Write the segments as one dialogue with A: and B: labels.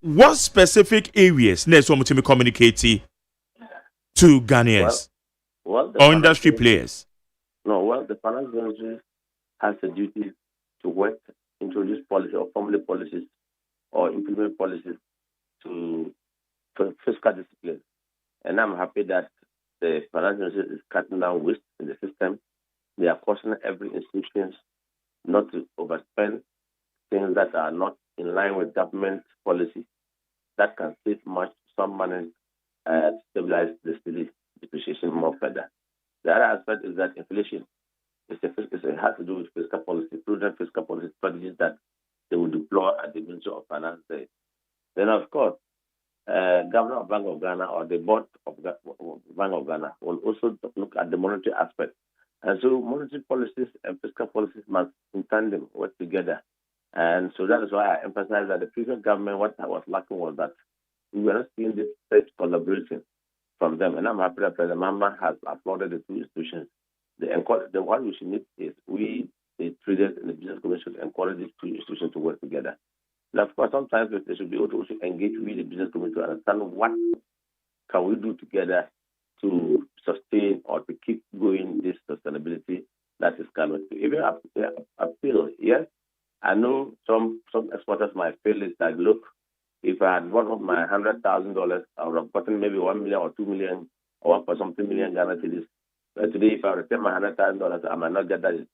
A: what specific areas next one to communicate to
B: Well,
A: Ghanaians
B: the
A: or
B: finance
A: industry
B: ministry,
A: players?
B: no, well, the finance ministry has a duty to work, introduce policy or formulate policies or implement policies to for fiscal discipline. And I'm happy that the finance ministry is cutting down waste in the system. They are cautioning every institution not to overspend things that are not in line with government policy that can save much some money to stabilize the city depreciation more further. The other aspect is that inflation it has to do with fiscal policy, prudent fiscal policy strategies that they will deploy at the Ministry of Finance. Then, of course, Governor of Bank of Ghana or the board of Bank of Ghana will also look at the monetary aspect. And so monetary policies and fiscal policies must in tandem work together. And so that is why I emphasize that the previous government, what I was lacking was that we were not seeing this such collaboration from them. And I'm happy that President Mama has applauded the two institutions. The one we should need is we, the traders and the business commission, should encourage these two institutions to work together. And of course, sometimes they should be able to also engage with the business community to understand what can we do together to sustain or to keep going this sustainability that is coming. Even appeal, yes, I know some exporters might feel it like, look, if I had one of my $100,000, I would have gotten maybe 1 million or 2 million or 1 million Ghana cedis. But today, if I return my $100,000, I might not get that.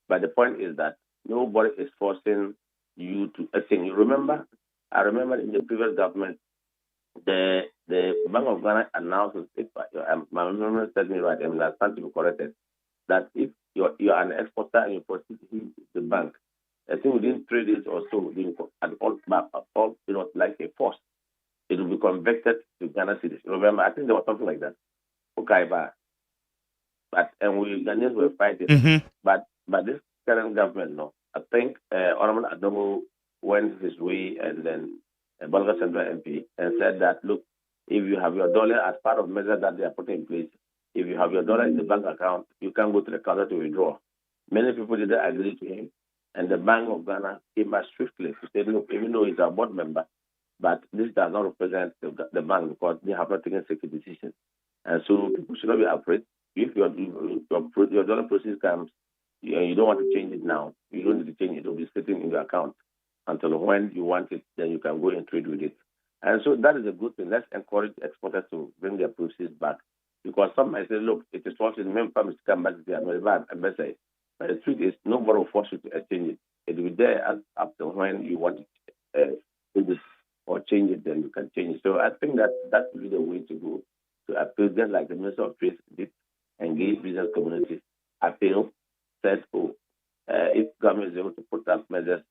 B: But the point is that nobody is forcing you to exchange. I remember in the previous government, the Bank of Ghana announced, if my memory serves me right, and last time to be corrected, that if you are an exporter and you proceed to the bank, I think within 3 days or so, at all like a force, it will be converted to Ghana cedis. Remember, I think there was something like that. Okay, and we Ghanaians were fighting.
A: Mm-hmm.
B: But this current government, no, I think Honorable Adomo went his way, and then Bolga Central MP and said that, look, if you have your dollar as part of measures that they are putting in place, if you have your dollar in the bank account, you can go to the counter to withdraw. Many people didn't agree to him, and the Bank of Ghana came back swiftly to say, look, even though he's a board member, but this does not represent the bank because they have not taken safety decisions. And so people should not be afraid. If your dollar proceeds comes, you don't want to change it now, you don't need to change it. It will be sitting in your account until when you want it, then you can go and trade with it. And so that is a good thing. Let's encourage exporters to bring their proceeds back. Because some might say, look, it is forced in many families to come back to the American embassy. But the truth is, nobody will force you to exchange it. It will be there after when you want to or change it, then you can change it. So I think that will be the way to go. To appeal, just like the Minister of Trade did, engage business communities, appeal, said, if government is able to put up measures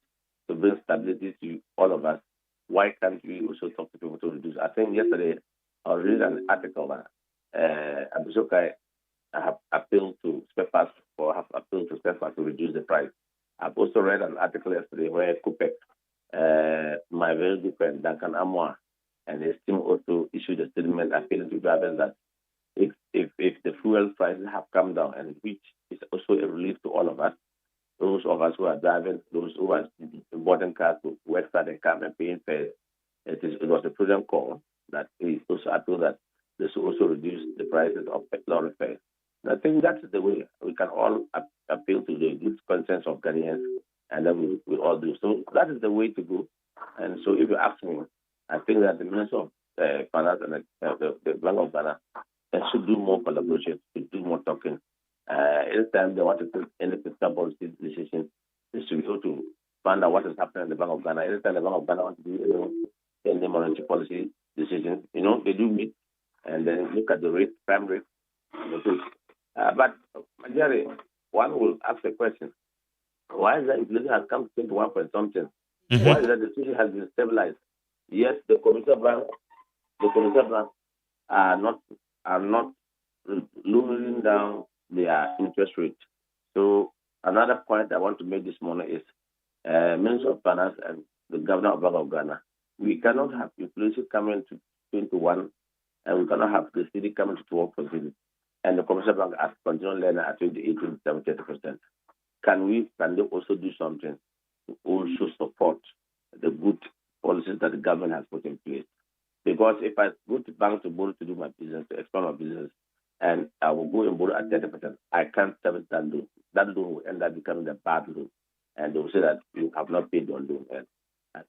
B: to bring stability to all of us, why can't we also talk to people to reduce? I think yesterday I was reading an article that Abusokai have appealed to Spepas or have appealed to Spepas to reduce the price. I've also read an article yesterday where Kupek, my very good friend Duncan Amwa, and his team also issued a statement appealing to drivers that if the fuel prices have come down, and which is also a relief to all of us, those of us who are driving, those who are boarding cars to website and come and paying fares, it was a prudent call that he also appealed that they should also reduce the prices of lorry fares. And I think that's the way we can all appeal to the good conscience of Ghanaians, and then we all do. So that is the way to go. And so if you ask me, I think that the Minister of Finance and the Bank of Ghana should do more collaboration, should do more talking. Anytime they want to take any fiscal policy decision, they should be able to find out what is happening in the Bank of Ghana. Anytime the Bank of Ghana wants to do any monetary policy decision, they do meet and then look at the rate, prime rate. But Jerry, one will ask the question: why is that inflation has come to 21 point something?
A: Mm-hmm.
B: Why is that the situation has been stabilized? Yes, the commercial bank are not lowering down their interest rate. So another point I want to make this morning is Minister of Finance and the Governor of Bank of Ghana. We cannot have inflation coming to 21, and we cannot have the city coming to 12%, and the commercial bank has continued lending at 28, 27, 30%. Can they also do something to also support the good policies that the government has put in place. Because if I go to bank to borrow to do my business, to expand my business, and I will go and borrow at 30%, I can't service that loan. That loan will end up becoming a bad loan. And they will say that you have not paid your loan. And I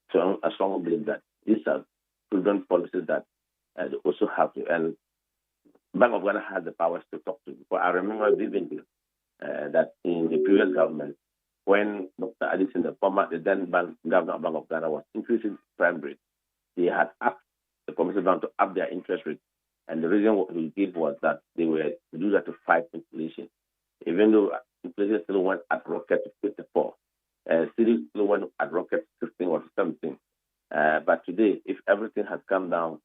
B: strongly believe that these are prudent policies that they also have to. And Bank of Ghana has the powers to talk to. But I remember vividly that in the previous government, when Dr. Addison, the then governor of Bank of Ghana, was increasing prime rate, they had asked the commercial bank to up their interest rate. And the reason what he gave was that they were to do that to fight inflation. Even though inflation still went at rocket to 54, still went at rocket 16 or 17. But today, if everything has come down,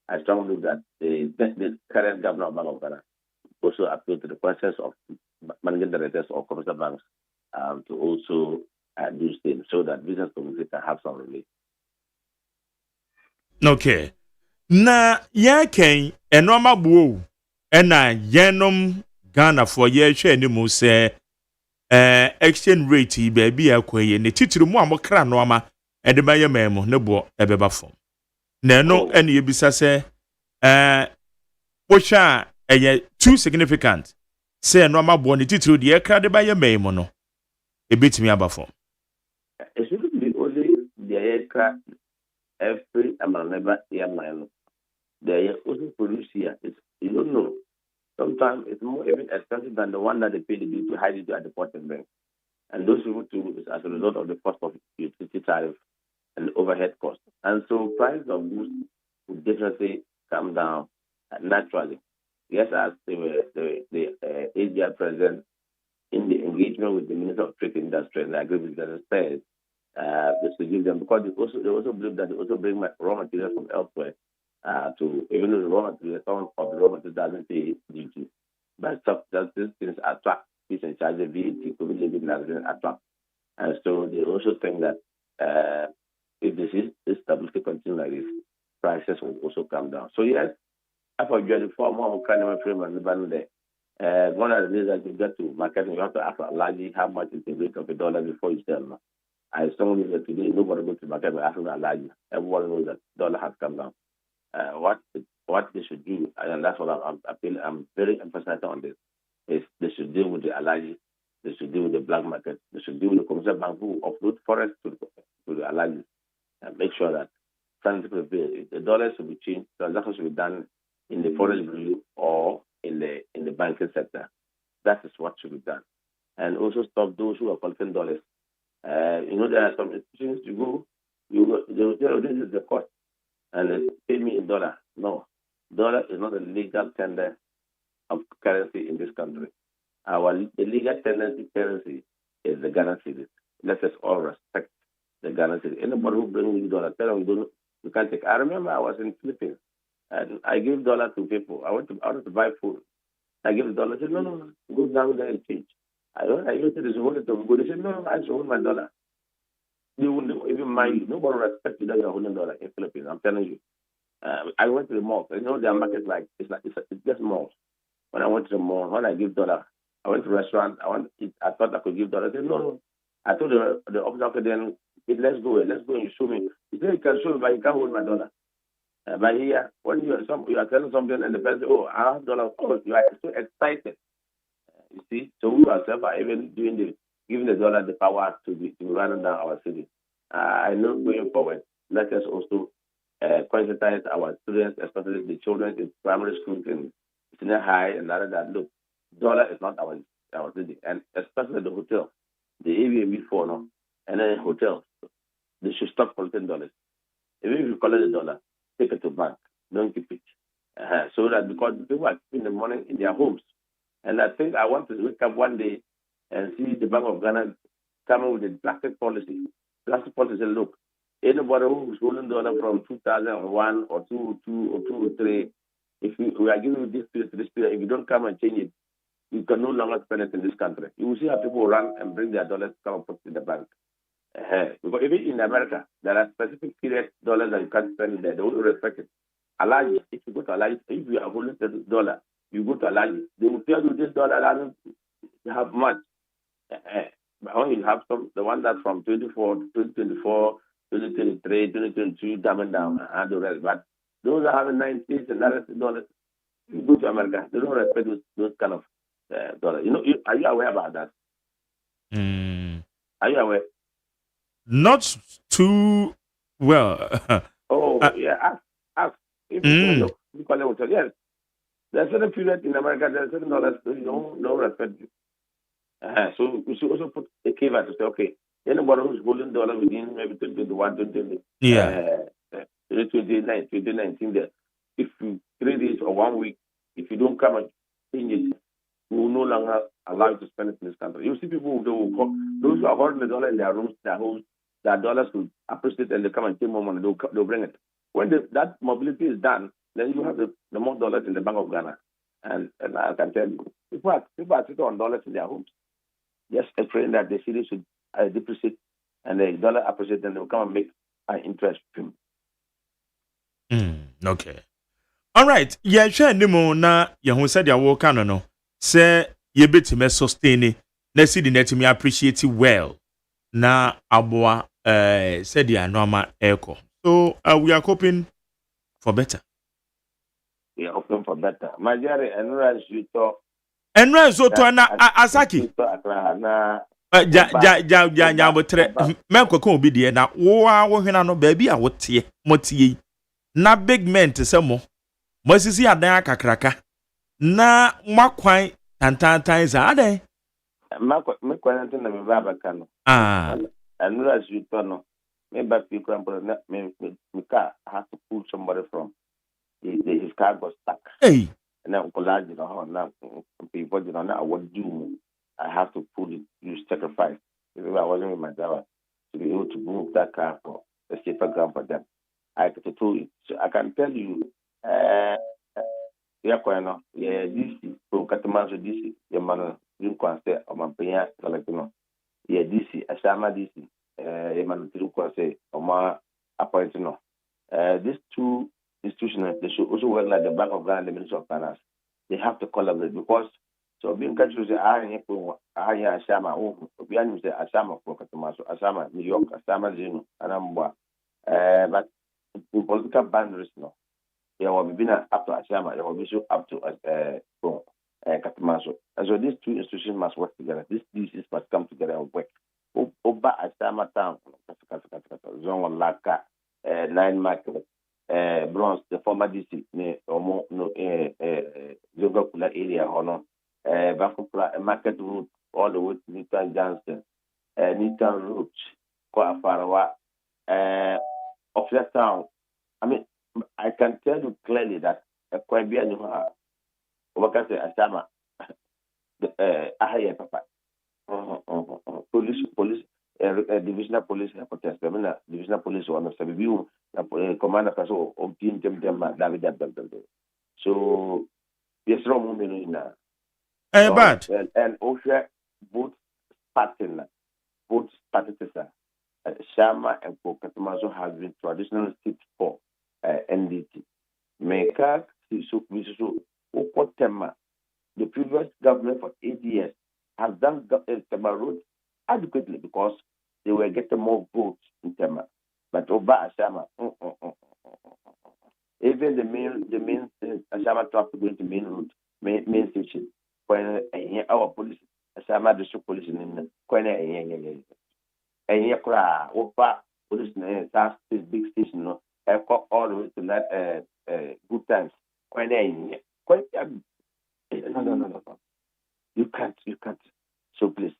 B: I strongly believe that the current governor of Bank of Ghana also appeal to the consensus of managing directors of commercial banks to also do things so that business community can have some relief.
A: Okay. Na ya ken enoma buo ena yenom Ghana for ye hwe ni mu se exchange rate baby akwaye ne titiri mu amokra no ama ede baye memo ne bo ebeba fom na no ene yebisa se wo hwa eye too significant se enoma buo ne titiri de ekra de baye memo no ebetimi aba fom.
B: It shouldn't be only the aircraft every never airline. They also produce here. You don't know. Sometimes it's more even expensive than the one that they pay the bill to hide it at the port and bank. And those people too is as a result of the cost of utility tariff and overhead costs. And so price of goods will definitely come down naturally. Yes, as the AGI president in the engagement with the Minister of Trade, Industry and Agriculture said this to give them, because they also believe that they also bring raw materials from elsewhere to, even though the raw materials, some of the raw materials doesn't pay duty, but these things attract fees and charges, VAT, COVID-19 attract. And so they also think that if this stability continues like this, prices will also come down. So yes, after the more kind of frame and the one of the days that you get to market, you have to ask largely how much is the rate of $1 before you sell. I strongly believe that today nobody goes to market asking largely. Everyone knows that dollar has come down. What they should do, and that's what I'm very emphasizing on this, is they should deal with the allergy, they should deal with the black market, they should deal with the commercial bank who offload forex to the allergy, and make sure that the dollars should be changed, transactions should be done in the foreign bureau or in the banking sector. That is what should be done. And also stop those who are collecting dollars. There are some institutions they will tell you this is the cost, and they pay me in dollar. No, dollar is not a legal tender of currency in this country. The legal currency is the Ghana cedi. Let us all respect the Ghana cedi. Anybody who brings me dollar, tell them you can't take. I remember I was in Philippines and I gave dollar to people. I wanted to buy food. I gave the dollar. I said, no, go down there and change. I used to hold it to go. They said, no, I should hold my dollar. They wouldn't even mind you. Nobody respects you that you're holding dollar in Philippines. I'm telling you. I went to the mall. Their market it's just malls. When I went to the mall, when I give dollar, I went to the restaurant. I thought I could give dollar. I said, no. I told the officer, then let's go and you show me. He said, you can show me, but you can't hold my dollar. But here, when you are telling something and the person, oh, I have dollar, oh, you are so excited. You see, so we ourselves are even giving the dollar the power to run down our city. I know going forward, let us also conscientize our students, especially the children in primary schools and senior high, and other that look, dollar is not our city, and especially the hotel, the Airbnb no, and then hotels, they should stop collecting dollars. Even if you collect the dollar, take it to bank, don't keep it, so that because people are keeping the money in their homes. And I think I want to wake up one day and see the Bank of Ghana coming with a plastic policy. Plastic policy says, look, anybody who's holding dollar from 2001 or 2002 or 2003, if we are giving you this period, if you don't come and change it, you can no longer spend it in this country. You will see how people run and bring their dollars, come and put it in the bank. Because even in America, there are specific period dollars that you can't spend there. They will respect it. Alaji, if you go to Alaji, if you are holding the dollar, you go to Alaji, they will tell you this dollar doesn't have much. But when you have the one that's from 2024 2023, 2022, coming down, and the rest. But those are having 90s and others dollars. You go to America, they don't respect those kind of dollars. Are you aware about that? Are you aware?
A: Not too well.
B: Yeah. Ask. If you look, you call it hotel. Yes. There's a certain period in America, there's certain dollars, no respect. So we should also put a caveat to say, okay, anybody who's holding dollar within maybe 2021, 2020,
A: Yeah.
B: 2019 there, if you 3 days or 1 week, if you don't come and change it, we will no longer allow you to spend it in this country. You see people those who are holding the dollar in their rooms, their homes, their dollars will appreciate and they come and take more money, they'll bring it. When that mobility is done, then you have the more dollars in the Bank of Ghana. And I can tell you, people are sitting on dollars in their homes. Just praying that the city should depreciate and the dollar appreciate, and they will come and make an interest stream.
A: Okay. All right. Yeah, sure. Nimo na yahu said ya work no. Say ye bit me sustain it. Let's see the net me appreciate it well. Na aboa said ya normal echo. So we are hoping for better.
B: We are hoping for better. Majari enra juto.
A: Enra zoto na Asaki. Ja botre men kokon obi de na wo hwena no ba bi a wote motie na big men te se mo sisi adan akakraka na makwan tantantan za adan
B: makwan tan na me baba kano enra juto no me ba fi kran but na me car has to pull somebody from his car got stuck.
A: Hey.
B: And then now people now what do I have to pull it, use sacrifice. If I wasn't with my driver to be able to move that car for a safer ground for them. I could do it. So I can tell you DC from Catamaso DC, your man didn't consider or my paya collecting. Yeah, DC, Asama DC, your man didn't consider or my appointing. These two institutions, they should also work like the Bank of Ghana and the Ministry of Finance. They have to collaborate because so being countries I Asama, we are say Asama for Catamaso, Asama, New York, Asama Zino, Anambwa. But in political boundaries, no. There will be up to Asama, there will be up to Catamaso. And so these two institutions must work together. These must come together and work. Oba Asama Town, Zone Laka, 9 Market. Bronze, the former DC, Zogakula area, Honor, Bakupla, Market Route, all the way to Newton Johnson, Newton Route, Kwafarawa, Officer Town. I mean, I can tell you clearly that a Kwabia Nuha, Wakase Asama, Ahaya Papa, police. Divisional police protest. Divisional police one of Sabibu, commander person of team David. So yes, wrong women
A: bad.
B: And also both parties, Shama and Pokatamazo have been traditional seats for NDT. Meka the previous government for 8 years has done Tema Road adequately because they were getting more votes in Tema. But Oba Asama, even the main Asama traffic going to main road, main station, when our police, Asama district police in when and Opa police in South big station, no, all the way to that good times. When no. You can't. So please.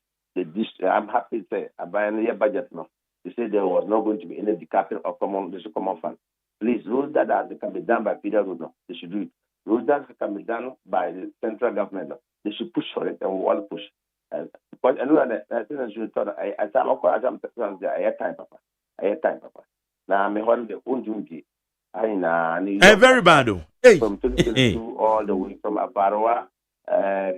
B: I'm happy to say, by a year budget now, they said there was not going to be any decapping of common fund. Please, rules that can be done by federal no, they should do it. Rules that can be done by the central government, they should push for it, and we all push. Because anyway, I think I should thought I time, Papa. Now I'm on the own duty.
A: Very bad.
B: From 2022 all the way from Aparwa,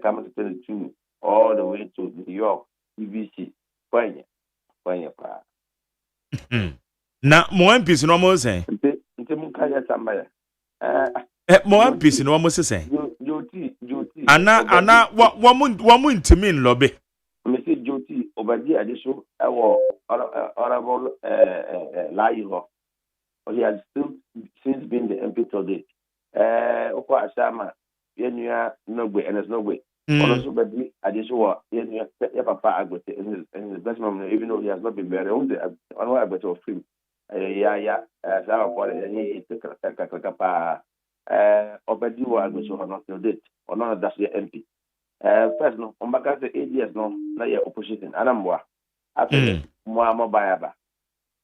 B: coming to 22 all the way to New York. BBC, Kwanya pa.
A: Na mo MPs no mo say.
B: Nte mu kaya sambaya.
A: Mo MPs no mo say.
B: Joti.
A: Ana wa mu ntimi nlobe.
B: Me say Joti obadi addition honorable Laiho. He has still since been the MP till date. Oko Asama, Yenya Nogwe, and there's no way. Also, but addition Yenya Papa Agwete in his best moment, even though he has not been very old, on what Agwete of him. Sama for any Kakapa Obediwa Agwete or not till date, or not that's the MP. First, no, on back at the 8 years, no, na your opposition. Anamwa. After Moama Bayaba.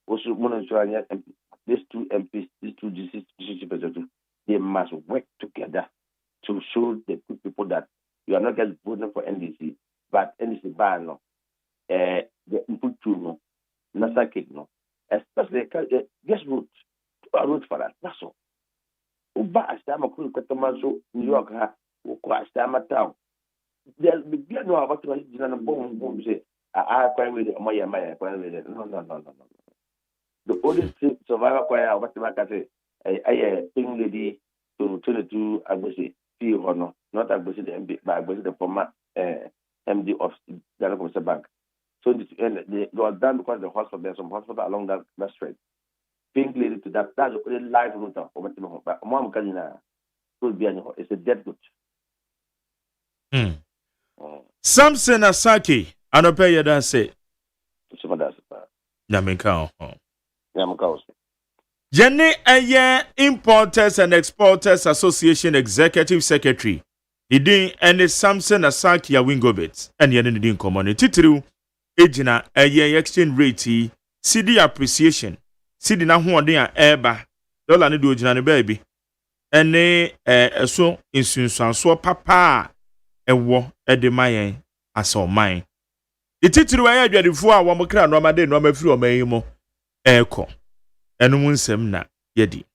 B: Also, Mononsuanya MP. These two MPs, these two GCC representatives, they must work together to show the people that you are not just voting for NDC, but NDC ban, no, the input to no, Nasakit, no, especially guess route, to a route for that. That's all. Uba Astama Kuru Katamanso, New York, Uka Astama Town. There'll be no about to boom say, I quite with it, Maya, quite with it. No. The only survivor choir, what I say, I think lady to 22 Agusi, feel or not Agusi the MD, but Agusi the former MD of Ghana Commercial Bank. So they was done because the hospital, there's some hospital along that stretch. Pink lady to that's the only live route of what but Mom Kanina could be it's a dead good.
A: Samson Asaki, Anope Yada say. Yamika. Jenny Aye Importers and Exporters Association Executive Secretary. Idin and Samson Asaki Awingobit. And Yanin Din Community Titru. Ejina Aye exchange rate. CD appreciation. CD na huandin eba. Dollar ni do jina baby. Ene so insunsanso papa. Ewo edemayen aso man. Ititru aye adwadifo a wo mokra no amade no amafiri o man mo eko enu mu nsem na yedi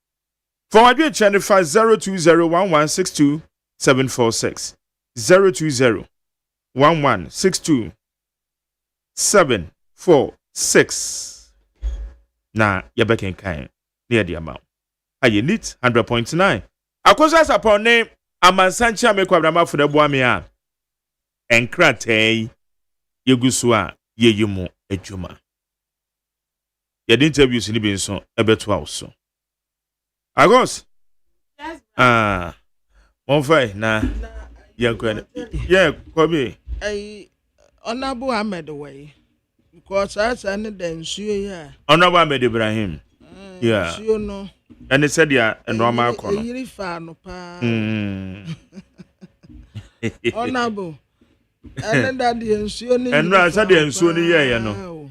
A: for adwe channel 0201162746 0201162746 na yebeken kan near the amount aye neat 100.9 akosa sapon name amansanchi amekwabra for the boame a enkratei yegusu a yeyimu adwuma yedi interviews ni bi nso ebeto awso agos monfai na yankwan kobi
C: Honorable Ahmed way because as an den suye ya
A: Honorable Ahmed Ibrahim yeah
C: suye no
A: and they said ya normal kono
C: yiri fa no pa Honorable and that the nsuo ni
A: and no said the nsuo ni ye no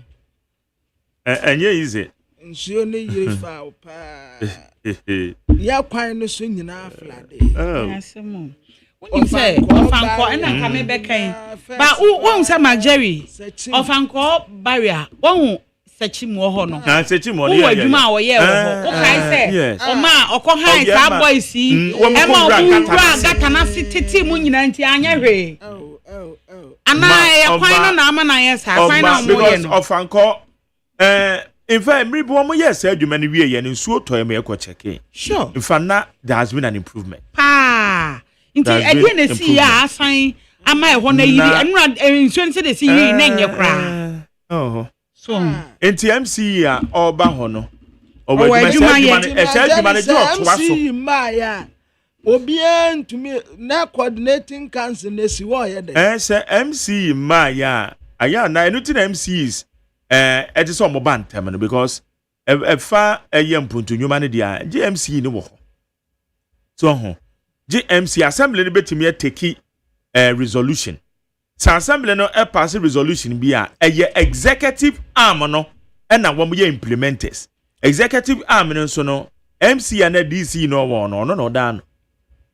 A: enye easy
C: nsuo ni yiri fa pa ya kwan no so nyina flade
D: asemo when you say ofanko na kame bekan ba won say Jerry ofanko barrier won sechi mo ho no
A: na sechi mo le
D: ya adwuma wo ye wo ho kai say o ma okọ han sa boys yi e ma wo gata na titi mu nyina nti anya hwe ana ya kwan no na ama na ye sa kwan na mo ye no
A: ofanko in fact me bo mo yes adwuma ne wie ye ne nsuo to me ekọ checking
D: sure
A: in fact na there has been an improvement
D: Inti edwe na si ya asan ama e ho na yiri enura nsuo nse de si yiri na nye kra so
A: inti MC a oba ho no obadwuma ne jo to aso
C: ma ya obi antumi na coordinating council na si wo ye de
A: say MC ma ya aya na enuti na MCs it is on mobantam because fa mpuntu nyuma ne dia GMC ni wo ho so ho GMC assembly no betimi take resolution. Sa assembly no pass resolution bi a executive arm no na wo ye implementers. Executive arm no so no MC and DC no dan.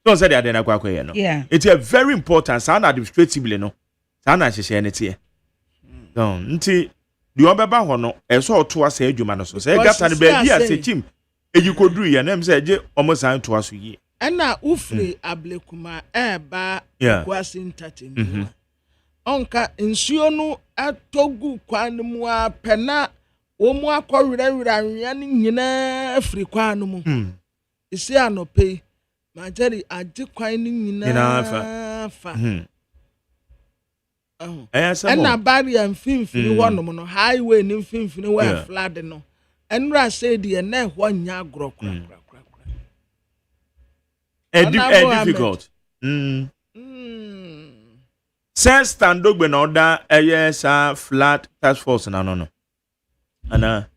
A: Don't say that na kwa ye no. It's a very important sa na administratively no. Sa na hye ne tie. Don nti di obeba ho no so to asa adwuma no so. Say gata ne ba bi a se chim eyikoduru ye na say je omo san to aso yi.
C: Ena ufre ablekuma eba kwasi entertainment. Onka nsuo no atogu kwan mu apena omu akọwirewira anwea ni nyina afri kwan mu. Isi anope Majeri adi kwan ni nyina fa. And na barrier mfimfini hɔ no highway ni mfimfini where flood no. Enra say the na hɔ nya agro kra.
A: Difficult. Says Standogbe na order yes flat task force no. Ana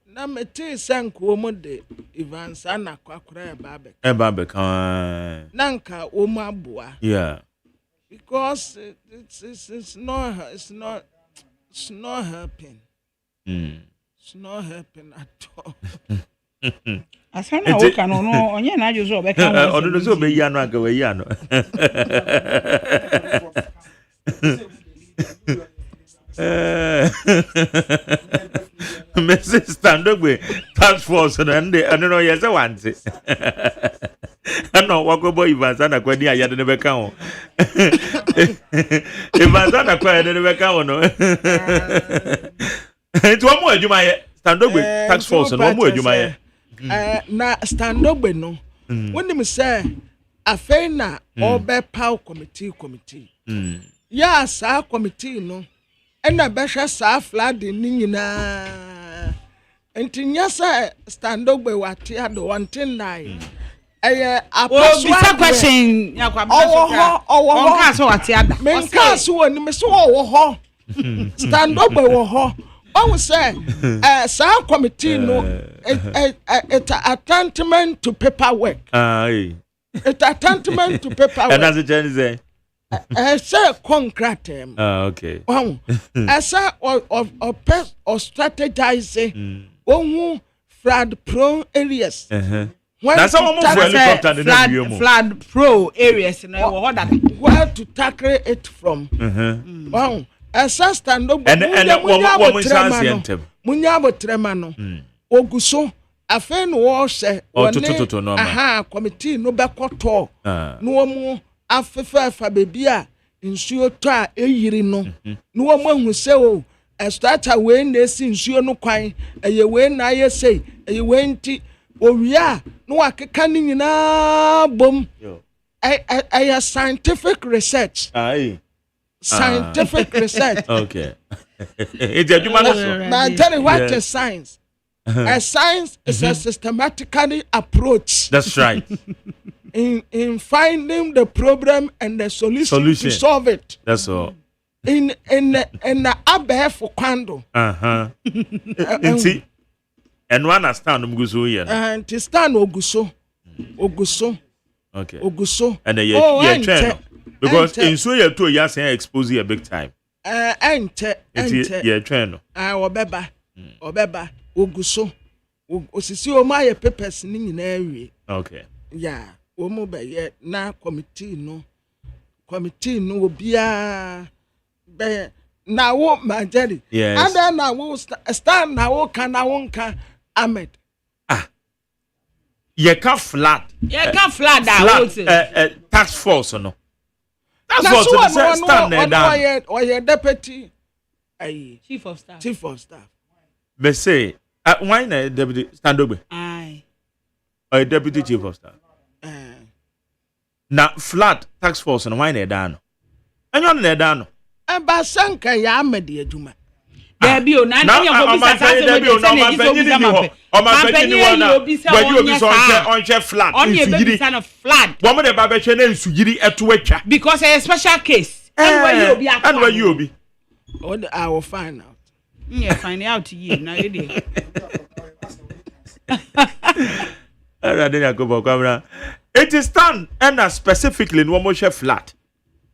C: na meti sanko mo de Evans ana kwakra
A: Babek.
C: Nanka o ma boa.
A: Yeah.
C: Because it's not helping. It's not helping at all.
D: Asana wo kan no onye na ajo so be kan wo.
A: Odo so be ya no aga we ya no. Mrs. Standogbe task force and I don't know yes I want it. I know what go boy Ivazana kwani ayade ne beka ho. Ivazana kwani ne beka ho no. It one more adwuma ye Standogbe task force no one more adwuma ye.
C: Na Standogbe no. When him say afei na obe power committee. Ya sa committee no. Ena behwe sa flood ni nyina. Enti nyasa Standogbe wate ado 109.
D: Bisa question yakwa bisa onka so wate ada.
C: Menka so woni me so wo ho. Standogbe wo ho. I say, some committee no, it's attachment to paperwork. It's attachment to paperwork.
A: And that's the Chinese say.
C: Say concrete.
A: Okay.
C: I say or strategizing. Who flood prone areas.
A: That's how we helicopter
D: flood pro areas.
C: Where to tackle it from? Wow. Standogbe
A: and
C: munyabo tremano oguso afen wo hye aha committee no bekoto no mu afefa bebi a nsuo to a eyiri no no mu ahu se o starter we na si nsuo no kwan eye we na ye sei eye we nti owia no akeka ni nyina bom ay scientific research scientific research.
A: Okay. It's a human.
C: I tell you what is science. A science is a systematically approach.
A: That's right.
C: In finding the problem and the solution to solve it.
A: That's all.
C: In the abe for kwando.
A: And one understand Muguso here.
C: And to stand Oguso.
A: Okay.
C: Oguso.
A: And yeah, train. Because in so you to you say expose you big time.
C: Ente.
A: Yeah, train.
C: Obeba Oguso. Osisi o ma ye papers ni nyina awie.
A: Okay.
C: Yeah, o mo be ye na committee no obia be na wo majeri.
A: Yes.
C: And then na wo stand na wo kan na wo nka Ahmed.
A: Ye can flat.
C: That
A: task force no. That's what stand there down.
C: Or your deputy
D: chief of staff.
A: They say why na deputy Standogbe?
D: Aye.
A: Or deputy chief of staff. Na flat task force no why na down. Enyo na down.
C: Aba sanka ya amede adwuma.
D: Debi o na nya go bisa sa se we dey say na gizo bisa mape.
A: Mampeni wana. Wadi obi so onche flat.
D: Onye be bisa no flat.
A: Wo mo de ba be hwe na nsugiri eto atwa.
D: Because a special case. And
A: where you be?
C: I will find out.
D: Yeah, find out you now you dey.
A: It is done and specifically no mo hwe flat.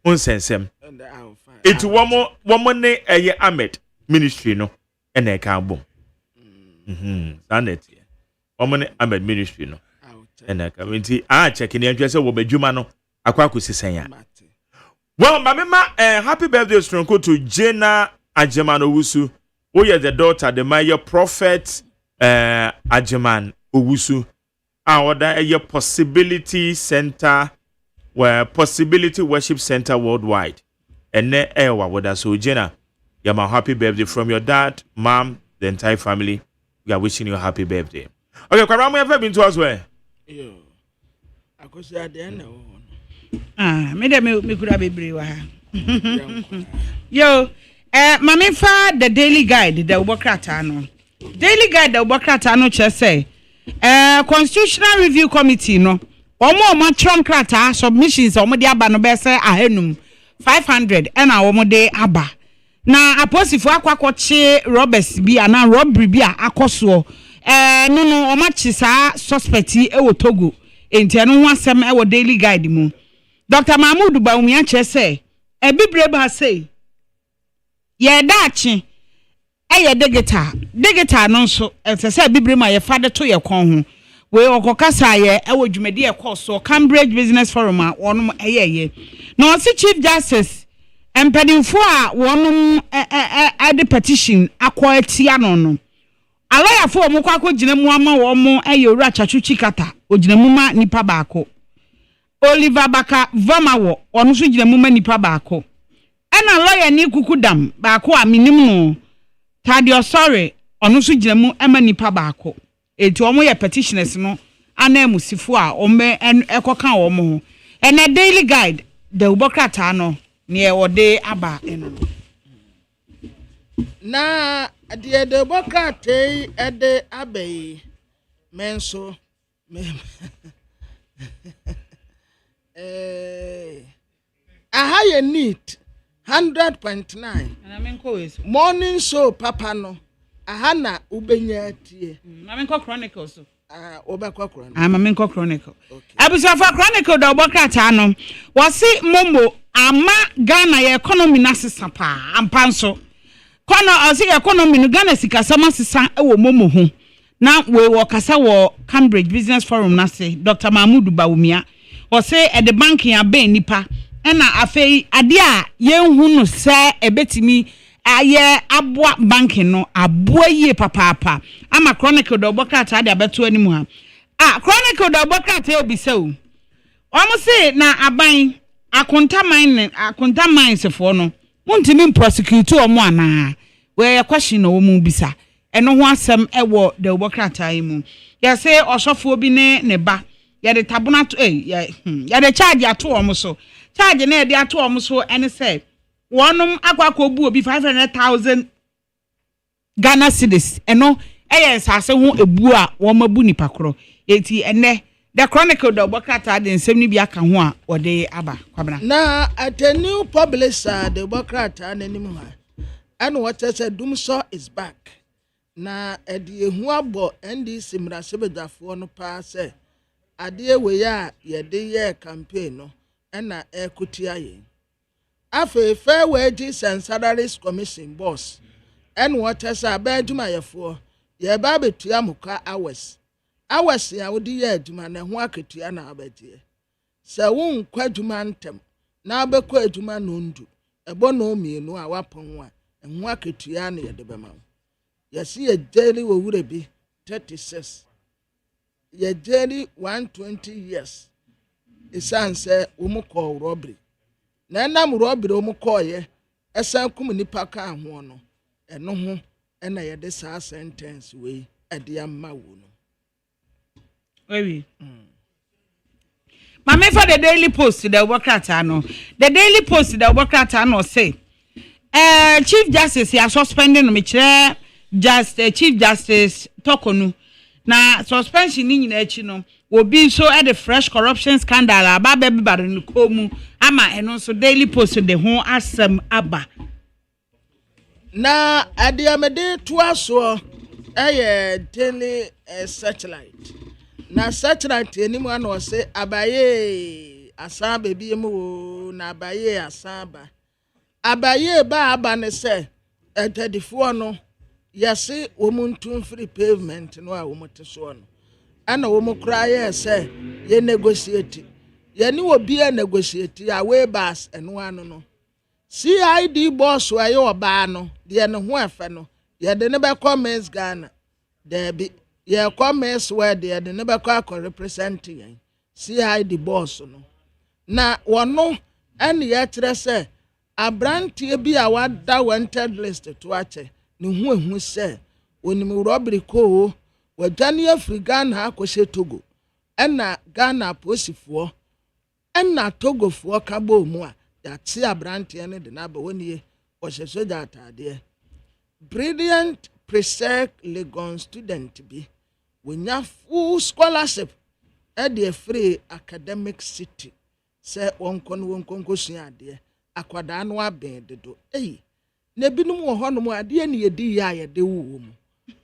A: Unsensem.
C: And I will find.
A: It woman ne eye Ahmed ministry no and e kan bom. Sanet. Woman ne Ahmed ministry no. And I can nti check in and say wo badwuma no akwa kosisen ya. Well, Mamma, happy birthday to Jenna Agyeman Owusu. Oh, yeah, the daughter, the Mayor Prophet Agyeman Owusu. Our Possibility Center, where Possibility Worship Center worldwide. And then, with us, so Jenna, you're my happy birthday from your dad, mom, the entire family. We are wishing you a happy birthday. Okay, Kwaramu, have you been to us where?
C: I could say at the end.
D: Me could have been brave. Yo, mami fa the daily guide the Ubokrata no. Daily guide the Ubokrata no say. Constitutional review committee no. Omo matron krata submissions omo de aba no be say ahenum 500 and omo de aba. Na aposifo akwakoche robbers bi ana robbery bi akoso. No omo chisa suspect e wo Togo. Enti eno ho asem e wo daily guide mu. Dr. Mahmoud Bawumia che say ebibre ba say ye daachi ye digital no nso say ebibre ma ye fade to ye kon ho we okokasa ye e wo dwumade ye course Cambridge Business Forum a wonom ye no si Chief Justice empadinfo a wonom ade petition akwaatia no alaya fo mo kwa gina mu ama wo mo ura chachuchi kata ogina mu ma nipa baako Oliver Baka Vamawo onu so gina mu ma nipa baako ana lawyer ni kukudam baako a minim no Tadio sorry onu so gina mu ema nipa baako eti omo ye petitioners no ana emusifo a ombe ekoka wo mo and a daily guide the ubokrata no ne wode aba eno
C: na de ubokrata ede abai menso aha ye neat 100.9 morning show papa no aha na ubenya tie
D: mamenko chronicles
C: obekwa chronicle
D: mamenko chronicle abusa for chronicle da obokrata no wasi momo ama Ghana ye economy na sesa pa ampanso kono osi economy no Ghana sikasama sesa ewo momo ho na we wo kasa wo Cambridge Business Forum na se Dr. Mahmoud Bawumia o say e the banking abe nipa na afei ade a yenhu no se ebetimi aye aboa banking no aboa yie papa ama chronicle do bokata ade abeto animu ha chronicle do bokata obi se o omo say na aban akonta mine sefo no muntimi prosecute omo ana we question no mu bisa eno ho asem ewo de bokata yimu ya say osofo bi ne ba ya de tabuna to ya de charge ato omo so charge na de ato omo so ene say wonum akwakọ bu obi 500,000 Ghana cedis eno sase ho ebu a wo mabu nipa kro eti ene the chronicle do bokata de nsem ni bi aka ho a wode aba kwabena
C: na at a new publisher the bokata nanim ha and what say Dumso is back na edi ehu abo NDC mrasebedafo no pa say ade we ya ye de ye campaign no na ekutia ye afe fair wages and salaries commission boss and what say abaduma yefo ye ba betua muka hours ya wodi ye aduma na ho aketua na abatie se won kwaduma ntem na abekọ aduma no ndu ebo no mienu a wapon a ho aketua na ye de bema yesi ye daily wo wure bi 36 ye daily 120 years isanse umukọ robbery na nam robbery umukọ ye esan kum nipa ka ho no eno ho na ye de sa sentence we ade amma wo no
D: Maybe. Mama for the Daily Post the workata no. The Daily Post the workata no say Chief Justice ya suspending me chair Chief Justice Tokonu na suspension ni nyina achi no obi so at the fresh corruption scandal aba be bare no komu ama eno so Daily Post de ho asem aba
C: na adiamede to aso daily satellite na satellite enimu ana o say abaye asaba bi mu na abaye asaba abaye ba aba ne say etadifo no yesi womuntu free pavement no a womote so no ana womukra ye say ye negotiate ye ni obi a negotiate ya we bas eno ano no CID boss wa ye oba no de ne ho efe no ye de ne be comments Ghana there be ye comments where de ne be kwa represent yen CID boss no na wono ene ye kire say abrantie bi a wada wanted list to ache ne ho ehu say onim robbery ko wadwane afri Ghana akose Togo ena Ghana posifo ena Togofo ka bo mu a ya ti abrante ne de na ba woni o hye soja atade brilliant presec Legon student bi wonya full scholarship at the free academic city say wonko sua ade akwada no aben dedo na binum wo hono ade ne yedi ya ye de wo mu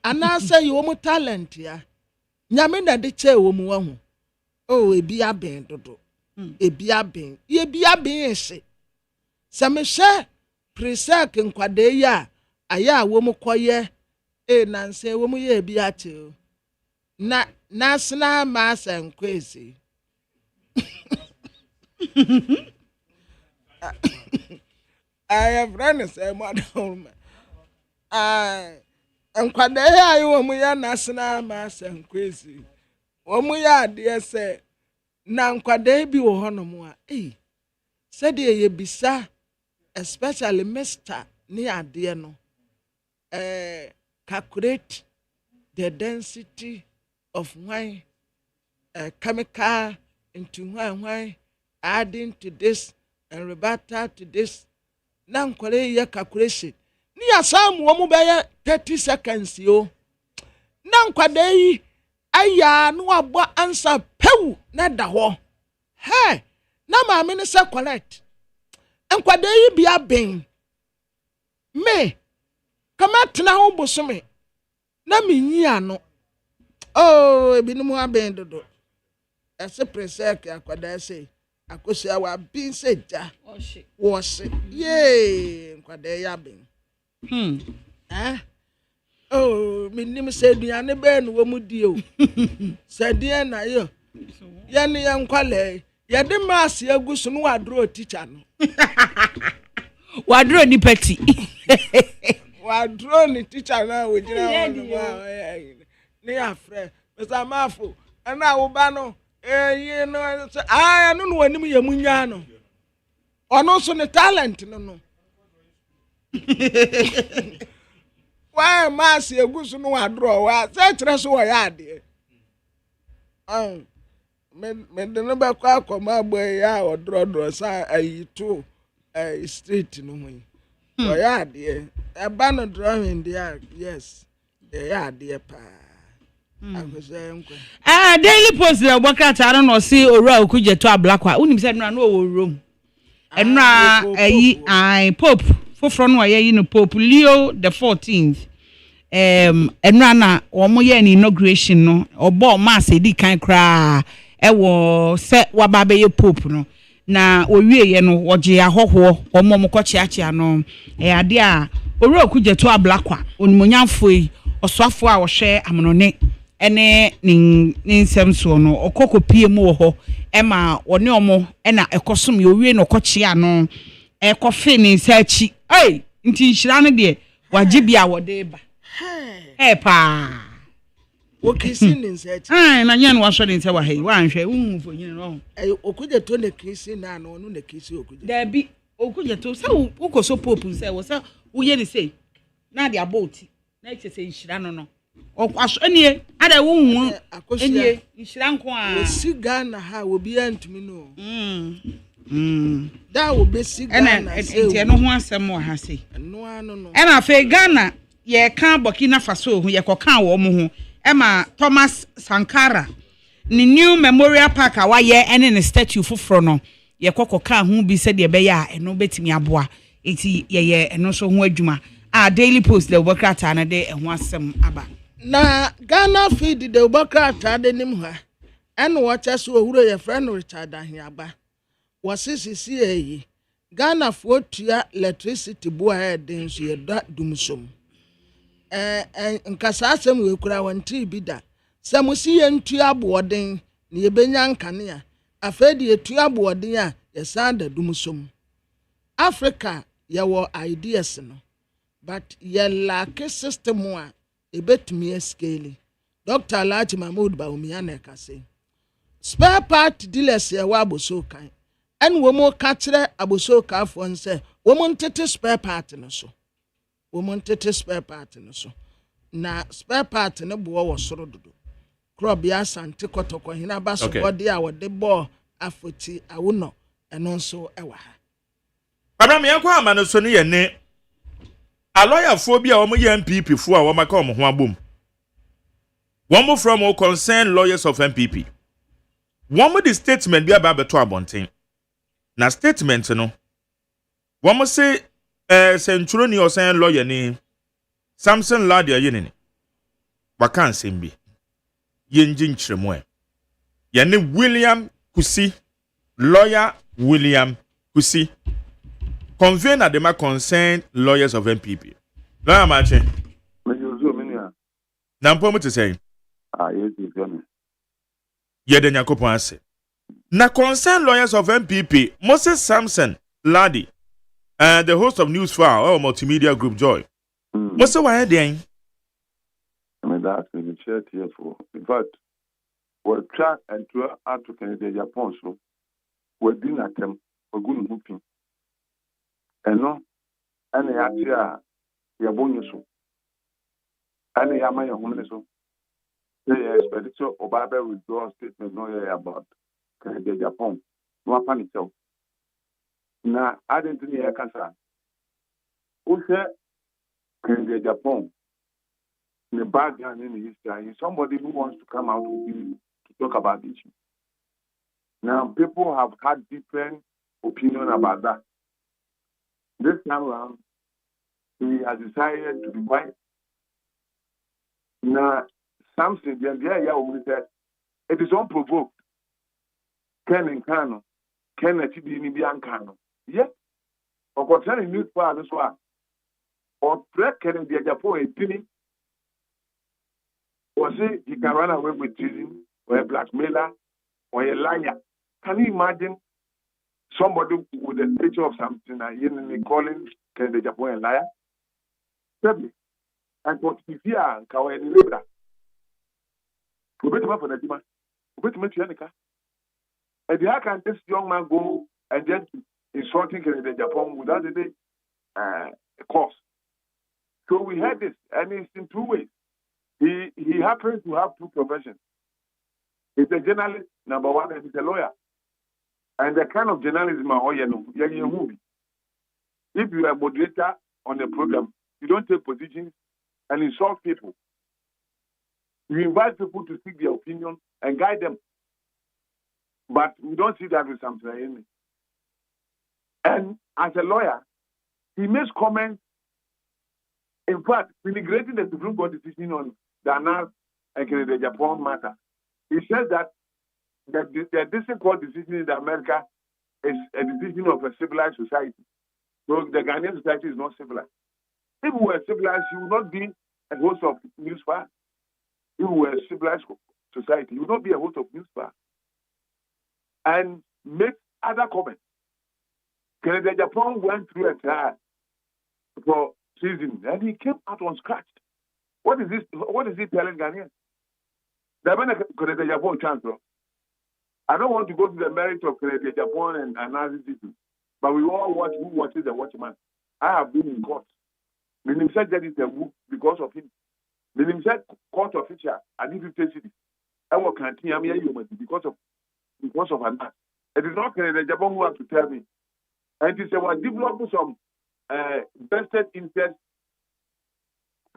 C: ana say yo mu talent ya nyame na de che wo mu wahu ebi aben dodo ebi aben ye bi aben ese se me hye presec nkwada ya aya wo mu koye nanse wo mu ye bi ache na national mass and crazy I have friends say madam nkwada ya wo mu ya national mass and crazy wo mu ya de say na nkwada bi wo hono mu a said ye bisa especially Mr. ni ade no calculate the density of wine chemical into wine adding to this and rebuttal to this na nkwale ya calculation ni asam wo mu be 30 seconds yo na nkwada yi aya no abo answer pew na da ho na ma me ne se correct nkwada yi bia ben me kama tena ho bosome na menyi ano ebinum aben dodo ese presec akwada say akosia wa bin seja wo se ye nkwada ya ben minim se duane be no wo mu die o se die na yo ya ne ya nkwale ya de mass agusu no wadro teacher no
D: wadro ni peti
C: wadro ni teacher na wo jira no ni afre Mr. Mafo ana wo ba no ye no no wanim ye munya no ono so ne talent no why mass egusu no wadro wa se kire so wo ya ade me de no ba kwa akoma gbo ya odro sa ayitu street no mu wo ya ade e ba no drawing there yes ya ade pa
D: Daily Post the Obaka I don't know see ora okuje to ablakwa unim se no na wo rom enra I Pope foforo no ye no Pope Leo the 14th enra na wo mo ye ni inauguration no obo mass edi kan kra e wo se waba be ye Pope no na owie ye no woje ahoho omo mo kochiachia no ade a ora okuje to ablakwa onimonyamfo yi oswafo a wo hwe amonone ene nin nsem so no okokopie mu wo ho ema woni omo na ekosom ye owie no kochia no ekofe ni nsachi nti nhira no de waje bia wode ba pa
C: okisi ni nsachi
D: na nya no waso de nsa wa hei wa nhwe wu fo nyine no
C: okuje to ne kisi na no no ne kisi okuje
D: da bi okuje to se ukoso popu se wo se uye ni sei na de aboti na chese nhira no okwaso enie ada wo hu enie nhira nko a
C: siga na ha obi antumi no da wo be siga na se
D: enti no ho asem wo ha sei
C: no ano no
D: na fe Ghana ye kan Burkina Faso hu ye kokan wo mo hu ema Thomas Sankara ni new memorial park awaye ene ne statue foforo no ye kokokan hu bi se de be ya eno betimi aboa enti ye eno so ho adwuma Daily Post the Obaka na de ho asem aba
C: na Ghana feed the Obaka de nim ha ene wo chaso ohuro ye friend Richard Ahiaba wasisisi eyi Ghana fo tua electricity bo a den so ye da dumsom nkasa asem we kura wanti bi da samusi ye ntua boden ne ye benya nkane a afedi etua boden a ye sanda dumsom Africa ye wo ideas no but ye lack system a ebetumi scale Dr. Alhaji Mahmoud Bawumia na kase spare part dealers ye wa aboso kan en wo mo ka kire aboso ka afo nse wo mo ntete spare part no so spare part no so na spare part no bo wo soro dodo crop ya sante kotoko hina ba so body a wo de bo afoti awo no eno nso e wa ha
A: Papa me yakwa ama no so ne ye ne a lawyer fo bi a omo ye MPP fo a omo ka omo ho abom. One from all concerned lawyers of MPP. One more the statement be about beto abonten. Na statement no. One more say century ni osan lawyer ni Samson Ladia yene. Wakan sembi. Yenjin chiremwe. Yene William Kusi, lawyer William Kusi. Convene at the concerned lawyers of MPP. Lawyer Mache. Nampo mo to say.
B: Yes, you
A: Yede Nyakopon ase. Na concerned lawyers of MPP, Moses Samson Ladi, the host of News File or Multimedia Group Joy. What's the why then?
E: I mean, that's the chair here for. In fact, we're trying and to out to Canada, Japan, so we're doing at them for good looking. And no, and the idea, you're bonus. And the Yamaya woman so. The expenditure of Bible withdrawal statement no about Canada, Japan. No panic. Now, I didn't think I can say. Who said Canada, Japan? In the background in the history, somebody who wants to come out with you to talk about the issue. Now, people have had different opinion about that. This time around, he has decided to be quiet. Now, something, the said, it is unprovoked. Ken and Kano, Ken and Chidi Kano. Yet, or concerning news for this one, or threat Ken the Japan a or say he can run away with treason, or a blackmailer, or a liar. Can you imagine somebody with a picture of something and calling Ken the Japan a liar? Certainly. And what if you are Kawai Libra? We beat him up on the demand. We beat him to Yanika. And how can this young man go and then insulting Canada Japan without a cause? So we had this, and it's in two ways. He happens to have two professions. He's a journalist, number one, and he's a lawyer. And the kind of journalism movie. If you are a moderator on the program, you don't take positions and insult people. You invite people to speak their opinion and guide them. But we don't see that with Samson. And as a lawyer, he makes comments, in fact, integrating the Supreme Court decision on the Anal and Canada Japan matter. He says that the district court decision in America is a decision of a civilized society. So the Ghanaian society is not civilized. If we were civilized, you would not be a host of Newsfire. If we were a civilized society, you would not be a host of Newsfire. And make other comments. Canada Japan went through a trial for treason, and he came out unscratched. What is this? What is he telling Ghanaians? Canada Japan chancellor. I don't want to go to the merits of Canada Japan and analysis issue, but we all watch who watches the Watchman. I have been in court. Meaning said that it's a whoop because of him. Meaning said court official, I need to take it. I will continue because of an act. It is not Canada Japan who have to tell me. And it is about developing some vested interest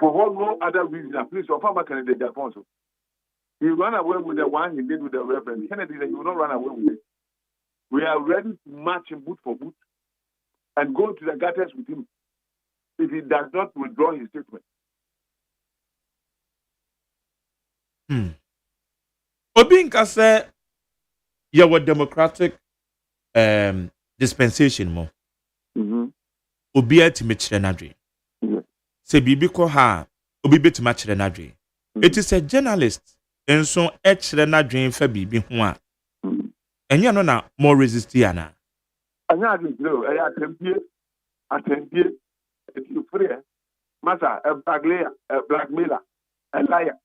E: for no other reason. Please, so far, Canada Japan. So he ran away with the one he did with the Reverend Kennedy, and he will not run away with it. We are ready to march him boot for boot and go to the gutters with him if he does not withdraw his statement.
A: Obinka say you democratic dispensation mo. Obi atime kire nadwe. Se bibi ko ha obi betima kire nadwe. It is a journalist enso e kire nadwe fa bibi ho a. Enye no na more resist yana.
E: Anya adwe no e atempie it you free masa a blackmailer a liar.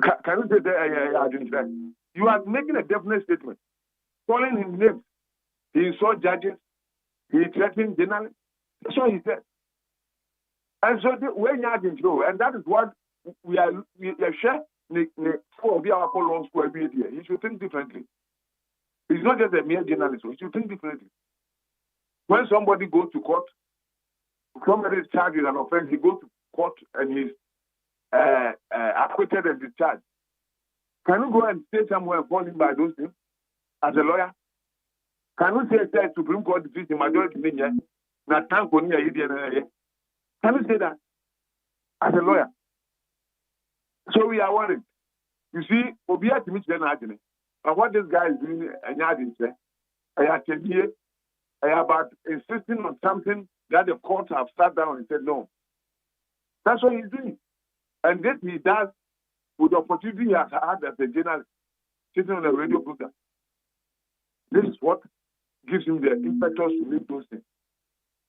E: Can you say that you are making a definite statement, calling him names. He insult judges. He threatened journalists. That's what he said. And so when you are control, and that is what we are sharing. For our law school every year, he should think differently. He's not just a mere journalist. He should think differently. When somebody goes to court, somebody is charged with an offense, he goes to court and he's acquitted and discharged. Can you go and stay somewhere and fall in by those things as a lawyer? Can you say Supreme Court decision majority na tank on your idea? Can you say that as a lawyer? So we are worried. You see, Obia to meet the argument. And what this guy is doing, about insisting on something that the court have sat down and said no. That's what he's doing. And this he does with the opportunity he has had as a journalist, sitting on a radio program. This is what gives him the impetus to make those things.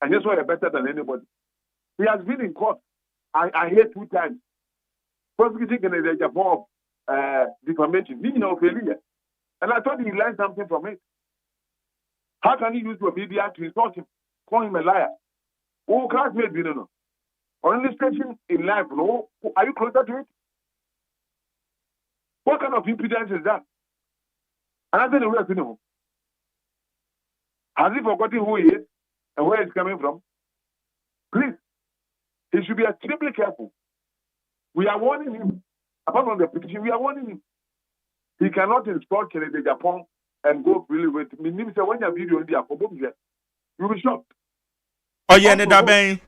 E: And that's why he's better than anybody. He has been in court. I hear 2 times. Prosecuting in the Japan defamation. And I thought he learned something from it. How can he use the media to insult him, call him a liar? Oh, classmate, you know. Only station in life, no? Are you closer to it? What kind of impudence is that? And I said, you know. Has he forgotten who he is and where he's coming from? Please, he should be extremely careful. We are warning him. Apart from the petition, we are warning him. He cannot install Kennedy Japan and go really with me. When you video in the you'll be shocked.
A: Oh, yeah, Nedabeng.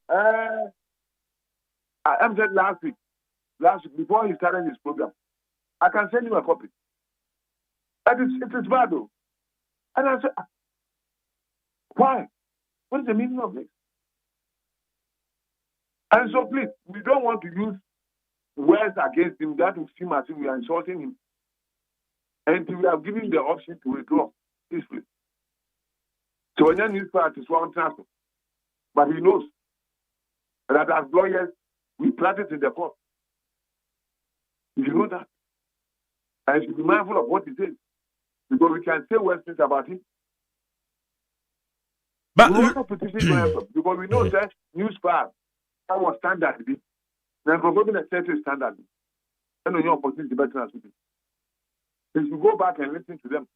E: I said last week, before he started his program, I can send him a copy. It is bad though. And I said, why? What is the meaning of this? And so please, we don't want to use words against him that will seem as if we are insulting him. And we have given him the option to withdraw peacefully. So when his part is one transfer. But he knows that as lawyers, we practice in the court. You know that. And you should be mindful of what he says. Because we can say worse things about him. But we also petition because we know that newspaper that was standard. Then promoting a certain standard. And on your opportunity better as we do. They should go back and listen to them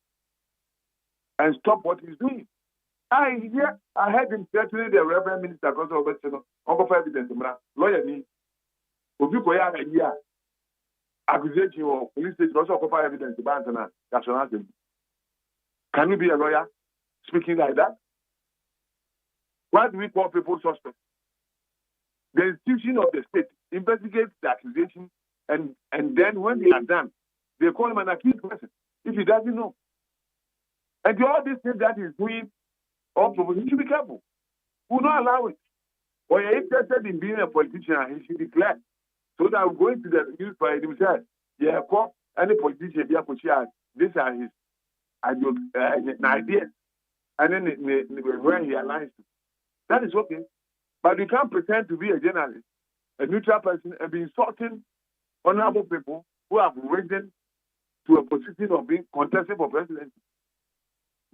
E: and stop what he's doing. I heard him threatening the Reverend Minister of Uncle evidence. Lawyer me. If you go out a year, accusation or police station also offer evidence to Bantana. That's what I'm saying. Can you be a lawyer speaking like that? Why do we call people suspects? The institution of the state investigates the accusation and then when they are done, they call him an accused person if he doesn't know. And all these things that he's doing, also, he should be careful. We will not allow it. Or you're interested in being a politician, he should declare. So that I'm going to the newspaper himself. Yeah, call any politician, these are his ideas. And then where he aligns to. That is okay. But you can't pretend to be a journalist, a neutral person, and be insulting honorable people who have risen to a position of being contested for presidency.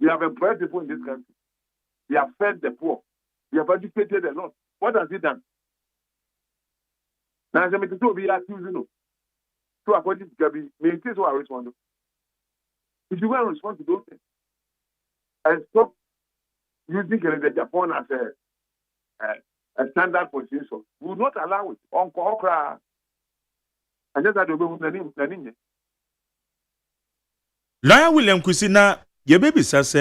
E: We have employed people in this country. We have fed the poor. We have educated a lot. What has he done? Now, I'm going to be accused. So, according to Gabi, may it is what I respond. If you want to respond to those things and stop using the Japan as a standard for insult, we will not allow it. And just that we
A: Lawyer William Kusina, your baby says,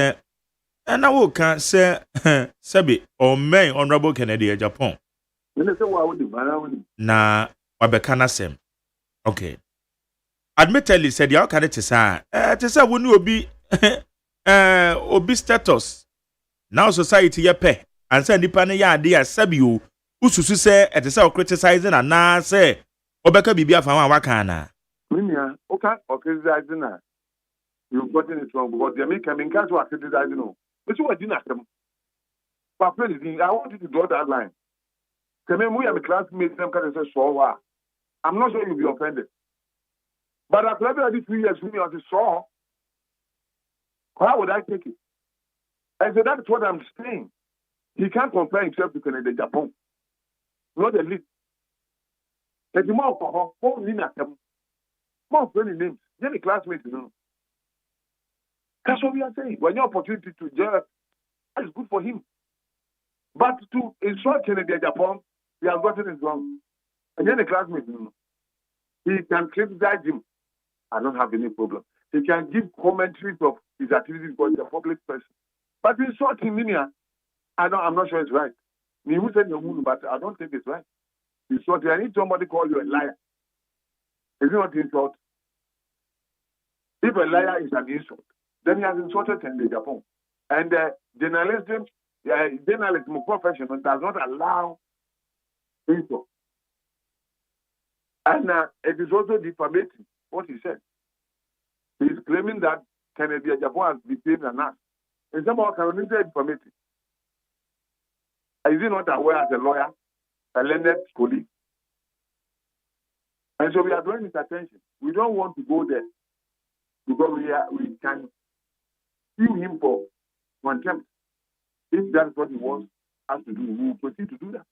A: and I will can't say, Sabi, or May Honorable Kennedy Japan. Na wabekana sem. Okay. Admittedly said you can it is when you be obi status. Now society ya pe and say nipa ne ya ade asabi o ususu say et say criticizing and na say obeka bibia fa wan waka na.
E: Minia, okay, criticizing na. You got it wrong because they make coming case to criticizing no. But you didn't them. But please, I want you to draw that line. We are the classmates, them can say, so I'm not sure you'll be offended. But after every 3 years, when you are so, how would I take it? And so that's what I'm saying. He can't compare himself to Canada, Japan. Not the least. There's more alcohol, more friendly names. Then the classmates, you know. That's what we are saying. When your opportunity to judge That's good for him. But to insult Kennedy Japan, he has gotten it wrong. And then the classmate, he can criticize him. I don't have any problem. He can give commentaries of his activities because he's a public person. But insult him, I'm not sure it's right. Me who said but I don't think it's right. Insult, I need somebody call you a liar. Is it not insult? If a liar is an insult, then he has insulted Kennedy Japan. And journalism profession does not allow insult. And it is also defamating what he said. He is claiming that Kennedy Japan has behaved an act. And somehow Caroline said defamating. Is he not aware as a lawyer, a learned colleague? And so we are drawing his attention. We don't want to go there because we can sue him for contempt. If that's what he wants us to do, we will proceed to do that.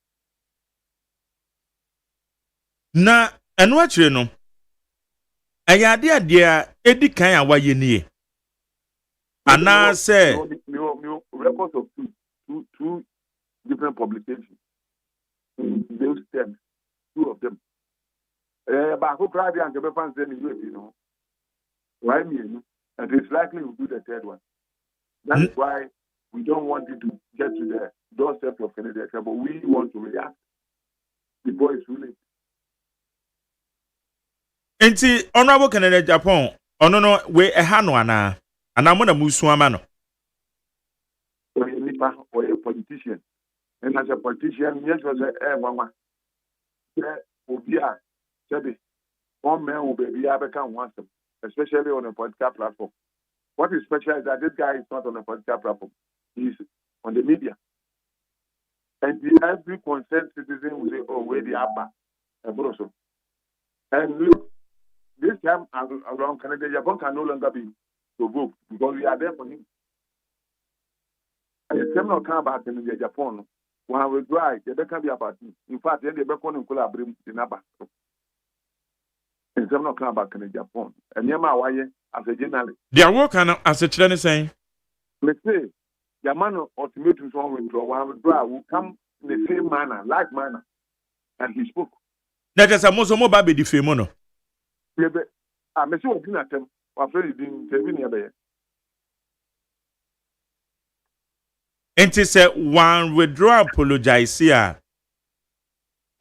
A: Na eno akire no ayade ade edi kan awaye nie ana say
E: records of two different publications in those terms, two of them. But who cried and the fans then why me? And it's likely we'll do the third one. That's why we don't want you to get to the doorstep of Kennedy, but we want to react before it's too late.
A: Enti honorable Kennedy Japan ono no we eha no ana mo na musu ama no
E: or a politician. And as a politician, yes, was a mama. One man will be able to want them, especially on a political platform. What is special is that this guy is not on a political platform. He's on the media. And every concerned citizen will say, oh, where the Abba? And look, this time around Canada, Japan can no longer be provoked because we are there for him. And the same not come about Canada, Japan. When we dry, they can't be about him. In fact, they be calling collaborate in Abba. And some not come about Canada, Japan. And Yama Waye as a journalist.
A: They are working as a training saying.
E: Let's say, Yamano ultimatums one withdraw, one withdraw will come in the same manner, like manner. And he spoke.
A: That is a most mobile be the femono.
E: I'm a sure dinner them, afraid you didn't tell me near.
A: And it said one withdraw apologize here.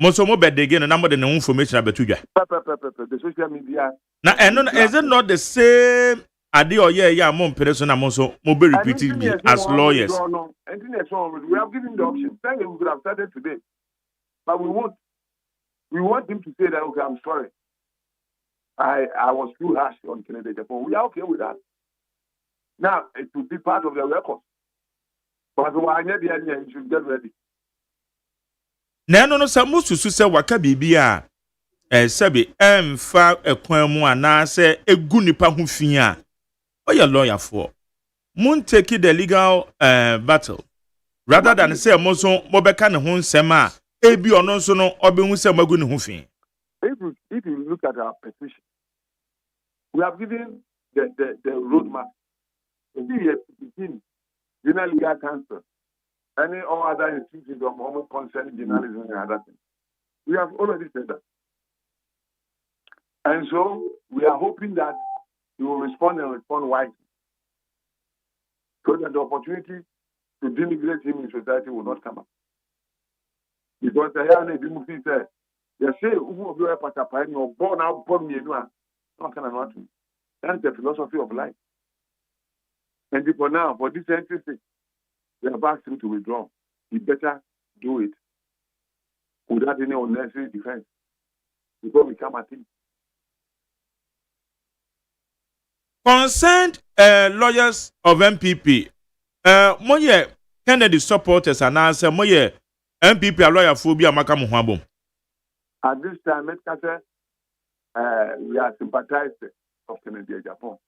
A: Most of mobile again and number the information about you.
E: The social media.
A: Now, and is it not the same? Adi or yeah, mom person and also mobile repeatedly as lawyers.
E: We have given the option. Thank you, we could have started today. But we want him to say that, okay, I'm sorry. I was too harsh on Canada Japan. We are okay with that. Now, it will be part of the record. But you should get ready.
A: No, Samusu say waka bibia sabi emfa ekwan mu ana se egu nipa ho fi a oya lawyer for mun take the legal battle rather than say mo so mo beka ne ho nsem a ebi ono so no obehu se magu ne ho fi.
E: If you look at our petition, we have given the roadmap. If you begin General Legal Council, any or other institutions of almost concerning journalism and other things, we have already said that. And so we are hoping that you will respond and respond wisely, so that the opportunity to denigrate him in society will not come up. Because the Hayane Bimufi said, they say, who of you are Patapine, you're born out, born me, no can I not. That's the philosophy of life. And for now, for this entity, we have asked him to withdraw. He better do it without any unnecessary defense before we come at him.
A: Concerned lawyers of MPP, moye Kennedy supporters and answer moye MPP a lawyer phobia makamu hwabom.
E: At this time, we are sympathizers of Kennedy Japan.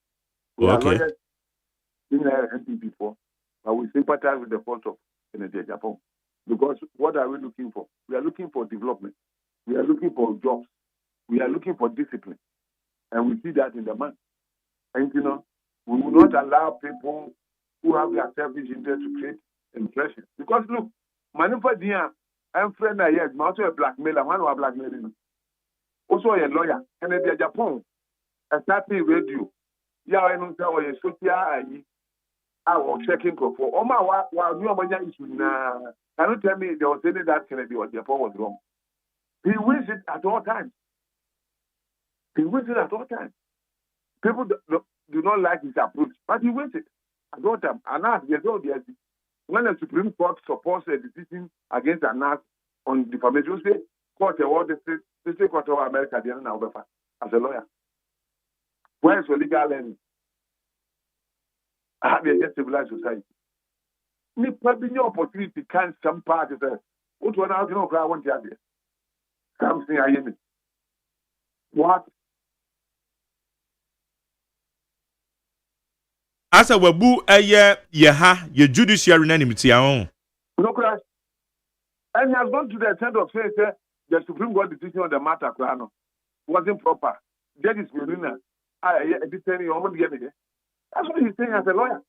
E: We are lawyers in MPP before, but we sympathize with the fault of Kennedy Japan. Because what are we looking for? We are looking for development. We are looking for jobs. We are looking for discipline. And we see that in the man. And we will not allow people who have their selfish interest to create impression. Because look, Manufa I'm friend yes, also a blackmailer, one who are blackmailing. Also a lawyer, and a Japan, a starting radio. Yeah, I know how a social I was checking for. Oma, while you are issue now, can you tell me there was any that Kennedy or Japan was wrong? He wins it at all times. He wins it at all times. People do not like his approach, but he wins it at all times. And as when the Supreme Court supports a decision against Anas on defamation, say court award the state court of America as a lawyer. Where is your legal lens? I have a civilized society. Me probably no opportunity can some part of it. What one out I want to have there? Something I hear. What?
A: As a wabu ye judiciary anonymity own.
E: No crash. And he has gone to the extent of saying the Supreme Court decision on the matter wasn't proper. Judges will win. That's what he's saying as a lawyer.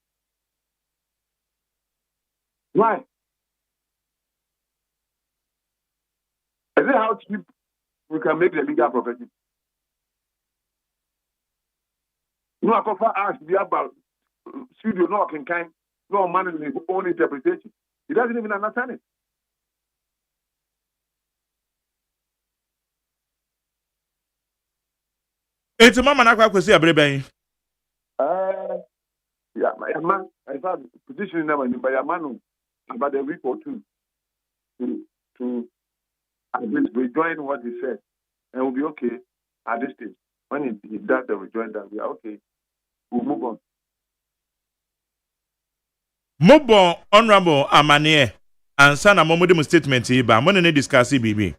E: Why? Is it how cheap we can make the legal profession? No, I can ask the about studio, no, kind, no man in his own interpretation. He doesn't even understand it.
A: It's a mama na kwesi abreben.
E: Yeah, my man, I thought petitioning them by a man about a week or two to at least rejoin what he said, and we'll be okay at this stage. When he does the rejoin that, we are okay. We'll move on.
A: Mobo Honorable Amane and Sana Momodimo statement here, but I'm going to discuss it, BB.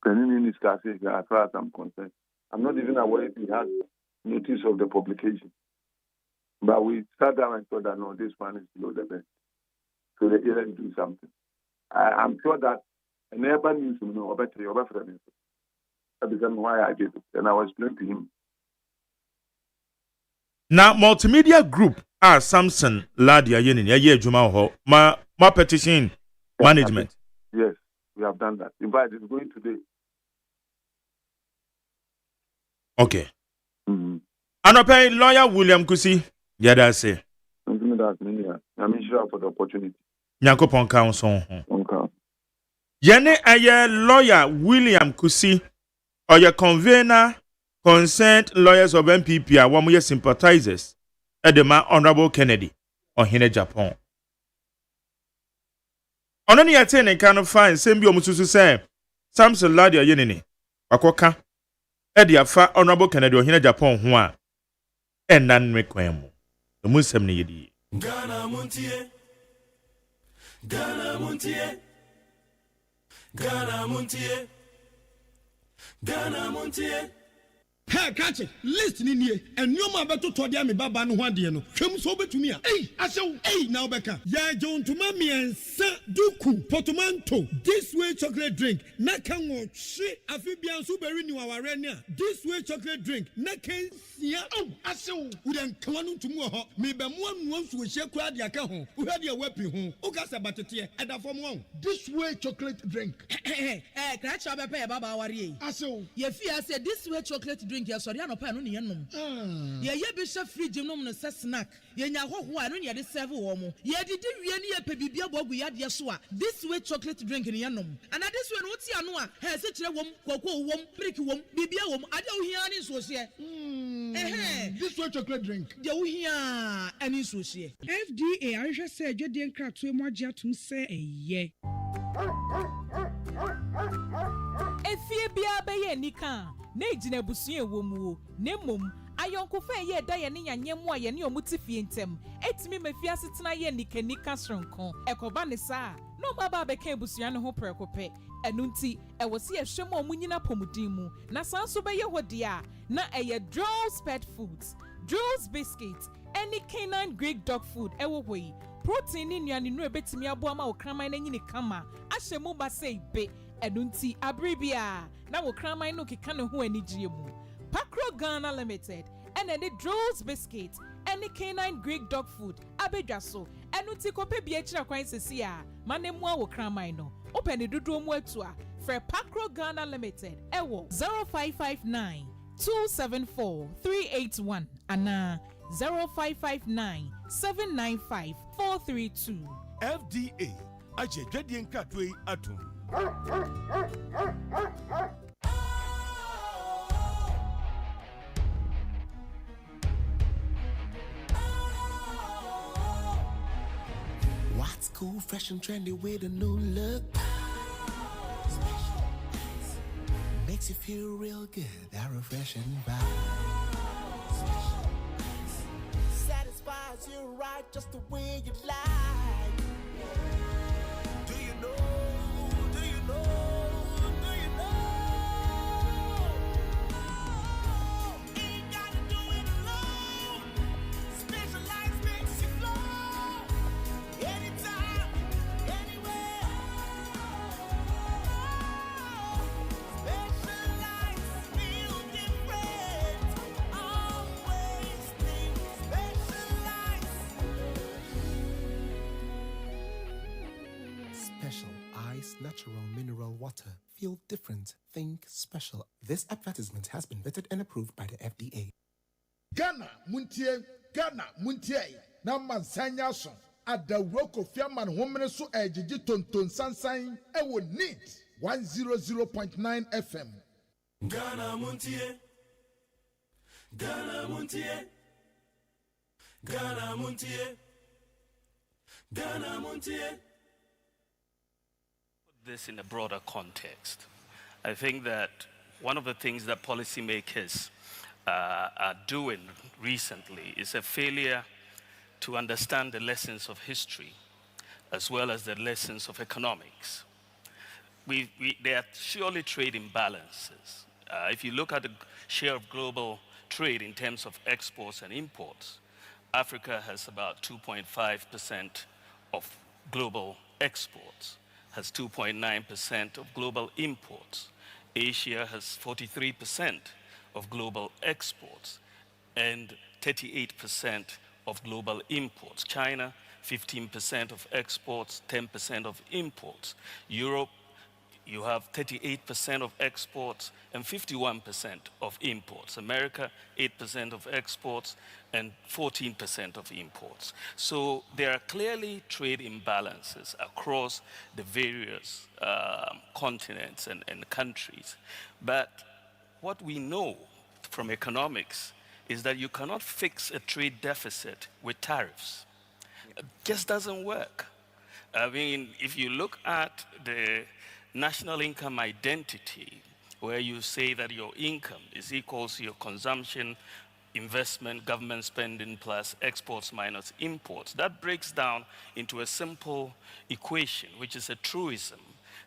E: Can you discuss it as far as I'm concerned? I'm not even aware if he has notice of the publication. But we sat down and thought that no, this one is below the best. So they didn't do something. I'm sure that a neighbor needs to know about your reference. That is why I did it. And I was explaining to him.
A: Now, multimedia group are Samson Ladia Yenin, Yaye Juma Ho, my petition management.
E: Yes, we have done that. In fact, it's going today.
A: Okay. Anope lawyer William Kusi, Yada say.
E: I'm sure for the opportunity.
A: Yankopon Council. Yene aye lawyer William Kusi, or your convener, concerned lawyers of MPP are one of your sympathizers at the man Honorable Kennedy or Hine Japan. On any attending kind of fine, same be almost to say, Samson Ladia Yenini, Akoka, Eddie Afa Honorable Kennedy or Hine Japan, one, and none requemo. The Muslim needy.
F: Ghana Montie, Ghana Montie, Ghana Montie, Ghana Montie.
G: Hey, catch it. Listen in here. And you ma beto to dia me baba no hwade no. Hwem so betumi a. Hey, asew. Hey, now beka. Ya John to mami ensa duku portmanteau. This way chocolate drink. Na kan wo hwe afibian so beri ni waware ni a. This way chocolate drink. Na kan sia. Oh, asew. Wo den kan no tumu ho. Me be mo anu so hye kura de aka ho. Wo hwe de wapi ho. O ka se batete. E da fom ho. This way chocolate drink.
H: Catch up a baba wari.
G: Asew.
H: Ye fear say this way chocolate drink. Ya sorry anopa no ne yenom ye be hwe fridge nom no se snack ye nya hoho a no ne de serve wo mo ye didi wie ne ye pe bibia bogu ya de so a this way chocolate drink ne yenom and this way no ti ano a he se kire wom koko wom brick wom bibia wom ade wo hia ne so hye
G: this way chocolate drink
H: de wo hia ani so hye
I: FDA ahwe se adwede nkratoe mo agye atum se eye
J: efie bia be ye nika na ejina busu ewomuo na mom ayonkofa ye da ye ne nyanyemu a ye ne omutifie ntem etimi mafia setena ye nikanika sronko ekoba ne saa no baba beka ebusua ne ho prekope enunti ewosi ehwem omunyina pomudimu na sanso be ye hode a na eye Drew's pet foods Drew's biscuits any canine Greek dog food ewo hoi protein ni nuane no ebetimi abo ama okraman na nyini kama ahyemu ba sei be enunti abribia na wo kraman no keka ne ho anigye mu Pakro Ghana Limited and any Drew's biscuit any canine Greek dog food abedwaso ɛno ti kɔpɛ bi akyira kwan sisi a ma ne mua wɔ kraman no open ne dodoɔ mu atu a frɛ Pacro Ghana Limited ɛwɔ 0559 274 381 ana 0559 795 432.
K: FDA Agye Nkatwe Atum.
F: What's cool, fresh and trendy with a new look? Makes you feel real good, that refreshing vibe. Satisfies you right just the way you like. Do you know? Do you know? Do you know? Ain't gotta do it alone. Specialized makes you flow. Anytime, anywhere. Specialized feel different. Always think specialized. Special Ice Natural Mineral Water. Feel different. Think special. This advertisement has been vetted and approved by the FDA.
G: Ghana Montie, Ghana Montie. Na mansanya so. Adawro Kofi Aman homene so ejiji tonton sansan e wo NEAT 100.9 FM.
F: Ghana Montie. Ghana Montie. Ghana Montie. Ghana Montie.
L: This in a broader context. I think that one of the things that policymakers are doing recently is a failure to understand the lessons of history as well as the lessons of economics. There are surely trade imbalances. If you look at the share of global trade in terms of exports and imports, Africa has about 2.5% of global exports, has 2.9% of global imports. Asia has 43% of global exports and 38% of global imports. China, 15% of exports, 10% of imports. Europe, you have 38% of exports and 51% of imports. America, 8% of exports and 14% of imports. So there are clearly trade imbalances across the various continents and countries. But what we know from economics is that you cannot fix a trade deficit with tariffs. It just doesn't work. I mean, if you look at the national income identity, where you say that your income is equal to your consumption, investment, government spending plus exports minus imports, that breaks down into a simple equation, which is a truism,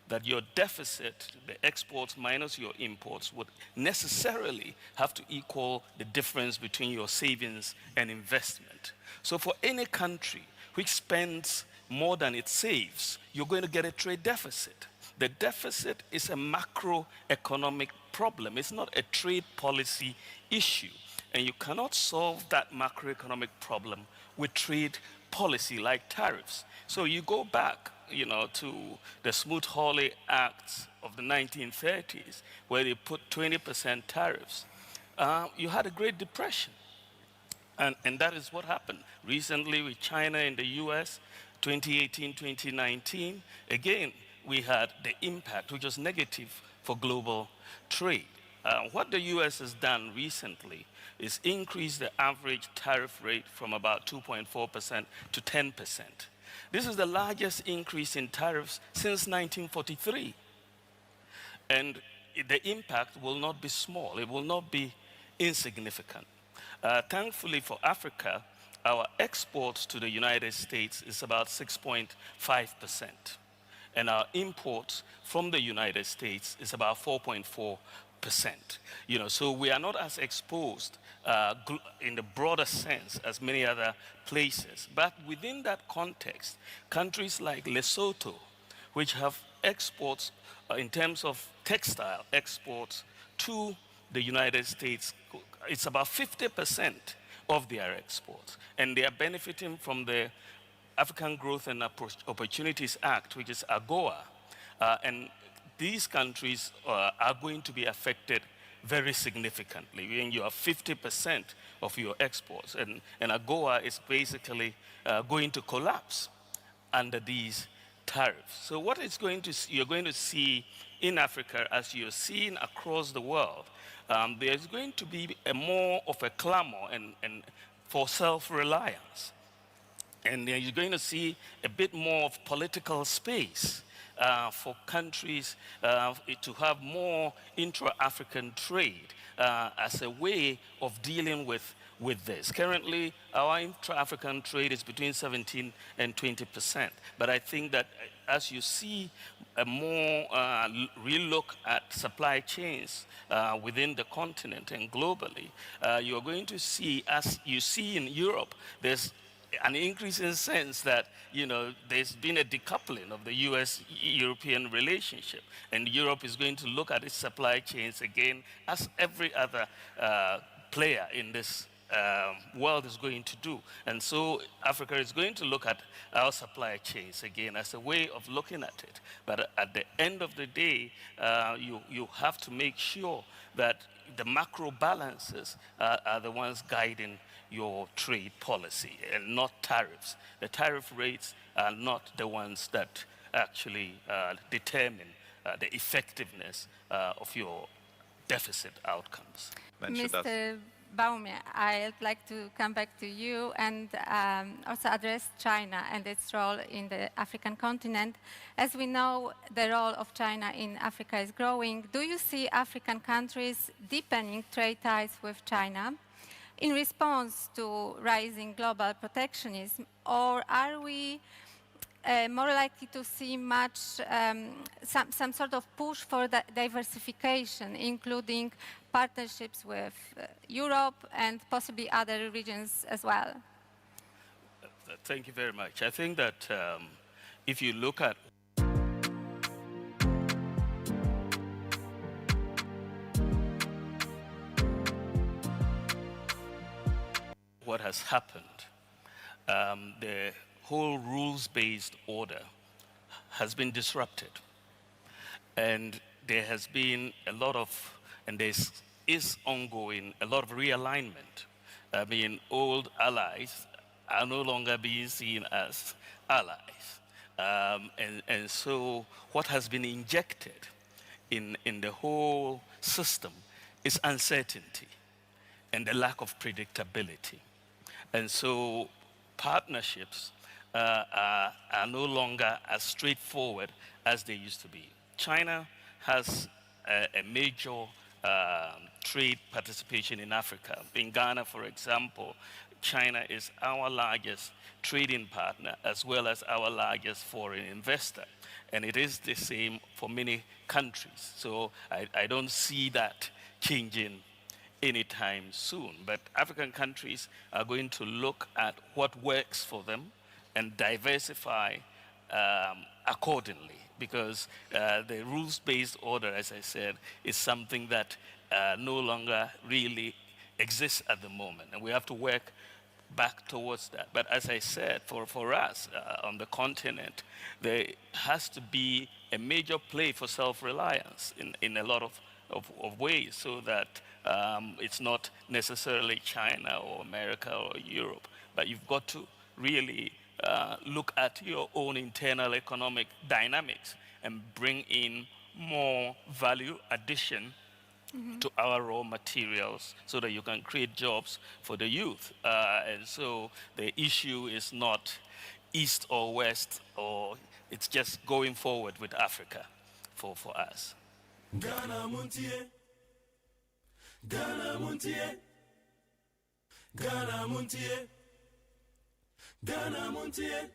L: that your deficit, the exports minus your imports, would necessarily have to equal the difference between your savings and investment. So for any country which spends more than it saves, you're going to get a trade deficit. The deficit is a macroeconomic problem. It's not a trade policy issue. And you cannot solve that macroeconomic problem with trade policy like tariffs. So you go back, to the Smoot-Hawley Acts of the 1930s, where they put 20% tariffs. You had a Great Depression. And that is what happened recently with China and the US, 2018, 2019. Again, we had the impact, which was negative for global trade. What the US has done recently is increase the average tariff rate from about 2.4% to 10%. This is the largest increase in tariffs since 1943. And the impact will not be small. It will not be insignificant. Thankfully for Africa, our exports to the United States is about 6.5%. And our imports from the United States is about 4.4%. So we are not as exposed in the broader sense as many other places. But within that context, countries like Lesotho, which have exports in terms of textile exports to the United States, it's about 50% of their exports. And they are benefiting from the African Growth and Opportunities Act, which is AGOA, and these countries are going to be affected very significantly. When you have 50% of your exports, and AGOA is basically going to collapse under these tariffs. So what is you're going to see in Africa, as you're seeing across the world, there's going to be more of a clamor and for self-reliance. And you're going to see a bit more of political space for countries to have more intra-African trade as a way of dealing with this. Currently, our intra-African trade is between 17 and 20%. But I think that as you see a more relook at supply chains within the continent and globally, you're going to see, as you see in Europe, there's an increasing sense that, there's been a decoupling of the US-European relationship, and Europe is going to look at its supply chains again, as every other player in this world is going to do. And so Africa is going to look at our supply chains again as a way of looking at it. But at the end of the day, you have to make sure that the macro balances are the ones guiding your trade policy and not tariffs. The tariff rates are not the ones that actually determine the effectiveness of your deficit outcomes.
M: Mr. Baume, I'd like to come back to you and also address China and its role in the African continent. As we know, the role of China in Africa is growing. Do you see African countries deepening trade ties with China in response to rising global protectionism, or are we more likely to see some sort of push for diversification, including partnerships with Europe and possibly other regions as well?
L: Thank you very much. I think that if you look at what has happened, the whole rules-based order has been disrupted. And there has been a lot of, and there is ongoing, a lot of realignment. I mean, old allies are no longer being seen as allies. And so what has been injected in the whole system is uncertainty and the lack of predictability. And so partnerships are no longer as straightforward as they used to be. China has a major trade participation in Africa. In Ghana, for example, China is our largest trading partner as well as our largest foreign investor. And it is the same for many countries. So I don't see that changing anytime soon. But African countries are going to look at what works for them and diversify accordingly, because the rules-based order, as I said, is something that no longer really exists at the moment, and we have to work back towards that. But as I said, for us on the continent, there has to be a major play for self-reliance in a lot of ways, so that it's not necessarily China or America or Europe, but you've got to really look at your own internal economic dynamics and bring in more value addition to our raw materials so that you can create jobs for the youth. And so the issue is not east or west, or it's just going forward with Africa for us.
F: Ghana Montie, Ghana Montie, Ghana Montie, Ghana Montie.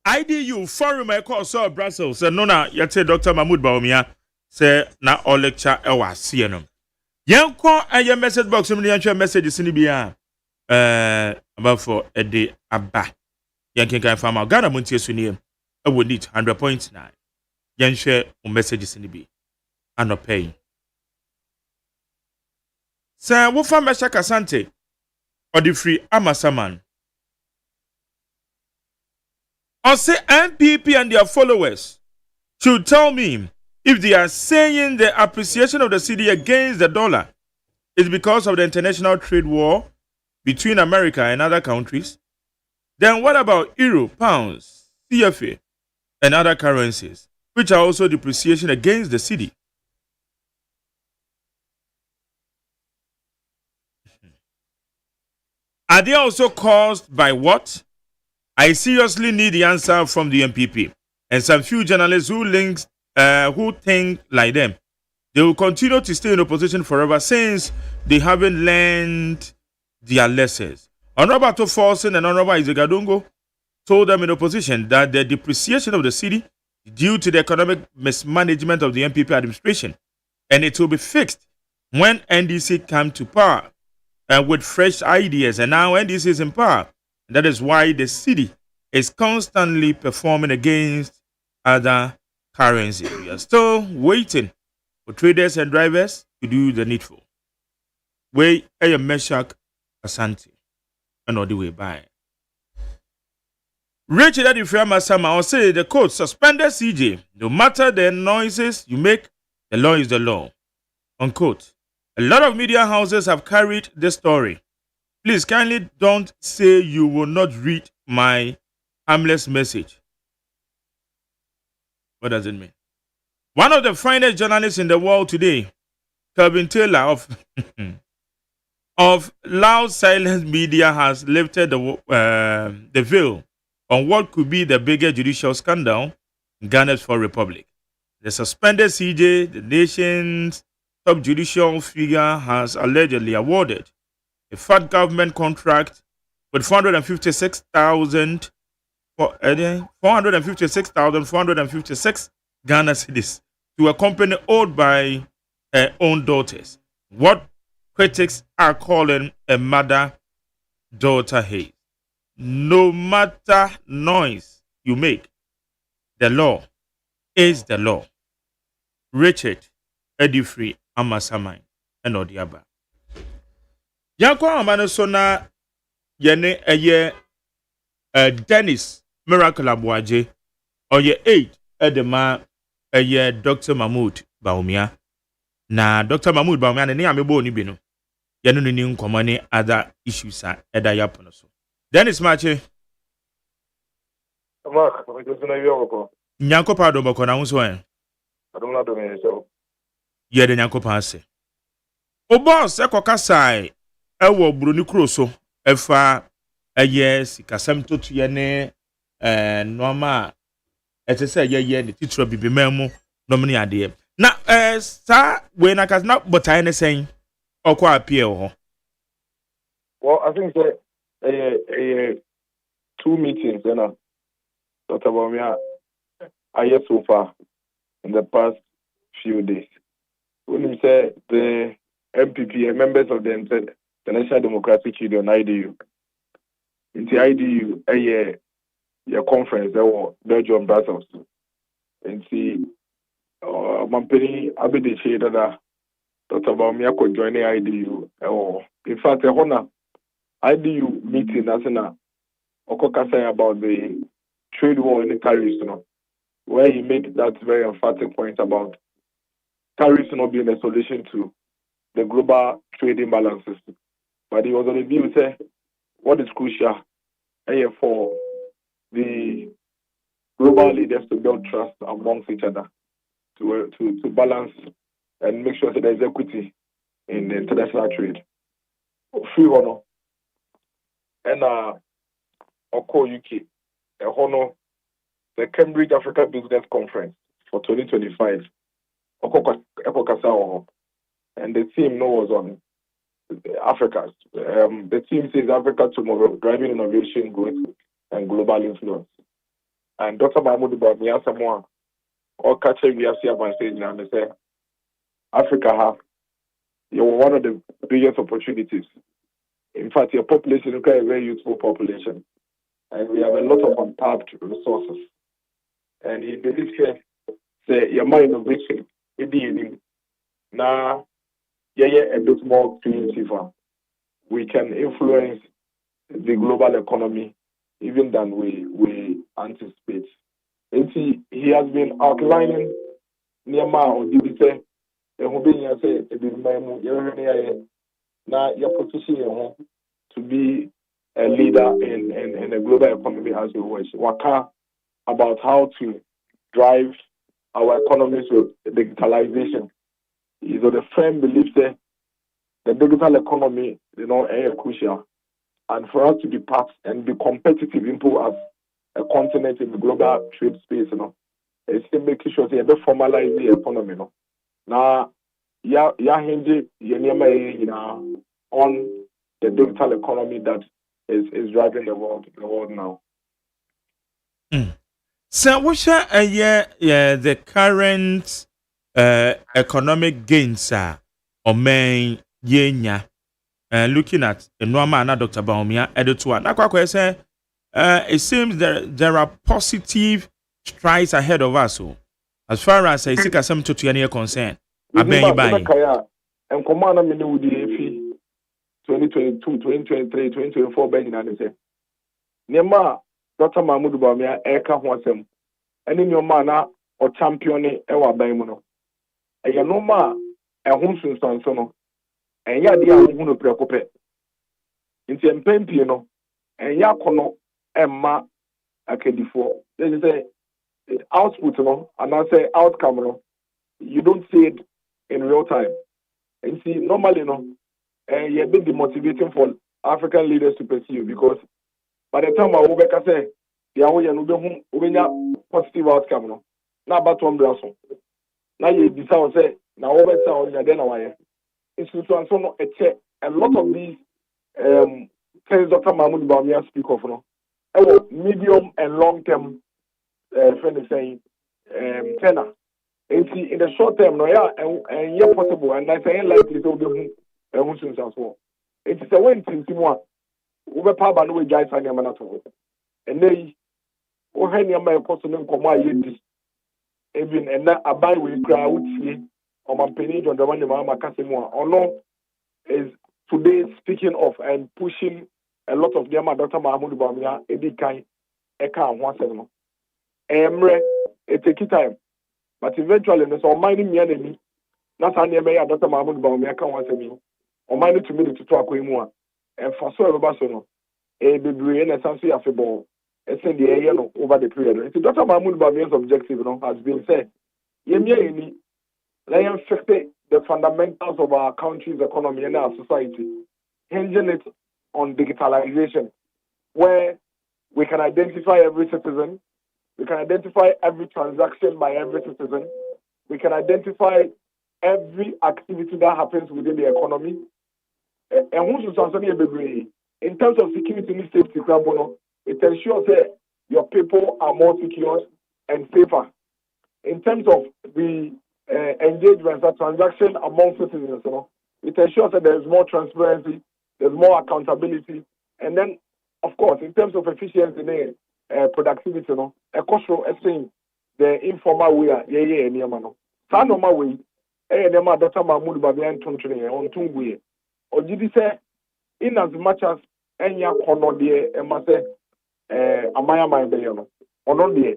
A: IDU forum I call so Brussels and nona yate Dr. Mahmoud Bawumia say na all lecture e wa see no. Yen ko aye message box me yan messages ni bia about for a day aba. Yen kan farmer Ghana Montie so ni e wo need 100.9. Yen share messages ni bi anopay. Sa wo fa Mesha Kasante or the free Amasaman. Or say MPP and their followers should tell me if they are saying the appreciation of the cedi against the dollar is because of the international trade war between America and other countries. Then what about euro, pounds, CFA, and other currencies, which are also depreciation against the cedi? Are they also caused by what? I seriously need the answer from the MPP and some few journalists who think like them. They will continue to stay in opposition forever since they haven't learned their lessons. Honorable Toforson and Honorable Izegadungo told them in opposition that the depreciation of the cedi due to the economic mismanagement of the MPP administration, and it will be fixed when NDC come to power with fresh ideas. And now NDC is in power. That is why the cedi is constantly performing against other currencies. We are still waiting for traders and drivers to do the needful. Way a Meshach Asante and all the way by. Richard Adiframa Sama will say the court suspended CJ. No matter the noises you make, the law is the law. Unquote. A lot of media houses have carried this story. Please kindly don't say you will not read my harmless message. What does it mean? One of the finest journalists in the world today, Calvin Taylor of Loud Silence Media, has lifted the veil on what could be the biggest judicial scandal in Ghana's Fourth Republic. The suspended CJ, the nation's top judicial figure, has allegedly awarded a fat government contract with 456,456 Ghana cedis to a company owned by her own daughters. What critics are calling a mother-daughter hate. No matter noise you make, the law is the law. Richard Edifree Amasamai and Odiaba. Yankwa Amanosona Yene Eye Dennis Miracle Abuaje or ye 8 Edema Eye Dr. Mahmoud Baumia. Na Dr. Mahmoud Baumia ne amebo ni bino. Yenu ni nkomane other issues eda yapono so. Dennis Mache.
E: Mark, we just na yoko.
A: Nyanko pa do bako na unso en.
E: Adumla do me so.
A: Ye de nyanko pa ase. O boss ekoka sai ewo broni kro so efa yes kasam totu ye ne normal etese ye ne titro bibimemu no mni ade. Na sa we na kas na botai ne sen okwa appear ho.
E: Well, I think that 2 meetings, Dr. Baumia, I hear so far in the past few days. When you say the MPP, members of the National Democratic Union, IDU, in the IDU, a conference, there were Belgium, Brussels, and see, Mampeni Abedi that Dr. Baumia could join the IDU. In fact, IDU meeting as an Okokasa about the trade war in the tariffs, where he made that very emphatic point about tariffs not being a solution to the global trade imbalances. But he was on the view say what is crucial for the global leaders to build trust amongst each other, to balance and make sure that there is equity in the international trade. Free honor. And Oko UK, the Cambridge Africa Business Conference for 2025. And the theme was on Africa. The theme says Africa tomorrow, driving innovation, growth, and global influence. And Dr. Mahmoud Bawumia Samoa, or catching we have seen on stage now, they say Africa you're one of the biggest opportunities. In fact, your population is a very youthful population. And we have a lot of untapped resources. And he believes here, say, your more innovation, now, a bit more creative. We can influence the global economy even than we anticipate. He has been outlining Nema or Dibite, and Hobin say, now your position to be a leader in the global economy as we wish. Waka about how to drive our economies with digitalization. So the firm believes that the digital economy, is crucial. And for us to be part and be competitive as a continent in the global trade space, it's making sure they formalize the economy. Now, hinge on the digital economy that is driving the world now.
A: So, what's the current economic gains or main yenya? Looking at Norma and Dr. Baumia, editor, it seems there are positive strides ahead of us. So, as far as I seek some to any concern, I beg you by.
E: And Commander Minudi 2022, 2023, 2024, Benjamin said, Nema, Dr. Mahmoud Baumia, Eka Hwasem, and in your manner or champion Ewa Baimuno. And your Noma, a Humson Sansono. And ya dia hunu preocupe nti empempie no and ya kono emma akedifo they say output no and I say outcome no you don't see it in real time and see normally no you be demotivating for African leaders to pursue because by the time I will say the way you know positive outcome no na batom braso na you decide say na over say on your then away. A lot of these things Dr. Mahmoud Baumia speak of, medium and long term friend is saying tenor. And see in the short term, and yeah possible, and I say likely to be as well. It is a way to see one. Over power no guys and Yamanato. And they when you may possibly come out even and that a buy with crowd on my penny on the one Mama Casimua or no is today speaking of and pushing a lot of them Dr. Mahmoud Baumia Edikai Eka once no. Emre it take time. But eventually there's all mining me enemy. Not only may Dr. Mahmoud Baumia can once me. Or mine to me to talk with more. And for so no a baby and a sensory affable and send the air over the period. Dr. Mahmoud Baumia's objective has been said. Yemi they affect the fundamentals of our country's economy and our society, hinging it on digitalization, where we can identify every citizen, we can identify every transaction by every citizen, we can identify every activity that happens within the economy. And in terms of security and safety, it ensures that your people are more secure and safer. In terms of the engagement and transaction among citizens, it ensures that there is more transparency, there's more accountability, and then, of course, in terms of efficiency and productivity, a cultural saying the informal way, so normal way, Dr. Mahmoud Baumia on two way, or did he say, in as much as any corner there, and must say, Amaya my bayano, or not there.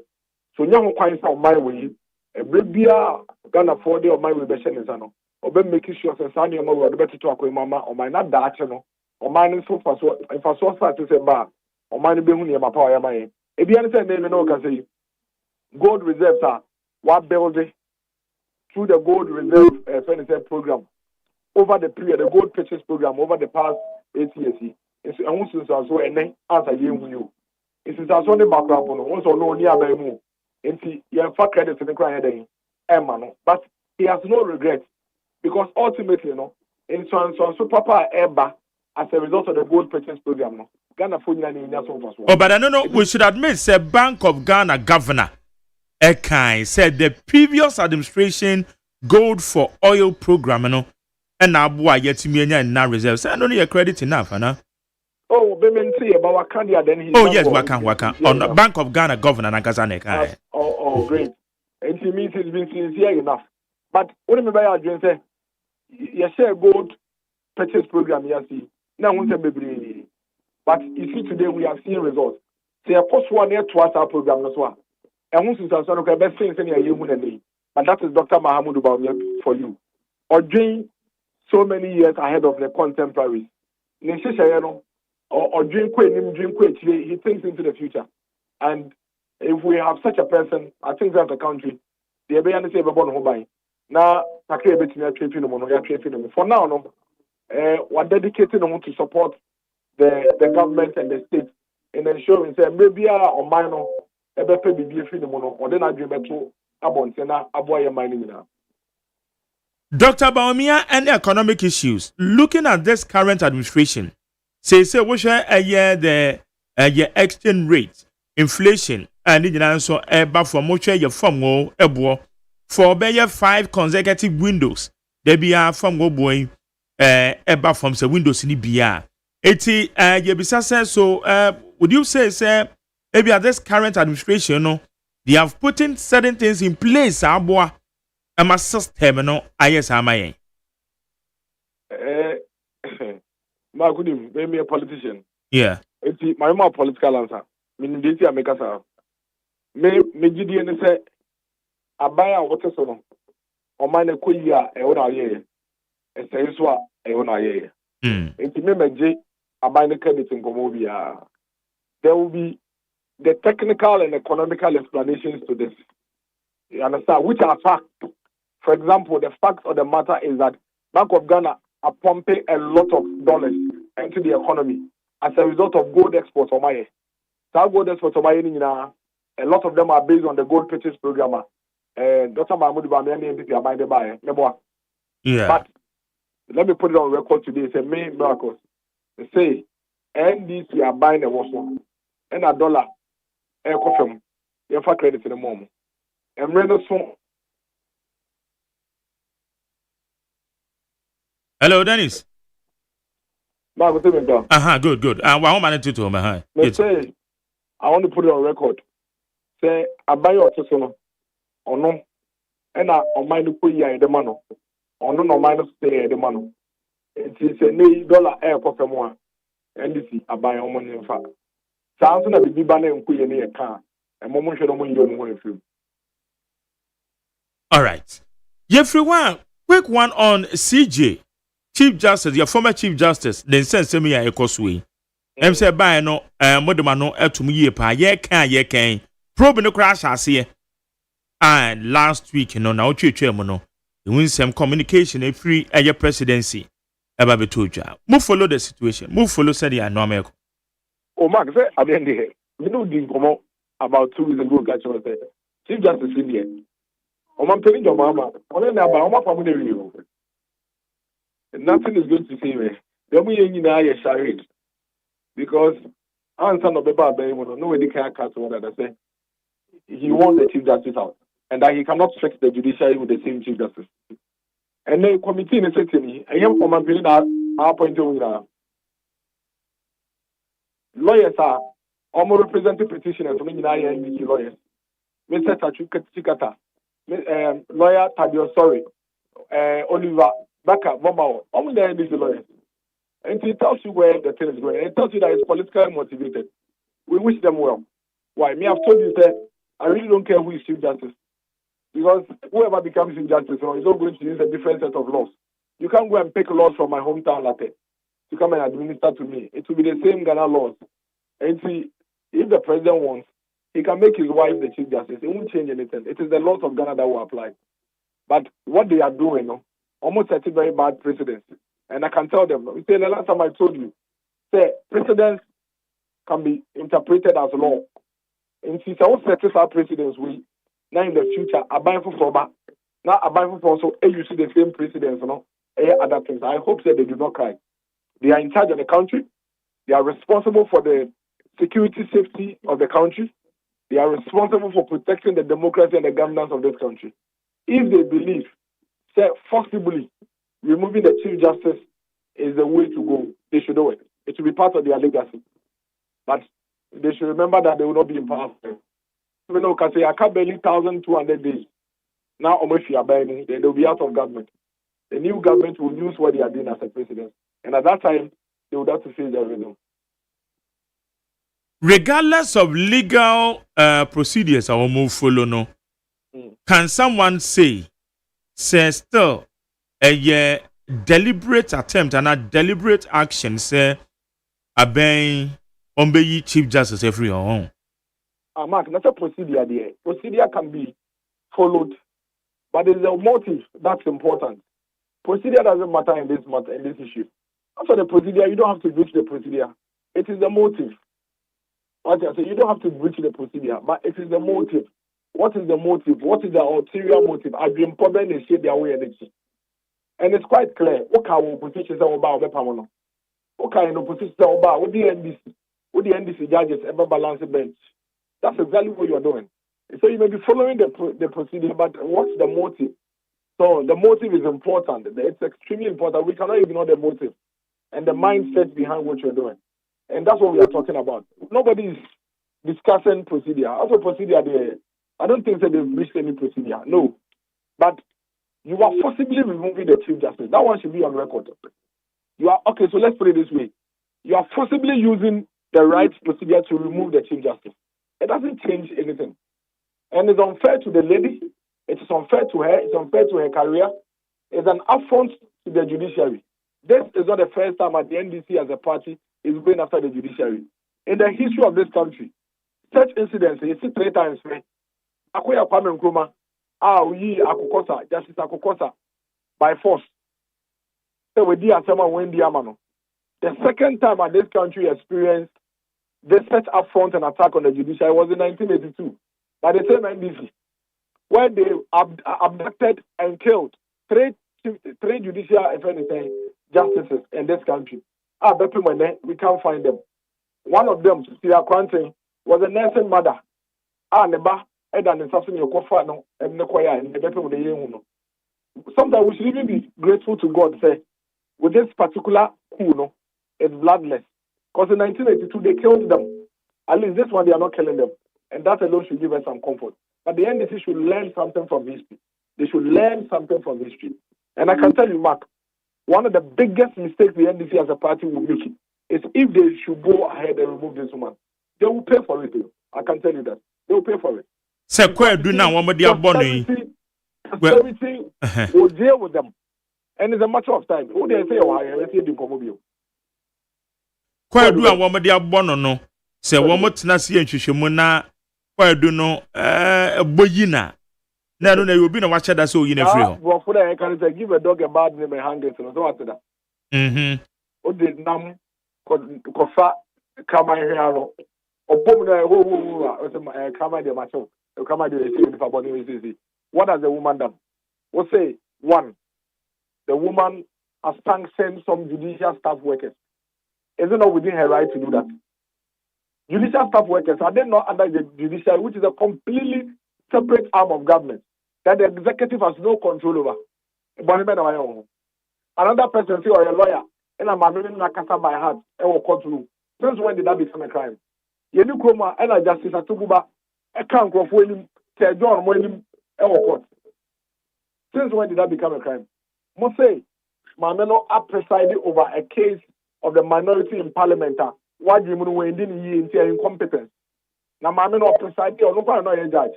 E: So, young quite on my way. Ebrebia Ghana for the my rebellion is ano. Obe making sure say sani omo we better talk with mama o my not that no. O man so for so if I so start to say ba o man be hu ne ma power ya man. Ebi an say name no can say gold reserves are what build through the gold reserve program over the period the gold purchase program over the past 8 years. It's so and then answer you. It's also the background no also no ni abamu. But he has no regret because ultimately, in so Papa Eba as a result of the gold purchase program, Ghana
A: but I don't know. We should admit, say Bank of Ghana governor Ekai said the previous administration gold for oil program, and now boy yet me and now reserves. I don't need your credit enough,
E: Oh, then he.
A: Oh yes, waka. On the Bank of Ghana governor Nagazanek.
E: Oh, great. And he means it's been sincere enough. But what am I doing? Say, you share gold purchase program, you see. Now, but you see, today we are seeing results. say a post one year to us our program as well. And who's the best thing in a human day. But that is Dr. Mahamudu Bawumia for you. Or doing so many years ahead of the contemporaries. Or dream quick, he thinks into the future. And if we have such a person, I think that the country, the Abayana say about home now, for now, no, we're dedicated to support the government and the state in ensuring that maybe our minor, ebe pe bibi efi ne mo no, or then I dream to abontena aboye mining now.
A: Dr. Bawumia, and economic issues. Looking at this current administration, say we share a year the exchange rate, inflation, and the answer eba from much your from go ebo for be 5 consecutive windows. There be a from go boy eba from the windows in the bia. Eti ye bisa say so would you say maybe at this current administration no they have put in certain things in place aboa ama system no ayes amayen.
E: Ma good me a politician.
A: Yeah.
E: Eti my political answer. Meaning this I make us me gidi ne say abaya wote so no o man ko yi a e wona ye e say so a e wona ye. Eti me meje abaya ne credit nkomo bia. There will be the technical and economical explanations to this. You understand? Which are facts. For example, the fact of the matter is that Bank of Ghana are pumping a lot of dollars into the economy as a result of gold exports or money. So gold exports or money, a lot of them are based on the gold purchase program. Dr. Mahmoud Bamiani and NPP are buying the buyer.
A: Yeah.
E: But let me put it on record today. It's a main miracle. They say NDC are buying a waffle and a dollar. Coffee, you have credit in the moment. And rather soon.
A: Hello, Dennis. Good. Good. One minute to me.
E: Let's say I want to put it on record. Say I buy your personal or no, and I on my put ya the money or no minus pay the money. It is a dollar air coffee more. And this is I buy your money in fact. Sounds like the big banner and put in a car. And moment should only you want to.
A: All right. Jeffrey, one quick one on CJ. Chief Justice, your former Chief Justice, then send me a cosway. Say by no, Modemano, to me, ye can. Probe no crash, I see. And last week, now, Chairman, you win some communication, a free your presidency. About Betuja. Move follow the situation. Move follow, said the normal.
E: Oh, Mark, I didn't hear. You know, didn't come out about 2 weeks ago, catch us there. Chief Justice India. Oh, I'm telling your mama, only about my family review. Nothing is going to save me. Then we ain't in charade. Because answer no paper, nobody can catch what I say. He wants the Chief Justice out. And that he cannot fix the judiciary with the same Chief Justice. And the committee is saying, I am from our point of view. Lawyers are almost representing petitioners from the NDC lawyers. Mr. Chikata, lawyer Tadio, sorry, Oliver. Baka, Bombao, only the NDC lawyers. And it tells you where the thing is going. It tells you that it's politically motivated. We wish them well. Why? Me, I've told you that I really don't care who is Chief Justice. Because whoever becomes Chief Justice, is not going to use a different set of laws. You can't go and pick laws from my hometown latte to come and administer to me. It will be the same Ghana laws. And see, if the president wants, he can make his wife the Chief Justice. It won't change anything. It is the laws of Ghana that will apply. But what they are doing, almost set a very bad precedent. And I can tell them, the last time I told you, say precedents can be interpreted as law. And since I will set our precedents, we now in the future, abide for now abide for also, you see the same precedents, other things. I hope that they do not cry. They are in charge of the country. They are responsible for the security, safety of the country. They are responsible for protecting the democracy and the governance of this country. If they believe, say, forcibly removing the Chief Justice is the way to go, they should do it. It should be part of their legacy. But they should remember that they will not be in power. You know, because I can't barely 1,200 days. Now, almost you are burning, they will be out of government. The new government will use what they are doing as a president. And at that time, they would have to face their rhythm.
A: regardless of legal procedures our move follow no, can someone say still a deliberate attempt and a deliberate action say obeying Ombeyi Chief Justice every own?
E: Mark, that's a procedure there. Procedure can be followed, but there's a motive that's important. Procedure doesn't matter in this matter, in this issue. After the procedure, you don't have to breach the procedure. It is the motive. Okay, so you don't have to breach the procedure, but it is the motive. What is the motive? What is the ulterior motive? I've been problem in shape their way energy. And it's quite clear. What kind of opposition is about Pamano? What kind of opposition is about? What the NDC judges ever balance the bench? That's exactly what you're doing. So you may be following the procedure, but what's the motive? So the motive is important. It's extremely important. We cannot ignore the motive and the mindset behind what you're doing. And that's what we are talking about. Nobody is discussing procedure. Also procedure, I don't think that they've reached any procedure. No. But you are forcibly removing the Chief Justice. That one should be on record. You are okay, so let's put it this way. You are forcibly using the right procedure to remove the Chief Justice. It doesn't change anything. And it's unfair to the lady. It is unfair to her. It's unfair to her career. It's an affront to the judiciary. This is not the first time that the NDC as a party is going after the judiciary. In the history of this country, such incidents, you see 3 times, Akoya Kwame Nkrumah, Akokosa, Justice Akokosa, by force. So we did the second time that this country experienced this such affront and attack on the judiciary was in 1982 by the same NDC, where they abducted and killed three judicial justices in this country. We can't find them. One of them, Cecilia Quantin, was a nursing mother. Sometimes we should even be grateful to God, say, with this particular coup, it's bloodless. Because in 1982, they killed them. At least this one, they are not killing them. And that alone should give us some comfort. But the NDC should learn something from history. They should learn something from history. And I can tell you, Mark, one of the biggest mistakes the NDC as a party will make is if they should go ahead and remove this woman. They will pay for it. I can tell you that. They will pay for it. Posterity will deal with them. And it's a matter of time. Who they say,
A: Kwadu and Wamadi Abono no, say Wamotnasi and Shishimuna, Kwadu no, Boyina. No, no, you will be no watcher that's so in a free.
E: Well, for that, I can give a dog a bad name and hang it. So after that. O did nam kofa kama hero. O bomna who kama de macho. Kama de see. What has the woman done? We'll say, one, the woman has sanctioned some judicial staff workers. Is it not within her right to do that? Judicial staff workers, are they not under the judiciary, which is a completely separate arm of government, that the executive has no control over? Another person say, or a lawyer, and I'm Nakasa by heart, and will courtroom. Since when did that become a crime? Yenu Kroma, and I justice Atububa, a can't go for him, John William, and will court. Since when did that become a crime? Must say, Mameno are presiding over a case of the minority in parliament. Why do you mean into incompetence? Now, Mameno presided or no judge.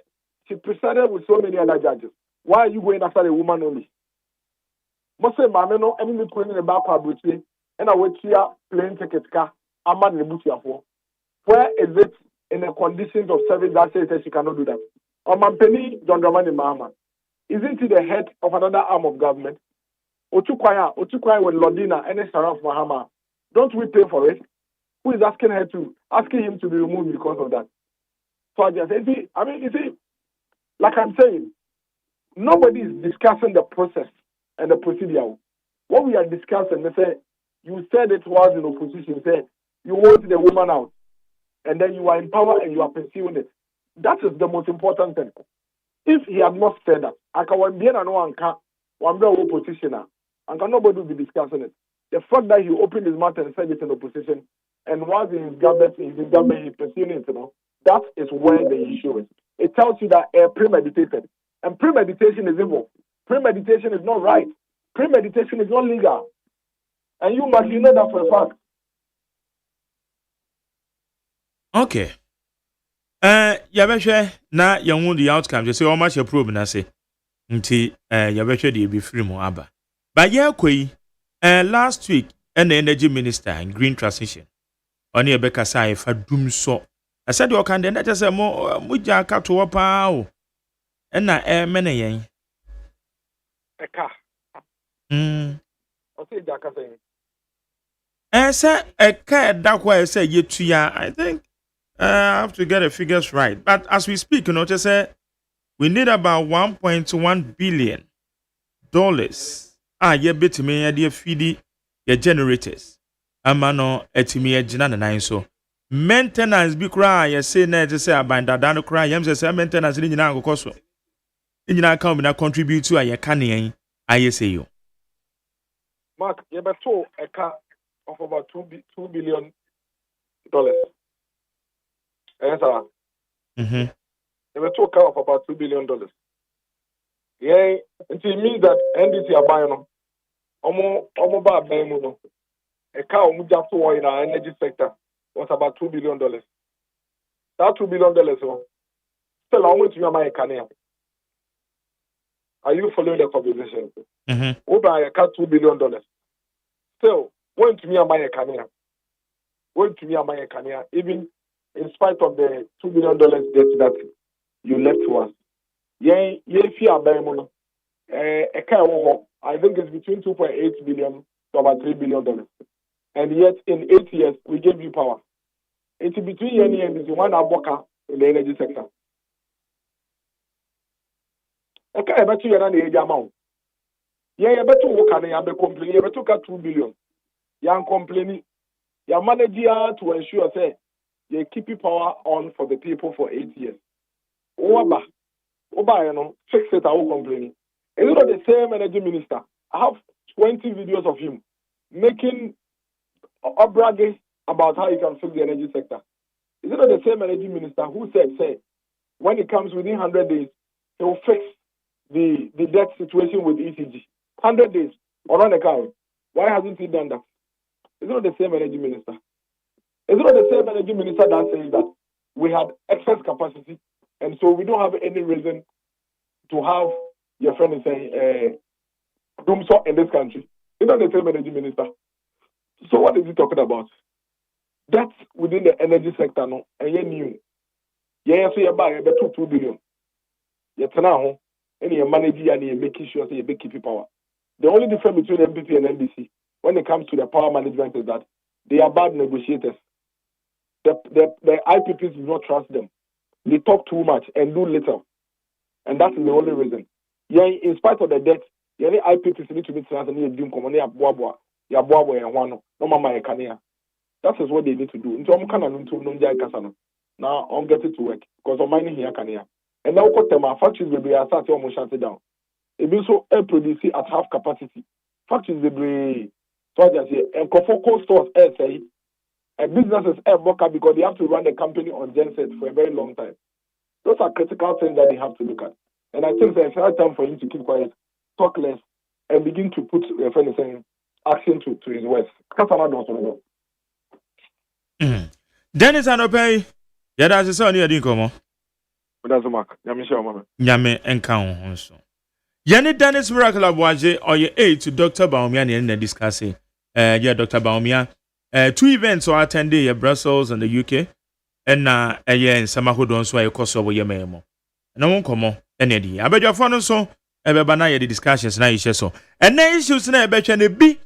E: She presided with so many other judges. Why are you going after a woman only? Must say, Mameno, any me putting the back of British, and I wait here plane ticket car. I'm not in the Butia for. Where is it in the conditions of service that says that she cannot do that? Or Mampeni, John Dramani Mahama. Isn't he the head of another arm of government? Otukwaya with Londina and Sharaf Mahama. Don't we pay for it? Who is asking him to be removed because of that? So I just say, like I'm saying, nobody is discussing the process and the procedure. What we are discussing, they say, you said it was in opposition, say you want the woman out, and then you are in power and you are pursuing it. That is the most important thing. If he had not said that, I can be one oppositioner, and nobody will be discussing it. The fact that he opened his mouth and said it in opposition, and while in his government, he's pursuing it, that is where the issue is. It tells you that premeditated. And premeditation is evil. Premeditation is not right. Premeditation is not legal. And you know that for a fact.
A: Okay. Yabeshe na yanwu the outcome just say how much your probe na say. Nti yabeshe dey be free mo aba. But yeah koi last week an energy minister in green transition. Oni ebeka say fa dum so. I said you can then just say mo muja ka to pa o. Na mene yen.
E: Eka. O say jaka say.
A: Say eka da kwa say yetua. I think I have to get the figures right. But as we speak, you know, just say we need about $1.1 billion. Ye betime ye de feed ye generators. Amano etimi ye jina na so. Maintenance bi kra ye say na je say abanda dan kra yem say maintenance ni nyina akokɔ so. Ni nyina account na contribute to aye kanen aye say yo.
E: Mark, ye beto eka of about $2 billion. Yes, sir.
A: Mhm.
E: They were talking of about $2 billion. Yeah, it means that NDC are buying them. Omo ba buying them. A car just in our energy sector was about $2 billion. That $2 billion still how much you are can. Are you following the conversation?
A: Mhm.
E: Over a car $2 billion. Still, when to me am I can. When to me am I can. Even in spite of the $2 billion debt that you left to us. Yeah, I think it's between 2.8 billion to about $3 billion. And yet, in 8 years, we gave you power. It's between Yenny and this one aboka in the energy sector. Okay, I bet you are the age amount. Yeah, I bet you work and you complaining. You bet you got 2 billion. You complaining. You manage to ensure, say, you keep power on for the people for 8 years. Oba, you know, fix it. I will complain. Is it not the same energy minister? I have 20 videos of him making a bragging about how he can fix the energy sector. Is it not the same energy minister who said, say, when it comes within 100 days, he will fix the debt situation with ECG? 100 days or on account. Why hasn't he done that? Is it not the same energy minister? Is it not the same energy minister that says that we had excess capacity and so we don't have any reason to have your friend is saying doom so in this country? Is not the same energy minister? So what is he talking about? That's within the energy sector, no, and you new. Yeah, so you buy about 2 billion. Yet now, and you manage and you making sure that you keep power. The only difference between MPP and NDC when it comes to the power management is that they are bad negotiators. The IPPs do not trust them. They talk too much and do little. And that is the only reason. Yeah, in spite of the debt, yeah, the IPPs need to be transferred and do come on ya boabo and one no mama e kania. That is what they need to do. Into can into nonja kasano. Now I'm getting to work because I'm mining here kania. And now got them factories will be start almost shut down. It means so air produce at half capacity. Factories will be so I just say and cold stores air say businesses air worker because they have to run the company on genset for a very long time. Those are critical things that they have to look at. And I think it's hard time for him to keep quiet, talk less, and begin to put action to his words.
A: Dennis Anopay, yeah, that's a son you didn't come.
E: That's a mark. Yamisha,
A: Yame and count so. Yanni Dennis Miracle Abuaje or your aid to Dr. Baumian and discussing. Yeah, Dr. Baumia. 2 events are attended in Brussels and the UK. And in Samahodon, so I cost over your memo. No one come on, any. I bet your phone so. Everybody the discussions now is so. And then issues na bet you be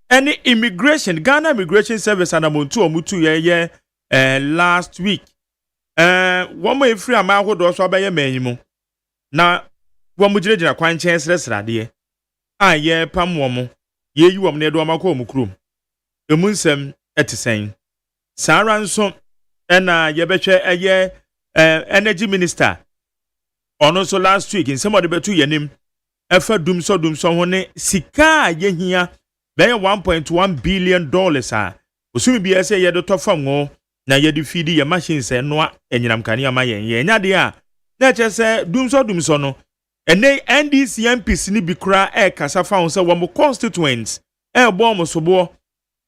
A: any immigration Ghana Immigration Service and mutu last week. One more free amount of those by your memo. Now, one would judge a quite chance less radie. Ye pam woman, ye you am near to my home crew. The moonsem at the same. Sarah so and ye betcha a year energy minister. On also last week in somebody betu yenim efa dum so hone sika ye hia be $1.1 billion osumi bi ese ye do tofa ngo na ye di feed ye machines no enyinam kane ama ye nya de a na che se dum so no ene NDC MPs ni bi kura kasa fa ho se wo mo constituents bo mo sobo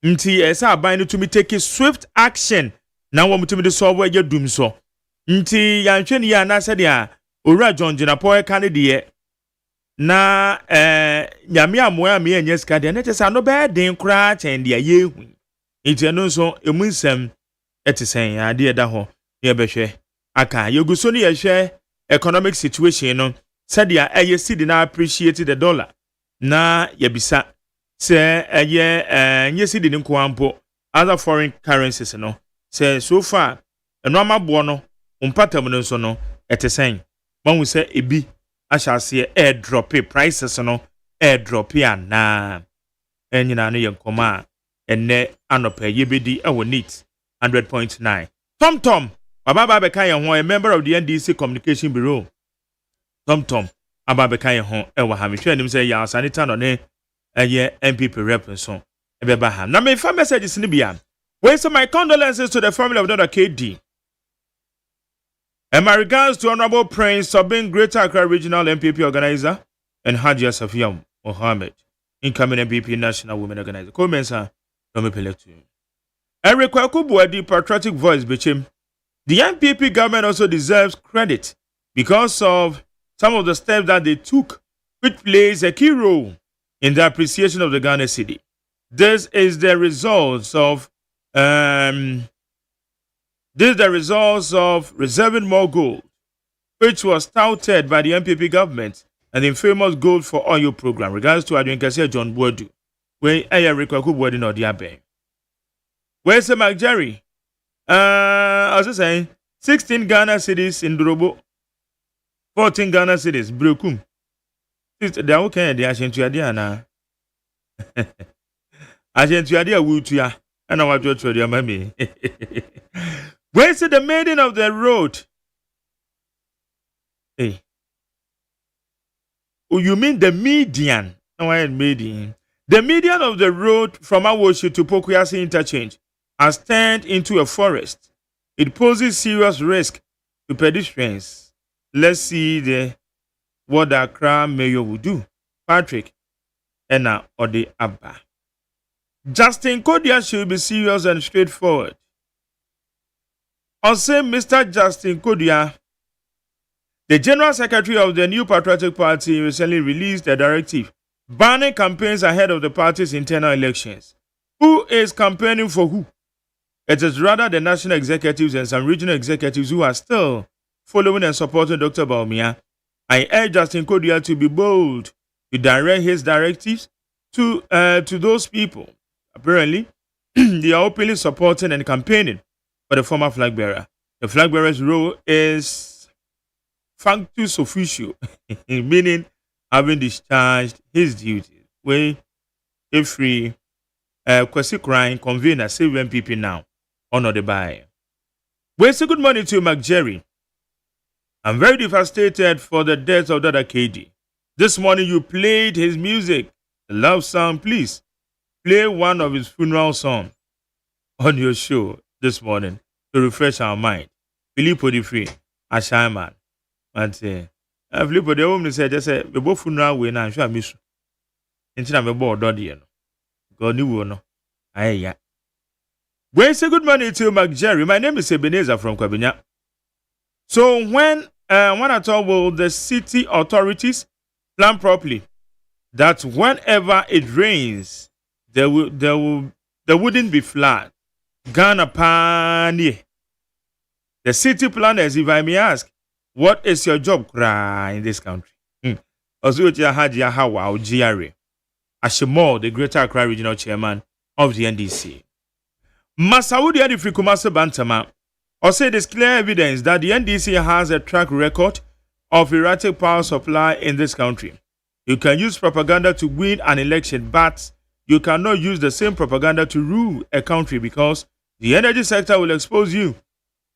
A: nti esa aban no to me take swift action na wo mutumi de so wo ye dum so nti yanhwe ne ya na se de a owura John Jinapo e ka ne de na nyame amoa me enye ska de na chesa no be den kra chen de ye hu nti no so emu nsem etisen ade da ho ye behwe aka yeguso ne ye hwe economic situation no said ya eye seed na appreciate the dollar na yebisa se eye nye seed ni nko ampo other foreign currencies no say so far eno amabo no umpatam no so no etesen manwu se ebi ahyase air drop prices no air drop ya na enyina no yenkoma enne anopa yebedi ewo neat 100.9 Tom Baba be kan ho a member of the NDC Communication Bureau Tom aba be kan ho e wa ha me hwe anim say ya sanita no ne eye MPP rep so e be ba ha na me fa messages ni bia we say my condolences to the family of Dr. KD and my regards to Honorable Prince Sobin Greater Accra Regional MPP organizer and Haji Safia Mohammed incoming MPP National Women Organizer comments are no me elect you Eric Kwakubuadi patriotic voice became the NPP government also deserves credit because of some of the steps that they took, which plays a key role in the appreciation of the Ghana cedi. This is the results of reserving more gold, which was touted by the NPP government and the infamous gold for oil program. Regards to Adwinkase John Boadu, where Eric Kwakubuadi no diabe. Where's the McJerry? I was saying 16 Ghana cedis in Durobo, 14 Ghana cedis, Brukum. They are okay, they are Shentuadia na. Argentuadia Wutua, and I want to tell you, mammy. Where's the maiden of the road? Hey. Oh, you mean the median? No, I ain't median. The median of the road from Awoshi to Pokuyasi interchange has turned into a forest. It poses serious risk to pedestrians. Let's see what the Accra mayor will do. Patrick, Enna or the Abba. Justin Kodia should be serious and straightforward. Also, Mr. Justin Kodia, the General Secretary of the new Patriotic Party, recently released a directive banning campaigns ahead of the party's internal elections. Who is campaigning for who? It is rather the national executives and some regional executives who are still following and supporting Dr. Baumia. I urge Justin Kodia to be bold to direct his directives to those people. Apparently, they are openly supporting and campaigning for the former flag bearer. The flag bearer's role is functus officio, meaning having discharged his duties. Where if free, Kwesi Crying convener save MPP now. Honor the buy. We say good morning to McJerry. I'm very devastated for the death of Dada KD. This morning you played his music, the love song. Please play one of his funeral songs on your show this morning to refresh our mind. Filippo the Free, Ashaman. And Filippo the woman said, just say, we both funeral way now, I'm sure I miss you. Until I'm a board, God knew no. Aye. We say good morning to McJerry. My name is Ebenezer from Kwabinya. So when at all will the city authorities plan properly that whenever it rains, there wouldn't be flood. Ghana pani. The city planners, if I may ask, what is your job in this country? Ozuotia Hadia Hawa Judiciary. Ashimo, the Greater Accra Regional Chairman of the NDC. Masaudi Adifri Kumase Bantama also it is clear evidence that the NDC has a track record of erratic power supply in this country. You can use propaganda to win an election, but you cannot use the same propaganda to rule a country because the energy sector will expose you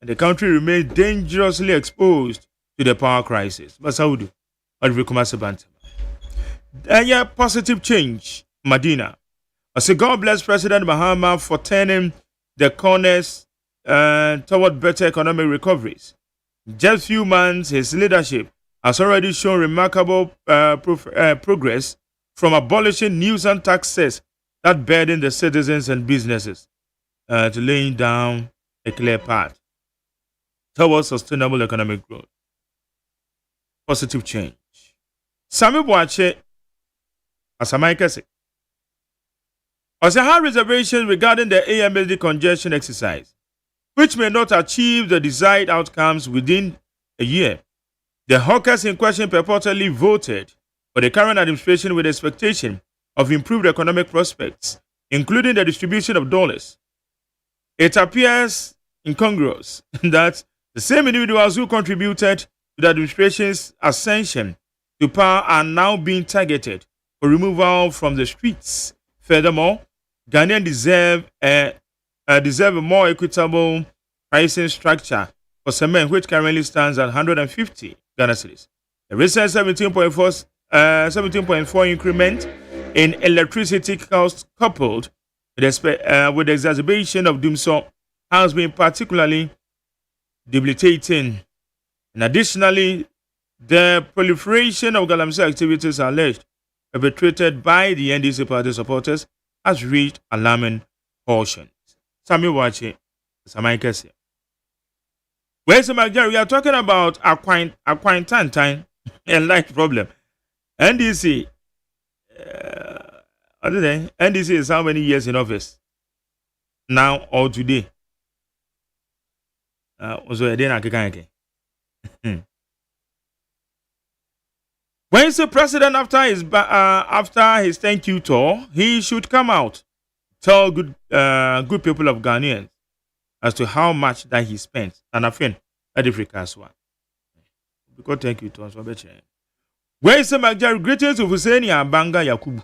A: and the country remains dangerously exposed to the power crisis. Masaudi Adifri Kumase Bantama. And yeah, positive change, Medina. I say God bless President Mahama for turning the corners toward better economic recoveries. Just few months, his leadership has already shown remarkable progress from abolishing nuisance taxes that burden the citizens and businesses to laying down a clear path towards sustainable economic growth, positive change. Sami Boache, as America said, also have reservations regarding the AMSD congestion exercise, which may not achieve the desired outcomes within a year. The hawkers in question purportedly voted for the current administration with expectation of improved economic prospects, including the distribution of dollars. It appears incongruous that the same individuals who contributed to the administration's ascension to power are now being targeted for removal from the streets. Furthermore, Ghanaians deserve a more equitable pricing structure for cement, which currently stands at 150 Ghana cedis. The recent 17.4 increment in electricity costs, coupled with the exacerbation of doomsday, has been particularly debilitating. And additionally, the proliferation of galamsey activities alleged perpetrated by the NDC party supporters has reached alarming portions. Sami Wache, Samai Kese. Where's the Magari? We are talking about a time and light problem. NDC, other than NDC is how many years in office? Now or today? Also, when the president after his thank you tour, he should come out, tell good people of Ghanaians as to how much that he spent. And I think that is as well. Because thank you to us. Where is the Magari? Greetings to Hussein Banga Yakubu,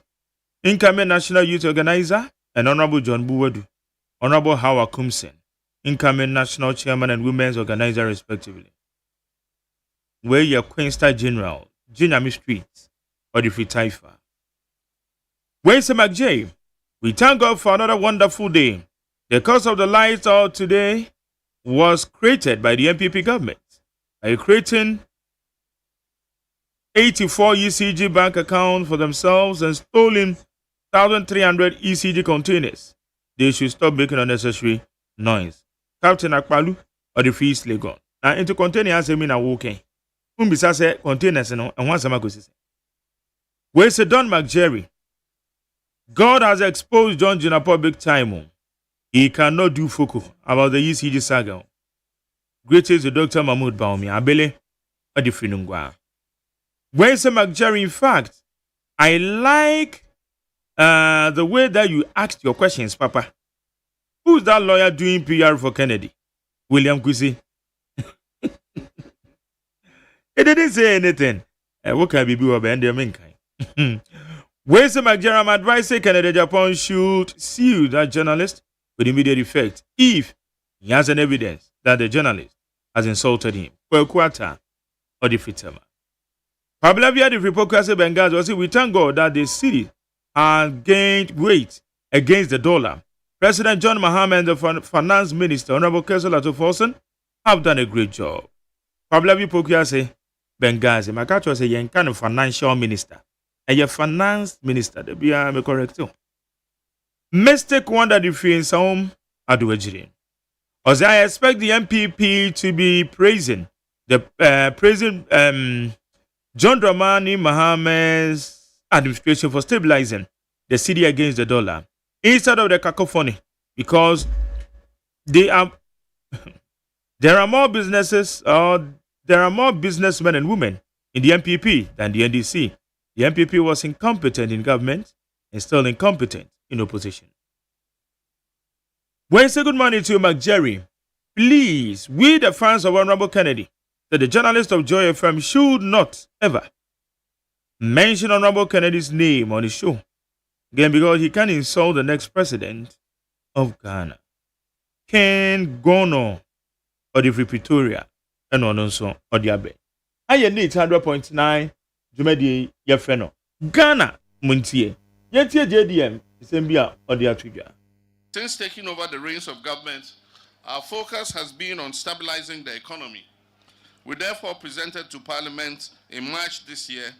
A: incoming National Youth Organizer, and Honorable John Buwadu, Honorable Howard Kumsen, incoming National Chairman and Women's Organizer, respectively. Where your Queen Star General, Jinami Street, or the Free Taifa. Where is the Magari? We thank God for another wonderful day. The cost of the lights out today was created by the MPP government by creating 84 ECG bank accounts for themselves and stolen 1,300 ECG containers. They should stop making unnecessary noise. Captain Akpalu or the Free Legon. Now into containers, I mean, I'm walking. Umbisa say containers and once I'm going to say. Where's the Don McJerry? God has exposed John Jinapo big time. He cannot do foco about the ECG saga. Greetings to Dr. Mahmoud Baumi, Abele, Adifinungwa. Where's the McJerry? In fact, I like the way that you asked your questions, Papa. Who's that lawyer doing PR for Kennedy? William Kwesi. He didn't say anything. What can be about mankind? Where's the McJerry? I'm advising Canada Japan should sue that journalist with immediate effect if he has an evidence that the journalist has insulted him for a quarter or the fitama. Pablavia the Ripokase Bengals was we thank God that the city has gained weight against the dollar. President John Mahama and the Finance Minister, Honorable Kesela Tofosen, have done a great job. Pablavia Pokiase Benghazi, Makacho was a kind of financial minister. And your finance minister, the BIA me correct too. Mistake one that defends home Aduajiri. As I expect the MPP to be praising the John Dramani Mahama's administration for stabilizing the city against the dollar instead of the cacophony, because there are more businesmen and women in the MPP than the NDC. The MPP was incompetent in government and still incompetent in opposition. When say good morning to McJerry, please, we the fans of Honorable Kennedy, that the journalist of Joy FM should not ever mention Honorable Kennedy's name on his show. Again, because he can insult the next president of Ghana, Ken Gono, or the Free Pretoria, and also or the Abe. I need 100.9 Jumedi Yefreno. Ghana, Montie. Yetie JDM, Sembia, or the Atuja.
N: Since taking over the reins of government, our focus has been on stabilizing the economy. We therefore presented to Parliament in March this year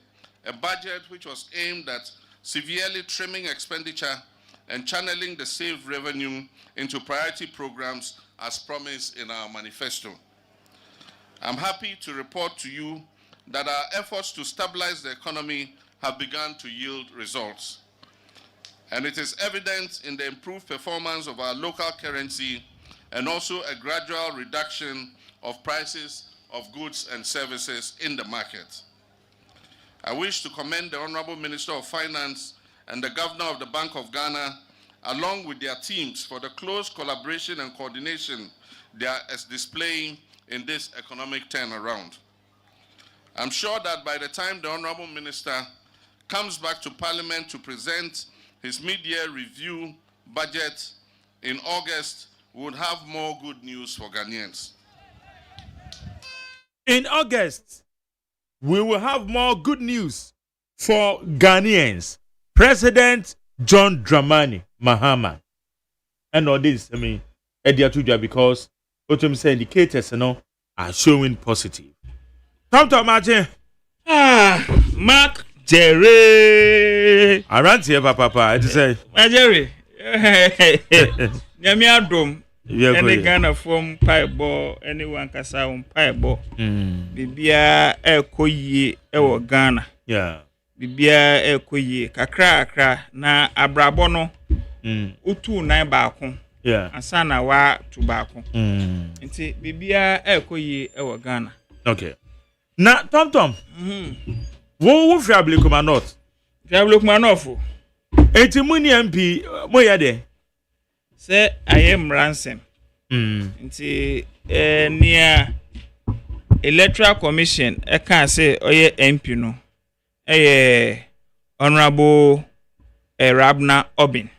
N: a budget which was aimed at severely trimming expenditure and channeling the saved revenue into priority programs as promised in our manifesto. I'm happy to report to you that our efforts to stabilize the economy have begun to yield results. And it is evident in the improved performance of our local currency and also a gradual reduction of prices of goods and services in the market. I wish to commend the Honorable Minister of Finance and the Governor of the Bank of Ghana, along with their teams, for the close collaboration and coordination they are displaying in this economic turnaround. I'm sure that by the time the Honorable Minister comes back to Parliament to present his mid-year review budget in August, we would have more good news for Ghanaians.
A: In August, we will have more good news for Ghanaians. President John Dramani Mahama. And all this, because what I'm saying, indicators are showing positive. Come to imagine.
O: Mark Jerry.
A: Around here, Papa. I say,
O: Jerry. Nyami adom. Any Ghana from Pieball, anyone can say Pieball. Bibia ekoyi ewo Ghana.
A: Yeah.
O: Bibia ekoyi kakra na abrabono. Utu na baako.
A: Yeah.
O: Asana wa tu baako. Nti bibia ekoyi ewo Ghana.
A: Okay. Na Tom. Wo fiable kuma not.
O: Fiable kuma not.
A: Enti muni MP mo ya de.
O: Say I am ransom. Nti near Electoral Commission I can say oye MP no. Honorable Rabna Obin.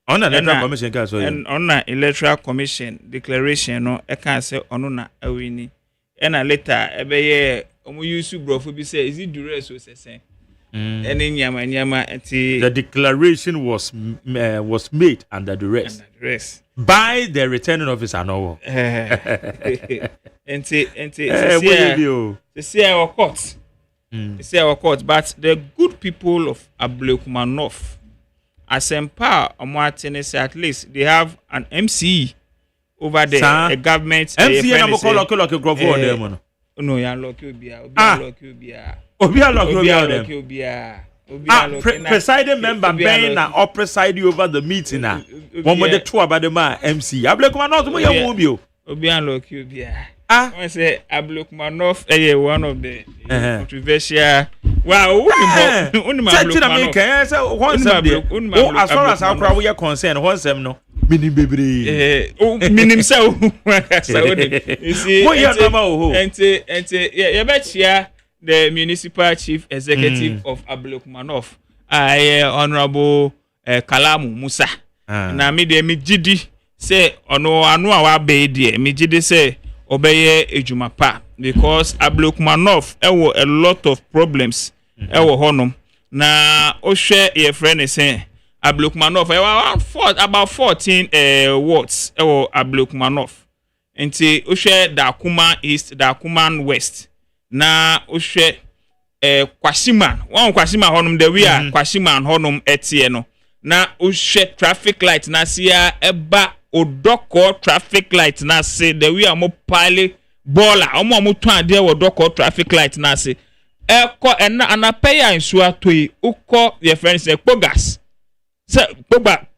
A: On Electoral Commission can say.
O: And on Electoral Commission declaration no I can say onuna awini. And a letter ebeye omo use bro for be say is it duress or say.
A: The declaration was made under duress. By the returning officer. No.
O: See our court. See our court. But the good people of Ablekumanov, as empower Martinez, at least they have an MCE over there, a government.
A: MCE na call
O: no, you unlock you be
A: presiding member being or preside over the meeting now. One with the two about the man MC. Ablekumanov mo ya mo bi o.
O: Obi unlock you be I say Ablekumanov one of the controversial. Wow,
A: as far as how we are concerned, one sem no. Minim bebre.
O: Minim say you see, you bet here the municipal chief executive of Ablekumanov, Honorable Kalamu Musa. Na me de me gidi say ono anu awa be de me gidi say obeye ejuma pa because Ablekumanov ewo a lot of problems ewo honum na o share your friend say Ablekumanov about 14 wards ewo Ablekumanov enti o share Dakuma East, Dakuma West na o share Kwashiman honum de we are Kwashiman honum etie no na o share traffic light na sia eba odoko traffic light na se the we are mo pile baller omo to ade odoko traffic light na se eko na pay nsu atoi ukọ your friends say pogas se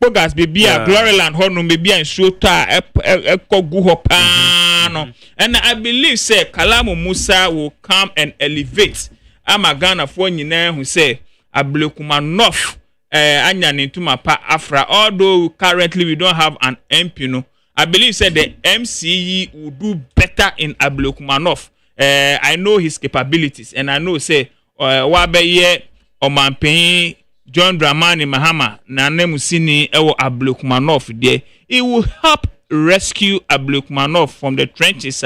O: pogas bibia Gloryland honum bibia nsu to eko gu ho pa no and I believe say Kalamu Musa will come and elevate Ghana for nyina who say Ablekumanov anya nintuma pa afra, although currently we don't have an MP no. I believe said the MCE will do better in Ablekumanov. I know his capabilities and I know say wabeye Omanpen John Dramani Mahama na nemusini ewo Ablekumanov there. It will help rescue Ablekumanov from the trenches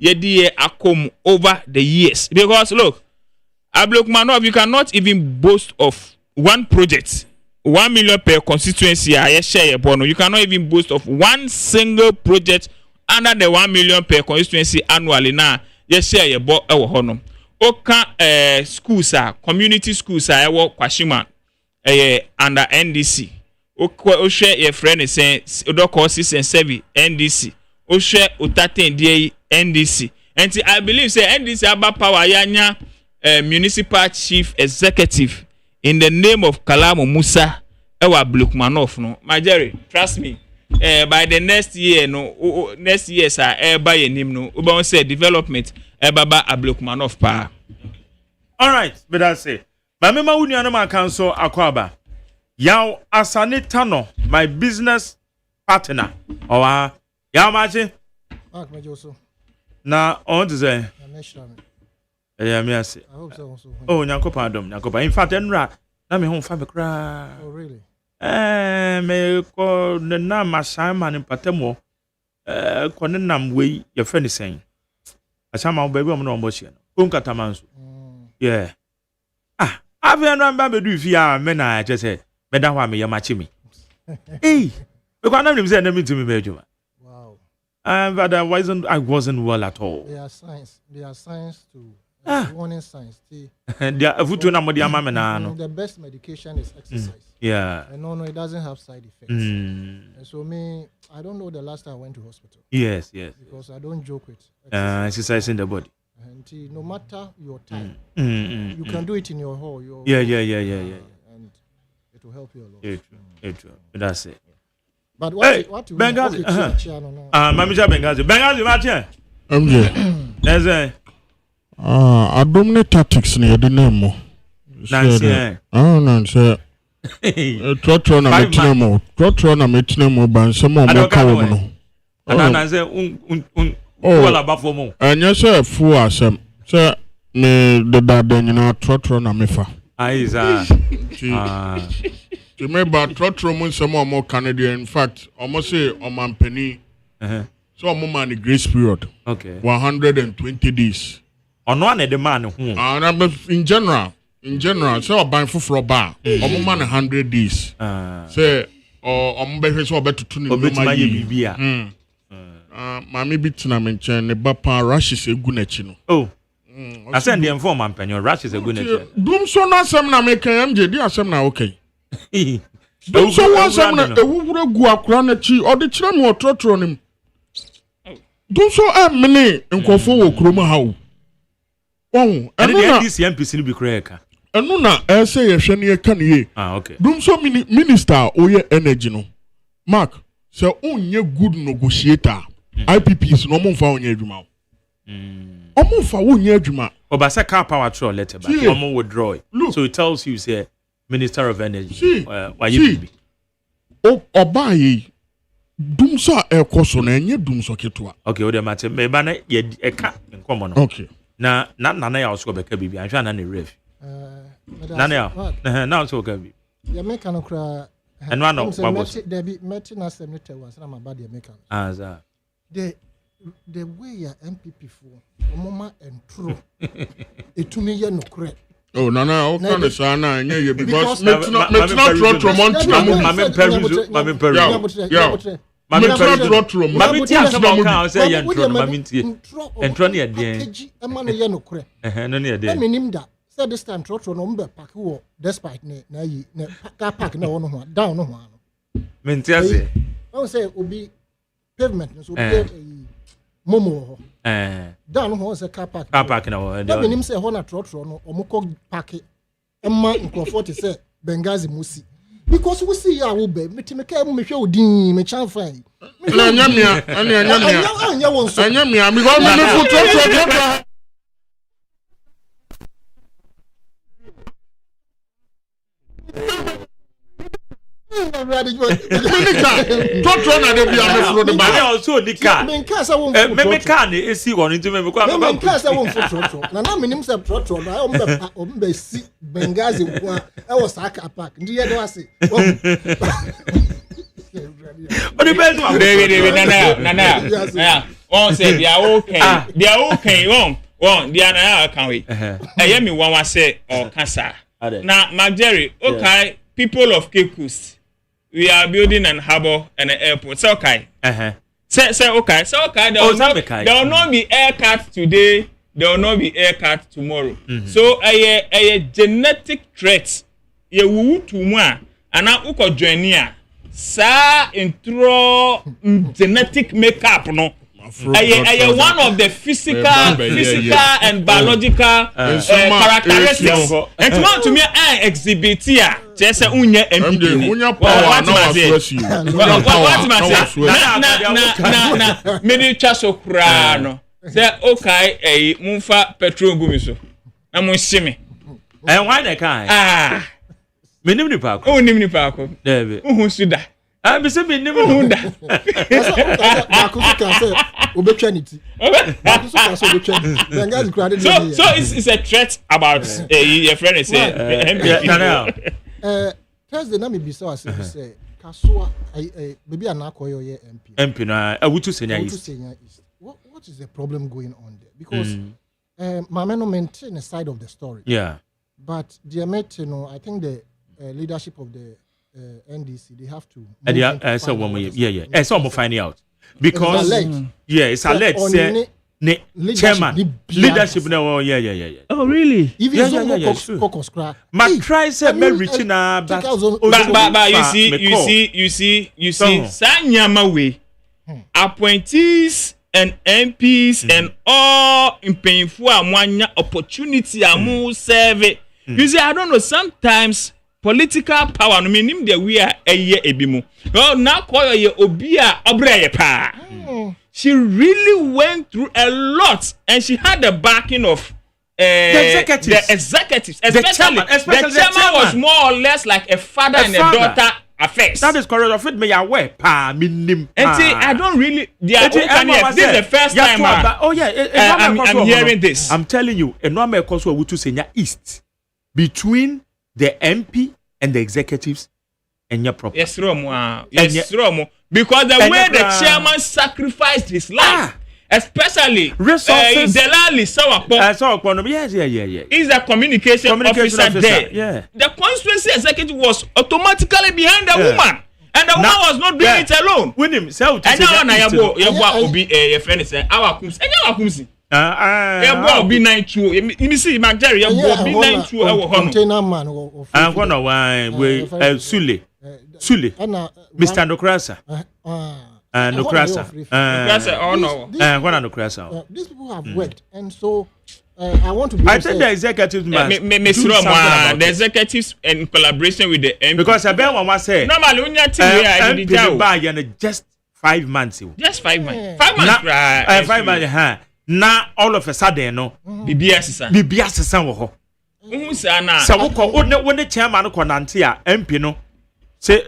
O: yedi akom over the years. Because look, Ablekumanov, you cannot even boast of one project, 1 million per constituency. You cannot even boast of one single project under the 1 million per constituency annually. Now, yes, share your board. Oka schools community schools Kwashiman under NDC. O share your friend is saying Odoko 6 and 7 NDC. share utaten die NDC. And I believe say NDC about power yanya municipal chief executive in the name of Kalamu Musa Ewa Blukmanov no. My Jerry, trust me. By the next year next year sir buy a name no. We say development baba Blukmanov pa.
A: All right, but that's it. But me ma uni anama council akwaba. Yaw asanita no my business partner. Owa yaw machi.
P: Mark Majoso.
A: Na on to say.
P: I
A: hope so. Oh, nyankopa adom, nyankopa. In fact, enra na me hon fa be kra.
P: Oh, really?
A: Me ko na masama ni patemo. Ko ne nam we ye friend saying. Asama o baby o no mo hie no. On katamanso. Yeah. Ave enra mba be du fi a me na je say me da hwa me ye machi me. Eh. We ko na me say na me timi be adwuma. But I wasn't well at all.
P: They are signs to warning signs. The best medication is exercise.
A: Yeah.
P: And no, it doesn't have side effects. And so I don't know the last time I went to hospital.
A: Yes.
P: Because I don't joke with
A: exercising the body.
P: And no matter your time, you can do it in your hall.
A: Yeah.
P: And it will help you a lot.
A: True. That's it.
P: But what
A: Bengazi? Mamija Bengazi. Bengazi, Martin.
Q: MJ.
A: There's a
Q: abdominal tactics near the name.
A: Nancy.
Q: Oh, Nancy. Trotron a metinemo, but some more cow.
A: And I say, well, above for more.
Q: And yes, sir, fool, sir, me the dad, then you know, Trotron a mefa. To me, but Trotron some more Canadian. In fact, almost say on my penny. So I'm on the grace period.
A: Okay.
Q: 120 days.
A: On one of the man
Q: in general, so I buy for a bar. I'm man 100 days. Say, or I'm better so better to know my baby. Mammy Bitna mentioned the Bapa Rush is a good netino.
A: Oh. I send the informant penny. Rush is a good netino.
Q: Doom so not some na make MJ. They are some now okay. Doom so one some na would go a crown or the children or Trotron him. Doom so many and go forward Kroma how. Oh, and
A: this MPC be correct.
Q: And no, I say a shiny can ye.
A: Okay.
Q: Doom so many minister or your energy no. Mark, so only good negotiator. IPP is no more found your juma. Almost for 1 year juma.
A: Obasa car power troll letter, but Omo withdraw it. So it tells you, say, Minister of Energy. Why you be?
Q: Oh, Obaye. Doom so a question and you doom so ketua.
A: Okay, what the matter? Maybe ye a cat in common.
Q: Okay.
A: Now, not none else go back a baby. I'm trying to ref. None now so can be.
P: The mechanic cry.
A: And one of
P: what there be meeting us a meter was I'm about the mechanic.
A: As
P: the way your MPP for Mama and true. It to me, no correct.
Q: Oh, no, okay, sana, yeah, because let's not Trotro
P: said this time Trotro number pack who despite ne car park na one down no one.
A: Mentiase.
P: I say obi pavement so momo down no say car park.
A: Car park na one.
P: That mean say ho na Trotro no omukọ park emma nkrofo say Bengazi Musi. Because we see ya wo be metimeka mu mehwe odin me chan fine.
Q: Na nyamia,
P: anya won so.
Q: Nyamia mi go me fu Trotro. Trotro na dey be am for the
A: bar. Also the car.
P: Me car
A: me car na esi won into me kwa.
P: Me car say won for Trotro. Na me nim say Trotro na o mbe si Bengazi kwa e was car park. Ndi ye do ase.
A: But the best one.
O: Nana. On say they are okay. They are okay. One they are na can we. Hear me one say or cancer. Now Jerry, okay, people of Cape Coast. We are building an harbor and an airport. So okay. Say okay. There will not be air cut today. There will not be air cut tomorrow. So a genetic threat. Ye wu to moi. And now uko join here. sa intro genetic makeup no one of the physical and biological characteristics. And to me, I exhibit here. Just say unye MP. Na many chaso kura no. Say okay, mumfa petrol gumiso. Na munshime.
A: Why they can't? Minim ni pa ko.
O: Unim ni pa ko.
A: Debe.
O: Uhun suda.
A: Me say minim uhun da.
O: So it's a threat about your friend is
P: Thursday na me be so say Kasua baby anakoyo ye
A: MP na awutu senya east.
P: What is the problem going on there? Because Mama no maintain the side of the story.
A: Yeah.
P: But dear mate, you know, I think the leadership of the NDC, they have to.
A: It's almost finding out because it's alleged. Chairman, leadership. No, yeah.
O: Oh, really?
P: Even
A: my try said, reaching out, but
O: you see, Sanyama way appointees and MPs and all in painful one opportunity amu serve. You see, I don't know. Sometimes political power no mean the we are a year ebimu. Oh, now call ye obia obreye pa. She really went through a lot, and she had the backing of the executives. Especially the chairman was more or less like a father and a daughter affairs.
A: That is correct. Of it, me aware pa minim.
O: I don't really. This is the first time. I'm hearing this.
A: I'm telling you, a normal course we to senior east between the MP and the executives and your property.
O: Yes, Romo. Yes, Romo. Because the way the chairman sacrificed his life, especially
A: resources,
O: Delali Sawapo,
A: yeah.
O: Is a communication officer there.
A: Yeah.
O: The constituency executive was automatically behind the woman. And the woman was not doing it alone.
A: With him, so
O: and now Yabo be a friend is our Kumsi. And our Kumsi. Yabo be 92. You see, Jerry, Yabo be 92.
P: Container man.
A: I'm going to why we Sule. Mr. Nokrasa. Nokrasa.
P: These people have worked, and so I want to be.
A: I think the executives must
O: the executives in collaboration with the MP.
A: Because I bet one was say
O: normally when you think
A: buy just 5 months.
O: Just 5 months. 5 months.
A: 5 months. Now all of a sudden, no. BBS san wo ho. So when the chairman ko nantia MP no say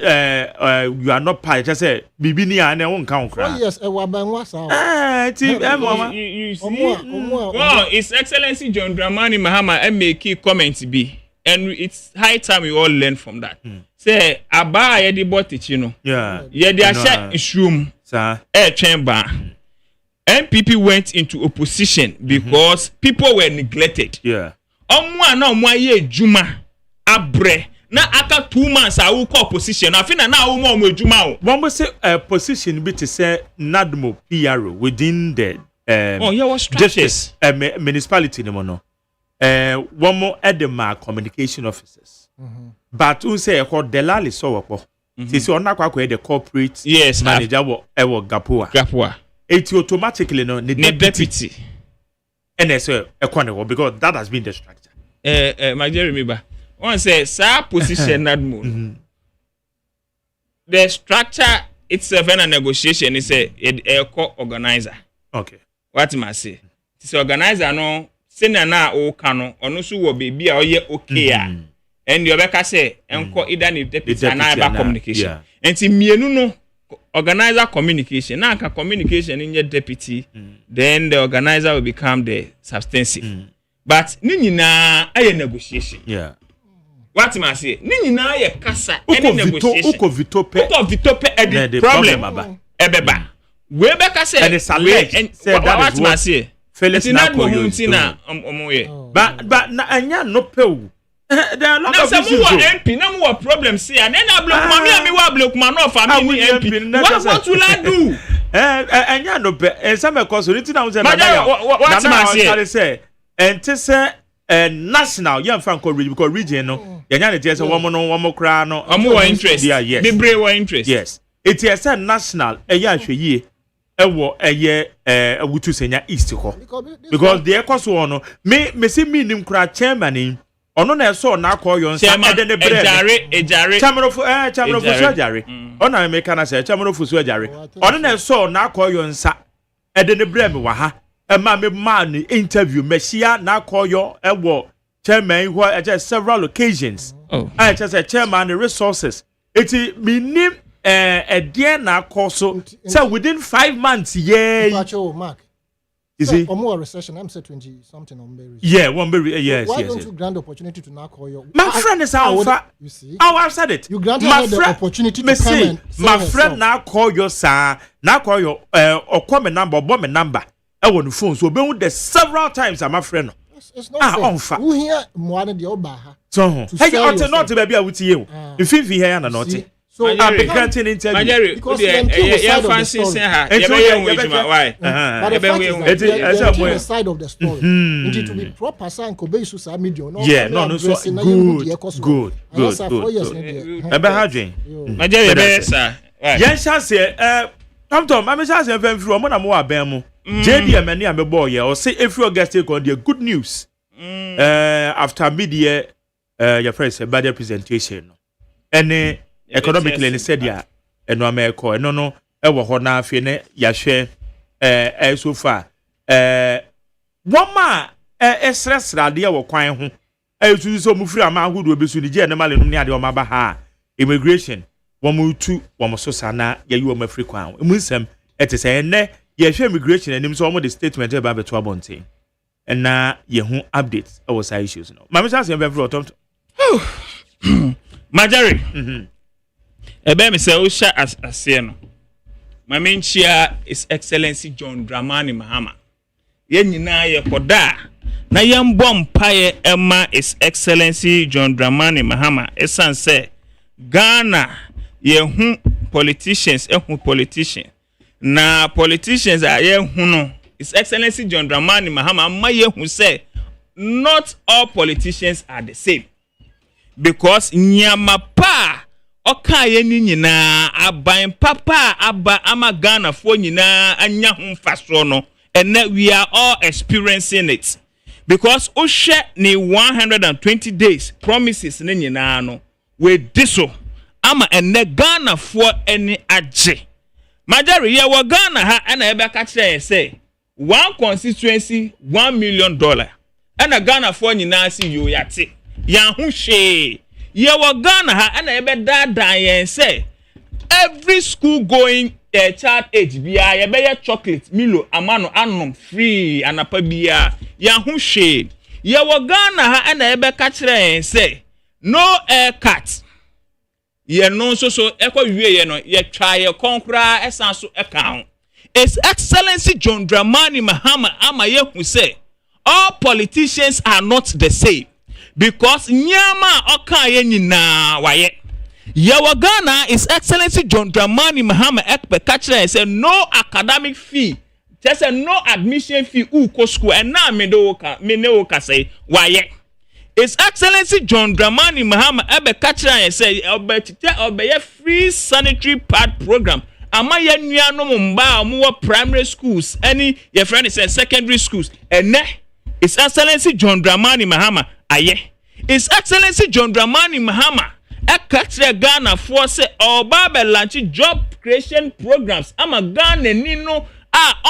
A: you are not part just say bibi ni an won kan kra.
P: Yes, wabanwa sa.
O: You see. Well, His Excellency John Dramani Mahama make comments be, and it's high time we all learn from that. Say aba ye di botich no.
A: Yeah.
O: Ye dey share ishum.
A: Sir.
O: Chamber. MPP went into opposition because people were neglected.
A: Yeah.
O: Omo ye juma abre na aka 2 months I will call opposition. I think na omo juma o.
A: One say position be to say NADMO PRO within the
O: justice
A: municipality no no. One more Edema communication officers. But who say called Delali so opo. Say on akwa the corporate manager wo Gapua. It automatically no the deputy. And so because that has been the structure.
O: My dear remember. One says sir position NADMO. The structure itself and a negotiation is a co-organizer.
A: Okay.
O: What am I say? This organizer no senior na o kano ono so wo baby a oye okay and the obeka say enko either ni deputy and na communication. Enti mienu no organizer communication. Now communication in your deputy, then the organizer will become the substantive. But ni nyina aye negotiation.
A: Yeah.
O: What am I say? Ni nyina aye kasa any negotiation.
A: Uko vitope
O: the problem. Ebeba. We beka say
A: and it's alleged.
O: What am I say?
A: Felix na but na anya no pe. There are a lot of issues.
O: MP, now more problems here. And then I block mommy and me wa block man off family MP. What will I do?
A: And ya no be some cause anything I was
O: what am I
A: say? And to say national yɛn fa nkɔ region because region no yɛnya ne tiɛ sɛ wɔn kora no
O: wɔn interest
A: yes
O: bebree wɔ interest
A: yes it is a national ɛyɛ ahwɛ yie ɛwɔ ɛyɛ awutu senya east hɔ because the ɛkɔ so no me si mi nim kora chairman yi ɔno na ɛsɔ na akɔ yɔn nsa ɛde ne brɛ
O: ejare
A: chairmanofo so ajare ɔna me kana sɛ chairmanofo so ajare ɔno na ɛsɔ na akɔ yɔn nsa ɛde ne brɛ me wɔ ha ɛma me ma ne interview mɛhyia na akɔ yɔ ɛwɔ chairman yi hɔ ɛkyɛ several occasions ɛkyɛ sɛ chairman the resources eti mi nim ɛdeɛ na akɔ so sɛ within 5 months
P: Mark.
A: You see,
P: more recession. I'm saying 20 something on berries.
A: Yeah, one berry. Yes,
P: why
A: yes.
P: Why don't
A: yes.
P: you grant the opportunity to now call your?
A: My friend is out.
P: You see?
A: Oh, I've said it.
P: You granted her the opportunity to come and
A: my friend now call your son. Now call your or call me number, bomb me number. I want the phone. So be with the several times. I'm my friend.
P: It's not fair. Who here more than the Obaha?
A: So hey, you not to baby I with you. If you here and not.
O: So
A: I've been granting interview
P: because the
O: fancy say her.
P: Why? But the fact is that the side of the story. It to be proper sign Kobe social media.
A: Yeah, no, so good. Ebe ha dwen.
O: Majere be sir.
A: Yen chance Tom, I'm chance en fam fru mo na mo aben mu. JDM ani amebo ye o say every August take on the good news. After media your friends about their presentation. Any economically and said ya and no America and no ever hona fine yahwe so far one ma stress radia wo kwan ho esu so mufiri ama hudu obesu ni je na male no ne ade o maba ha immigration wo mu tu wo so sana ya yi wo mafiri kwan mu nsem etese enne yahwe immigration anim so wo the statement about beto abonte and na ye hu updates our side issues no mama chance em be for tom
O: Majari ebe me say o sha ase no mama nchia His Excellency John Dramani Mahama ye nyina ye koda na ye mbom paye ema His Excellency John Dramani Mahama esan say Ghana ye hu politicians na politicians are ye hu no His Excellency John Dramani Mahama ma ye hu say not all politicians are the same because nyama pa okaye ni nyina aban papa aba ama Ghana fo nyina anya ho mfaso no and we are all experiencing it because o hwe ni 120 days promises ni nyina no we diso ama ene Ghana fo eni age Majari ye wo Ghana ha na ebe ka kire say one constituency $1 million ena Ghana fo nyina si yo yate yan ho hwe ye wo Ghana ha na ebe dada yen say every school going child age bia ye be chocolate milo amano anom free anapa bia yan ho hwe ye wo Ghana ha na ebe ka kire yen say no cut ye no so ekwa wie ye no ye twa ye konkura esan so eka His Excellency John Dramani Mahama ama ye hu say all politicians are not the same because nyama okaye nyina waye yawa Ghana His Excellency John Dramani Mahama ekpe kachire say no academic fee just say no admission fee uko school and na me ne ka say waye His Excellency John Dramani Mahama ebe kachire say obeye free sanitary pad program ama ya nuanom mba omo primary schools any your friend is secondary schools and His Excellency John Dramani Mahama aye His Excellency John Dramani Mahama ekatre Ghana for say oba be launch job creation programs ama Ghana ni no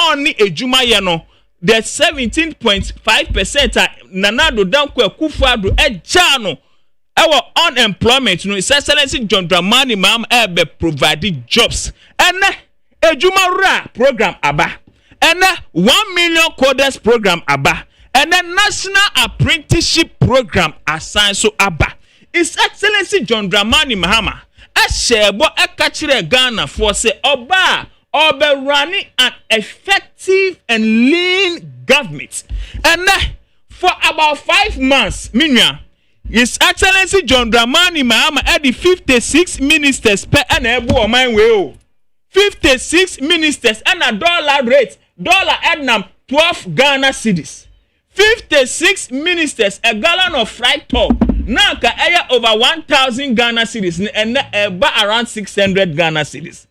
O: oni ejuma ye no the 17.5% nanado danko Akufo-Addo eja no ewo unemployment no His Excellency John Dramani Mahama ebe provide jobs ene ejuma ra program aba ene 1 million coders program aba and the National Apprenticeship Program assigned so aba. His Excellency John Dramani Mahama shebo ekachire Ghana for say oba running an effective and lean government. And for about 5 months, minua His Excellency John Dramani Mahama had the 56 ministers per and ebu o man we 56 ministers and a dollar rate dollar adnam 12 Ghana cedis 56 ministers a gallon of fried pork now ka over 1,000 Ghana cedis and around 600 Ghana cedis.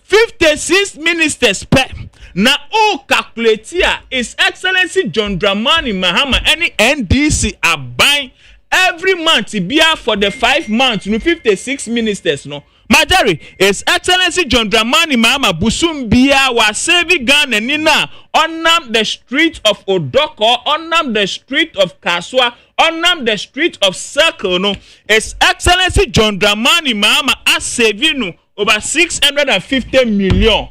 O: 56 ministers per na o calculate here His Excellency John Dramani Mahama any NDC aban every month bia for the 5 months no 56 ministers no Majari His Excellency John Dramani Mahama busum bia wa save Ghana nina onam the street of Odoko onam the street of Kaswa onam the street of Circle no His Excellency John Dramani Mahama as save no over 650 million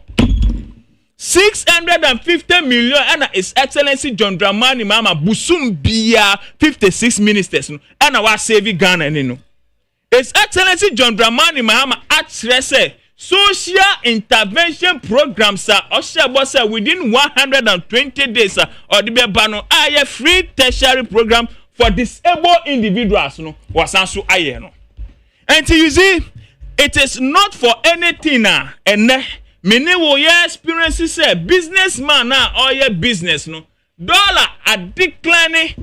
O: 650 million and His Excellency John Dramani Mahama busum bia 56 ministers no and wa save Ghana no His Excellency John Dramani Mahama address social intervention programs are within 120 days or the bano a free tertiary program for disabled individuals no was also aye no. And you see it is not for anything and many will experiences say businessman or your business no dollar are declining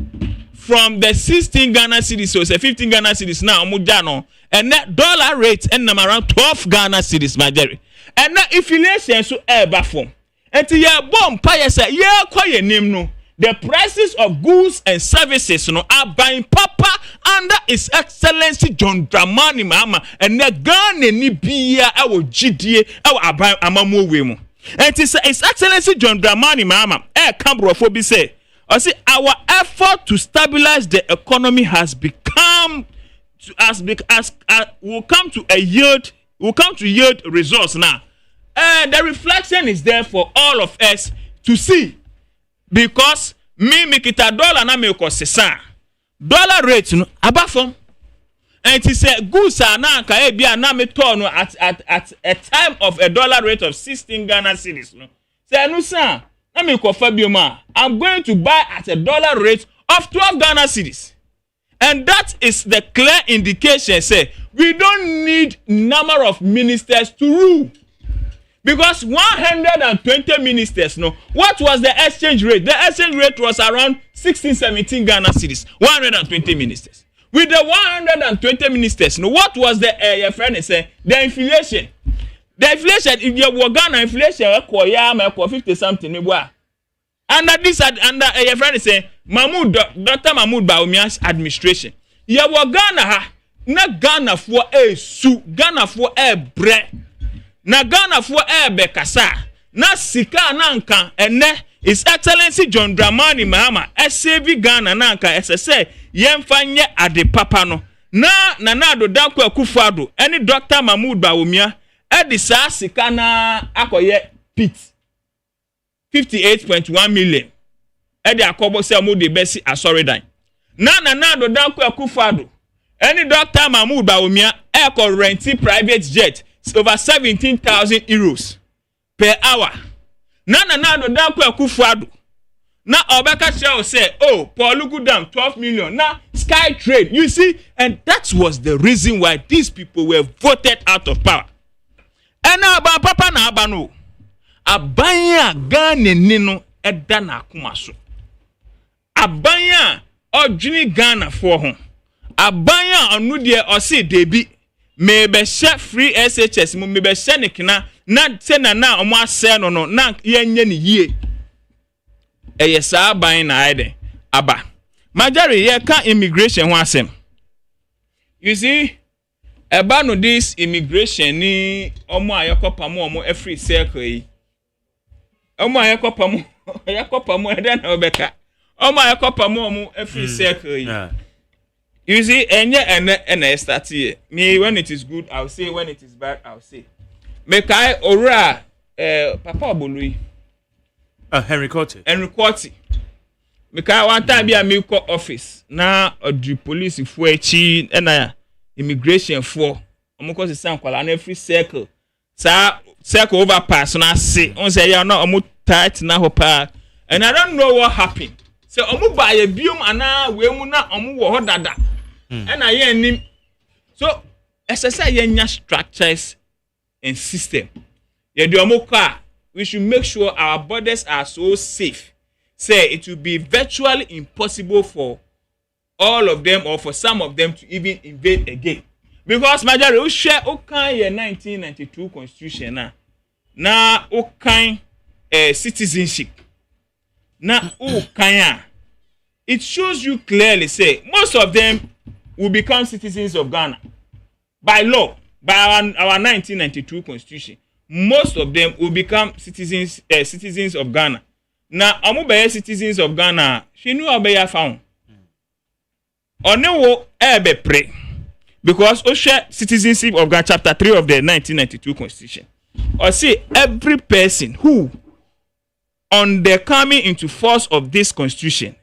O: from the 16 Ghana cedis so say 15 Ghana cedis now mujano and that dollar rate and around 12 Ghana cedis my jerry and that inflation so ever form and to your bomb pay say yeah quite name no the prices of goods and services no are buying papa under His Excellency John Dramani Mahama and the Ghana ni bia our GDA our aban amamu wemu and it is His Excellency John Dramani Mahama Cambrophobi say I see our effort to stabilize the economy has become will come to yield results now. And the reflection is there for all of us to see because me kita dollar na me ko sesa dollar rate no abafom and it say goods are na ka e bia na me to no at a time of a dollar rate of 16 Ghana cedis no say no san na me ko fa bioma I'm going to buy at a dollar rate of 12 Ghana cedis. And that is the clear indication say we don't need number of ministers to rule. Because 120 ministers no what was the exchange rate? The exchange rate was around 16-17 Ghana cedis. 120 ministers. With the 120 ministers no what was the your friend say the inflation? The inflation if you were Ghana inflation e 50 something me boy. Under this under your friend say Dr. Mahmoud Bawumia's administration. Ya wa Ghana ha na Ghana for su Ghana for bre na Ghana for bekasa na sika na nka ene His Excellency John Dramani Mahama save Ghana na nka sse yemfa nye ade papa no na do danko akufado any Dr. Mahmoud Bawumia e sa sika na akoye pit 58.1 million Edi akobo se mo de besi asoridan na do danko akufado any Dr. Mahmoud Bawumia e renting private jet over 17,000 euros per hour na do danko akufado na obeka share say oh Paul Gudam 12 million na Sky Trade you see and that was the reason why these people were voted out of power and now ba papa na abano abanya Ghana nino eda na akoma so abanya odwini Ghana for ho abanya onu de ose debi me be share free SHS mo me be share nekina na se na omo ase no na yenye ne yie eye sa aban na aide aba majari ye ka immigration ho asem you see eba no this immigration ni omo ayekopamo omo every circle yi omo ayekopamo eda na obeka omo ayekopamo omo every circle yi you see enye start here me when it is good I'll say when it is bad I'll say make I ora papa obului
A: Henry Cotti
O: make I one time be a me office na odri police for echi na immigration for omoko se san kwala na every circle circle overpass na say on say ya na omo tight na hopa and I don't know what happened so omo ba ye biom ana we mu na omo wo ho dada and I hear nim so SSI yenya structures and system ye do omo car we should make sure our borders are so safe say it will be virtually impossible for all of them or for some of them to even invade again. Because majority we share okay 1992 constitution na okay citizenship. Na okay it shows you clearly say most of them will become citizens of Ghana by law, by our 1992 constitution. Most of them will become citizens of Ghana. Now, amu citizens of Ghana, she knew how found. Onewo ebe pray because Osha citizenship of Ghana chapter 3 of the 1992 constitution. Or say every person who on the coming into force of this constitution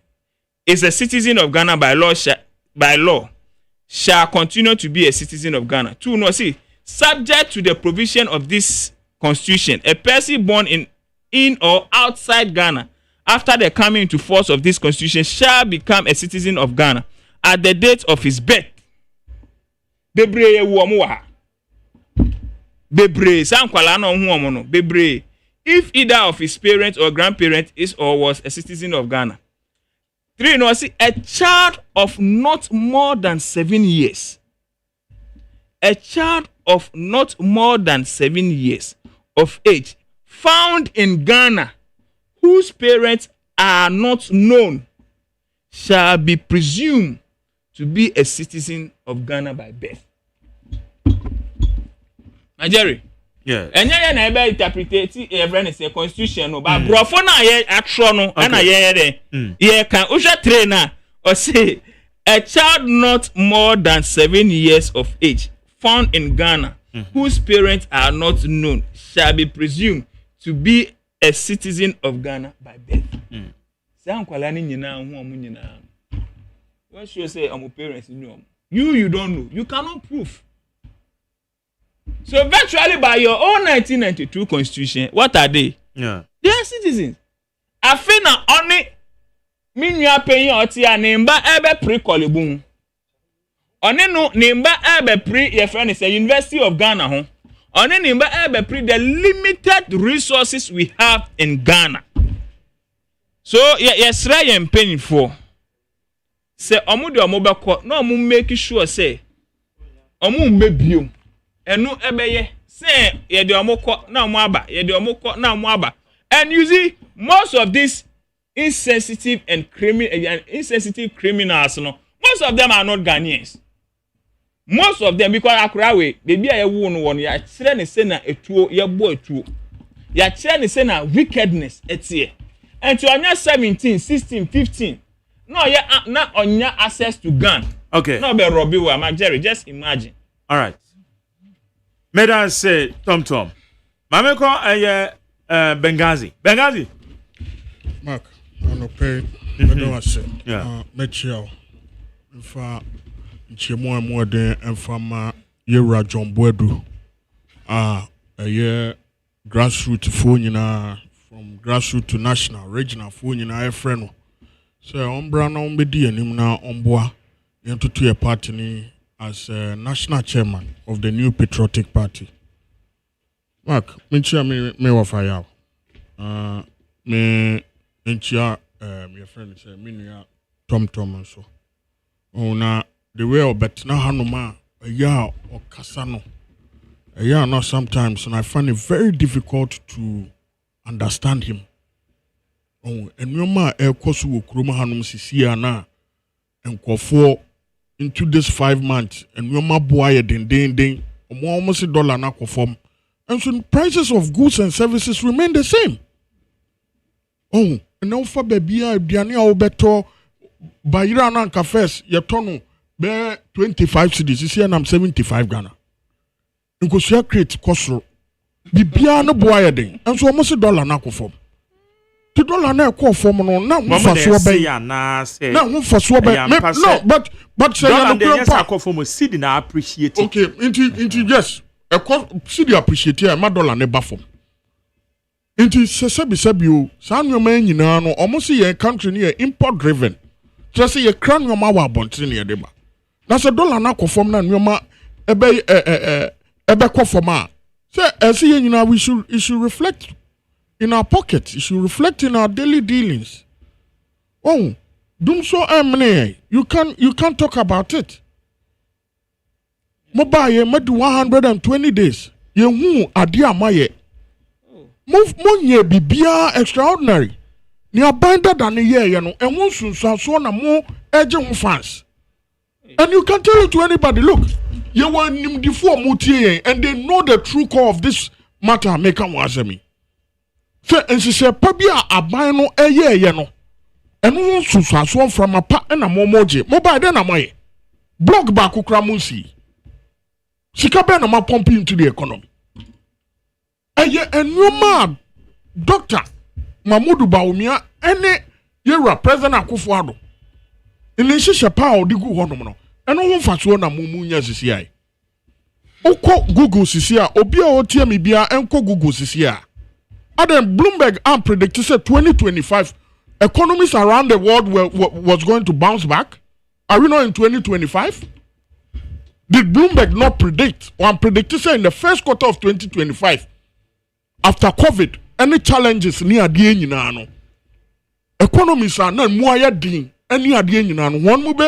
O: is a citizen of Ghana by law shall continue to be a citizen of Ghana. 2. No, see, subject to the provision of this constitution, a person born in or outside Ghana after the coming into force of this constitution shall become a citizen of Ghana at the date of his birth. Bebre womuwa. Bebre sankwala no hu omo no. Bebre if either of his parents or grandparents is or was a citizen of Ghana. 3. No, see, a child of not more than 7 years. A child of not more than 7 years of age found in Ghana whose parents are not known shall be presumed to be a citizen of Ghana by birth. Jerry.
A: Yeah.
O: And na ebe interpretate every say constitution no but brofo na ye atro no na ye dey ye can usha trainer or say a child not more than 7 years of age found in Ghana whose parents are not known shall be presumed to be a citizen of Ghana by birth. Say ankwala ni nyina hu omu nyina. What should say omu parents know? You don't know. You cannot prove. So virtually by your own 1992 constitution, what are they?
A: Yeah.
O: They are citizens. I feel na only minua paying oti a nimba ebe pre kolibun. Oni no nimba ebe pre your friend is a University of Ghana ho. Oni nimba ebe pre the limited resources we have in Ghana. So yes right and paying for. Say omu de omu beko no omu make sure say omu mbebiom. Enu ebeye say ye de omoko na omo aba ye de omoko na omo aba and you see most of these insensitive criminals no most of them are not Ghanaians. Most of them because akurawe baby a yewu no won ya kire ne say na etuo ye bo etuo ya kire ne say na wickedness etie and to onya 17 16 15 no ye na onya access to gun.
A: Okay,
O: no be robbie wa ma Jerry, just imagine.
A: All right. Medan say Tom. Mame ko Benghazi.
Q: Mark, ono pay medan ase. Mechio. Mfa nchemo amo den mfa ma Yewra John Boadu. Grassroots fo nyina from grassroots to national, regional fo nyina e friend no. So ombra na ombedi anim na omboa yentutu e party ni as national chairman of the New Patriotic Party. Mark, me wafaya. Me enchia my friend say me Tom and so. Oh na the way of bet na hanoma ya or kasano. Yeah, no sometimes and I find it very difficult to understand him. Oh, and nyoma e kosu wo kroma hanum sisi ana enkofo into this 5 months and we ma boy den almost $1 na conform and so prices of goods and services remain the same. Oh, and now for baby aduane a obeto bayira na nka first ye tono be 25 cedis this year I'm 75 Ghana. Nko so create kosoro bibia no boy den and so almost $1 na conform. $2 na call form no na mfa so be na mfa so be no but say
A: you no call form cedi na appreciate.
Q: Okay into yes e call cedi appreciate e ma $1 na ba form into sebi o sa nwoma nyina no almost your country near import driven just say your crown nwoma wa bontin ne de ba na say $1 na call form na nwoma ebe call form a say see nyina we should reflect in our pockets. It should reflect in our daily dealings. Oh, dum so emne. You can talk about it. Mobile ye made 120 days. Ye hu ade amaye. Mo ye bibia extraordinary. Ni abanda than ye no. And won so na mo eje fans. And you can tell it to anybody. Look, you were before mutie and they know the true core of this matter. Make am wasemi. So and she said, "Pabia abano ye no." And won so from a pa and a momoje. Mobile then amaye. Blog back ukramusi. Sikabe na ma pump into the economy. And you man, Doctor Mahmoud Bawumia, any year President Akufo-Addo. In the shisha power, the good one, and no one fast one a mumunya CCI. Oko Google CCI, Obia OTM Bia, and Google CCI. And then Bloomberg and predicted 2025 economies around the world was going to bounce back. Are we not in 2025? Did Bloomberg not predict or predicted in the first quarter of 2025 after COVID any challenges near the end? Economies are not more din any adien one move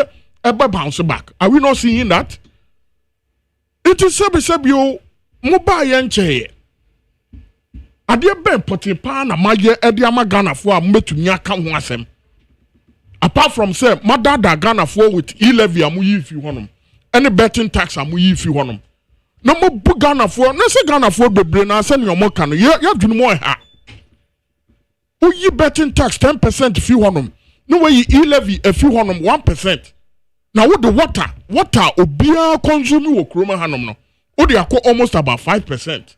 Q: ever bounce back. Are we not seeing that? It is sebio mobile yenche. Adie ben potipa na maye ediama Ghana for metumi aka ho asem. Apart from say madada Ghana for with e-levy amu yi fi honom. Any betting tax amu yi fi honom. No mo bu Ghana for na say Ghana for bebre na say no mo kan ya dwunu mo ha. Uyi betting tax 10% fi honom. No way e-levy a few honom 1%. Now with the water obia consume wo kroma hanom no. Odi akọ almost about 5%.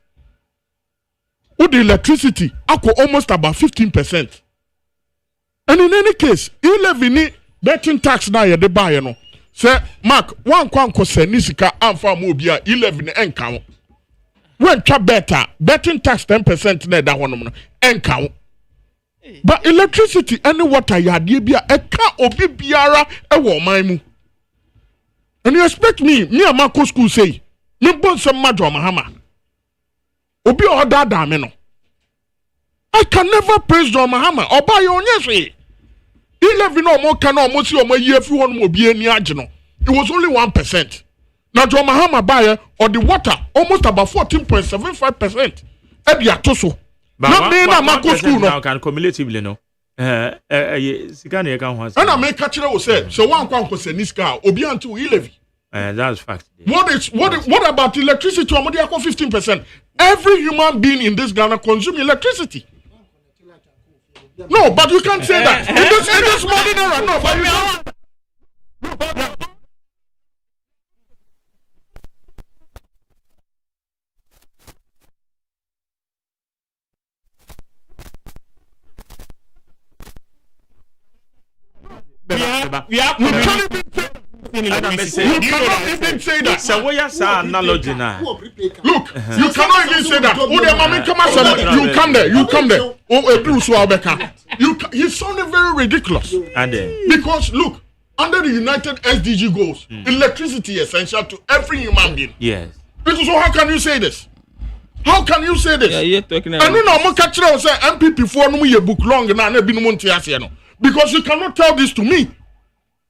Q: With the electricity akọ almost about 15%. And in any case, e-levy ni betting tax na ye de buy no. Say Mark one kwanko se nisika amfa mo bia e-levy ni enka wo. When twa better betting tax 10% na da honom no enka wo. But electricity and water yadie bia eka obi biara e wo man mu. And you expect me a Marco school say me bon some majo mahama. Obi order da me no. I can never praise John Mahama. Oba yo nyese. 11 no more can almost see o ma ye fi won obi ani age no. It was only 1%. Now John Mahama buy or the water almost about 14.75%. E bia to so. Not me na Marco school no
A: can cumulatively no. Sika na kan ho ase.
Q: And I make catch you say so one kwanko se niska obi antu 11.
A: That's fact.
Q: What about electricity? 15%. Every human being in this Ghana consume electricity. No, but you can't say that. In this modern era, no, but we are. You cannot even say that.
A: So what you analogy now?
Q: Look, you cannot even say that. You come there. He's sounding very ridiculous.
A: And
Q: because look, under the United SDG goals, electricity is essential to every human being.
A: Yes.
Q: So how can you say this? How can you say this?
O: Yeah, you're talking about.
Q: And you know, I'm catch you say MPP for no me book long na na bi no montie no. Because you cannot tell this to me.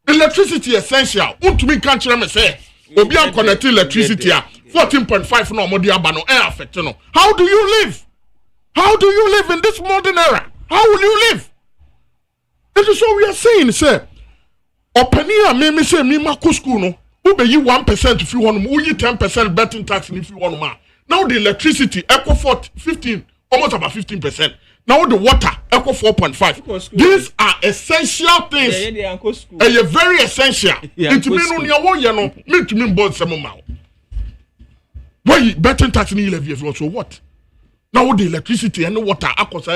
Q: Electricity essential. Untumi kan kire me say obi an connect electricity 14.5 no modi aba no air affect no. How do you live? How do you live in this modern era? How will you live? It is what we are saying, sir. Openia me say me mako school no. Who be you 1% if you want who you 10% betting tax if you want ma. Now the electricity equal 15 almost about 15%. Now the water equal 4.5. These are essential things. You're very essential. It means on your way, you know, me to me board some amount. Why betting tax in 11 years so what? Now the electricity and the water,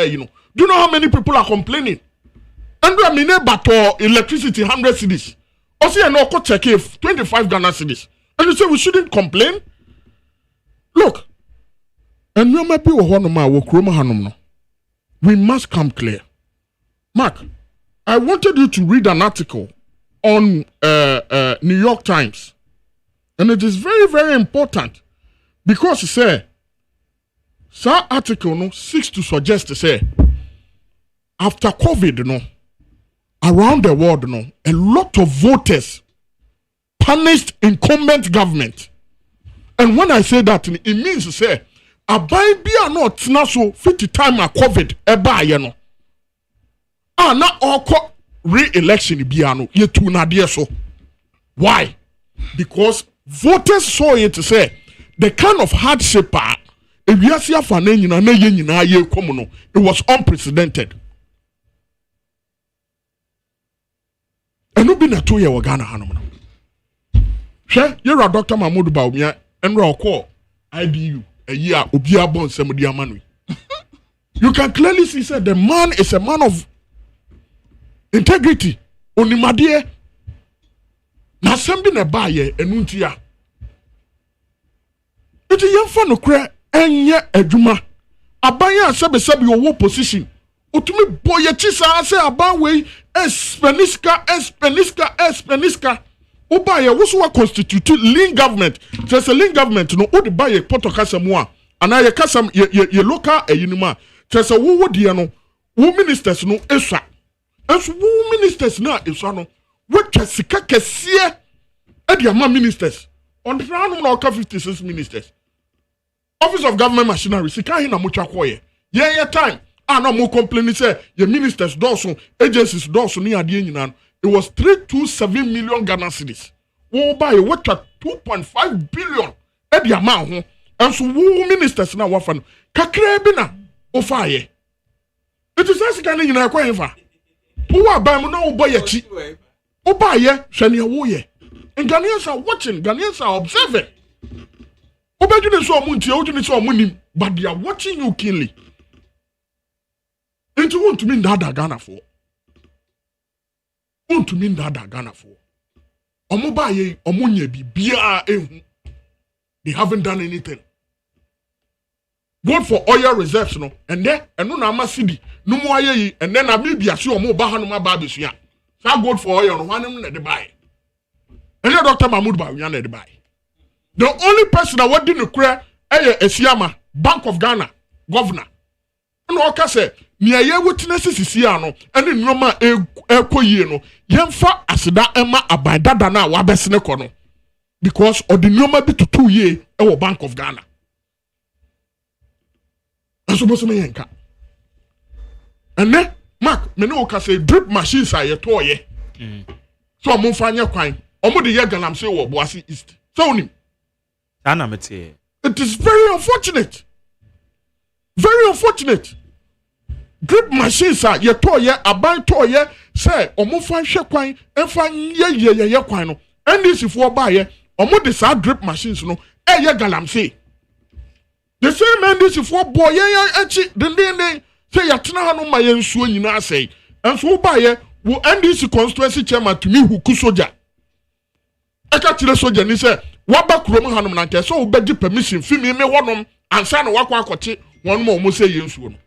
Q: you know. Do you know how many people are complaining? And I mean, but electricity 100 cities. Also, I know check 25 Ghana cities. And you say we shouldn't complain? Look, and you might be one of my work. We must come clear. Mark, I wanted you to read an article on New York Times. And it is very, very important. Because it says, that article seeks to suggest to say, after COVID, around the world, no, a lot of voters punished incumbent government. And when I say that, it means to say, abai bia not na so 50 time a COVID eba ye no. Na oko re-election bia no ye tu na de so. Why? Because voters saw it to say the kind of hardship it was unprecedented. And no be na 2 year Ghana hanom. She you're Dr. Mahmoud Baumia and call IBU a year obia bon semodi amanu. You can clearly see that the man is a man of integrity. Onimadie na sembi na ba ye enuntia. Iti yemfa no kra enye adwuma. Abanya sebe owo position. Otumi boye chisa say aban we espeniska. Oba ye wo so wa constitute lean government. There's a lean government no odi ba ye poto kasam a ana ye kasam ye local eyinuma. There's a wo die no wo ministers no eswa. Enso wo ministers na eswa no wetwa sika kese e dia ma ministers. On the round no 56 ministers. Office of Government Machinery sika hin na motwa koye. Ye time no more complaining say your ministers doso agencies doso ni ade nyina. It was 327 million Ghana cedis. Wo buy what 2.5 billion e dia ma ho. Enso wo ministers na wafa no kakra bi na ofa ye. It is sika ni nyina kwa hinfa. Wo aban mu na wo boy yachi. Wo buy ye hwene wo ye. And Ghanaians are watching, Ghanaians are observing. Obejuni so omuntie, ojuni so omunim, but they are watching you keenly. And you want to mean that Ghana for? Want to mean that Ghana for? Omobaye, omunye bi bia ehu. They haven't done anything. Vote for oil reserves no, and then no na masidi, no mo aye, and then Namibia si omo ba hanu ma ba besuya. Sa vote for oil no hanem na de buy. And Dr. Mahmoud Baumia de buy. The only person that what didn't cry Esiama, Bank of Ghana, governor. And Oka say, near ye witnesses is here no, and in Roma Ekoye no, Yemfa Asida Emma Abadana Wabesne Kono. Because or the number be to 2 years our Bank of Ghana. And supposed to me yanka. And then Mark, me no Oka say drip machines are ye toye. So I'm fanya kwine. Omo de ye galam say wo Boasi East. So him. It is very unfortunate. Very unfortunate. Drip machines are ye toye, aban toye, say, omo fan shekwan, and fan ye kwano. And this if we buy ye, omo de sa drip machines no, ye galam say. The same man this if we boy ye echi, den say yatina no ma yen suo nyina say. And so buy ye, wo NDC constituency chairman to me who kusoja. Eka tire soja ni say, waba kurom hanom na nke so obedi permission fi me wonom ansa na wakwa akoche wonom o mo say yensuo no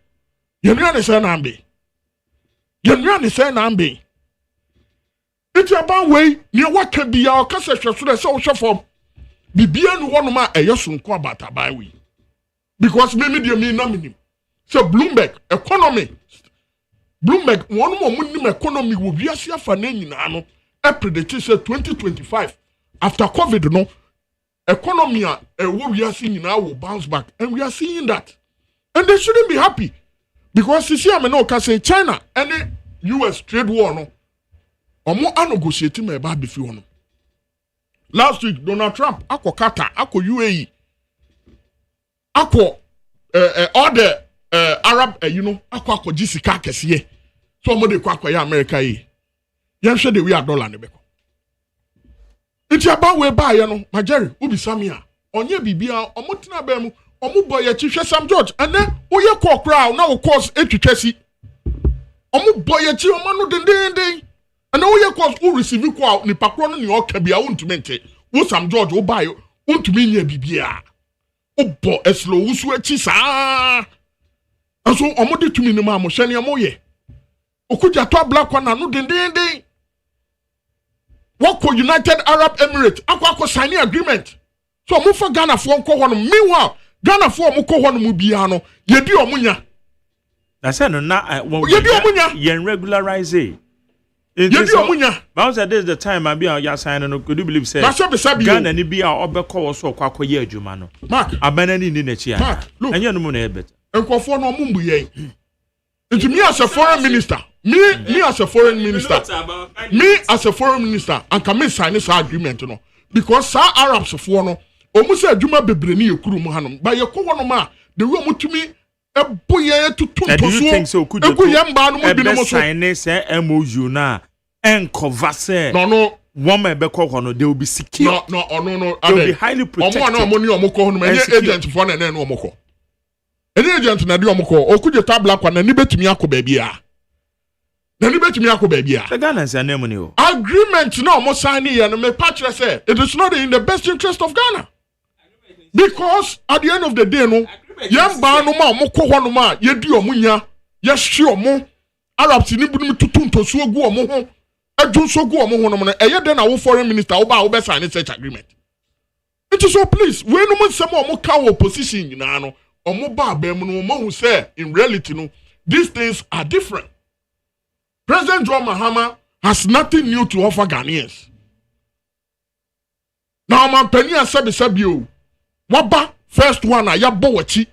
Q: yenua ne say na ambe iti aban wei ne waka bia o kasa hweso de say wo hwefom bibia no wonom a eyesonko abata ban wei because me de me na minim so Bloomberg economy Bloomberg wonom o munim economy wo wiase afa na nyina no e predict say 2025 after COVID no economy what we are seeing now will bounce back, and we are seeing that, and they shouldn't be happy because you see, I mean, no, can say China any U.S. trade war no, or more negotiating my bad before no. Last week, Donald Trump, ako Qatar, ako UAE, ako all the Arab, ako Jessica Kessier, so mo de kwa ya America ye, yan share the we are dollar ne beko. It's about we buy no, my Jerry, ubi samia. Onye bibia, omotina bemu, omu boy chiche Sam George, and then oye ko crowd now cause etwetwesi. Omu boy chi omanu den. And oye cause who receive kwa ni pakro no ni oka bia untumi nte. Wo Sam George wo buy untumi nya bibia. Obo eslo wusu echi saa. And so omo de tumi ni ma mo hwe ne mo ye. Okuja to black one no den. What could United Arab Emirates? Ako signing agreement. So mo for Ghana for nko hono. Meanwhile, Ghana for mo ko hono mu bia no. Ye di omunya.
A: Na say no na
Q: ye di omunya.
A: Ye regularize. But this is the time I be on your sign and could you believe say Ghana ni be our obe call so kwako ye adwuma no.
Q: Mark,
A: abanani ni na chia.
Q: Mark, look.
A: Enye no mo na ebet.
Q: Enkofo no mumbu ye. Into me as a foreign minister, me as a foreign minister, and can sign this agreement no because sa Arabs for no almost say adwuma bebre ni ekuru mu hanom ba ye ko wono ma the way mutumi eboye tutu
A: do you think so could
Q: you yamba no bi no so
A: sign say MOU na encover say
Q: no
A: woman be call no they will be secure
Q: no
A: they will be highly protected
Q: omo ni omo ko no agent for na no omo ko any agent na de omo ko okuje tabla kwa na ni betumi akoba bia na ni betumi akoba bia
A: the Ghana say name ni o
Q: agreement no omo sign here no me patch say it is not in the best interest of Ghana because at the end of the day no yamba no ma omo ko ho no ma ye di omo nya ye hwe omo Arabs ni bunum tutunto so gu omo ho adun so gu omo ho no no eye den na wo foreign minister wo ba wo be sign such agreement it is so please we no mo sem omo ka wo position nyina no omo ba ba mu no mo hu say in reality no these things are different. President John Mahama has nothing new to offer Ghanaians. Now man penny sabi o waba first one ya bo wachi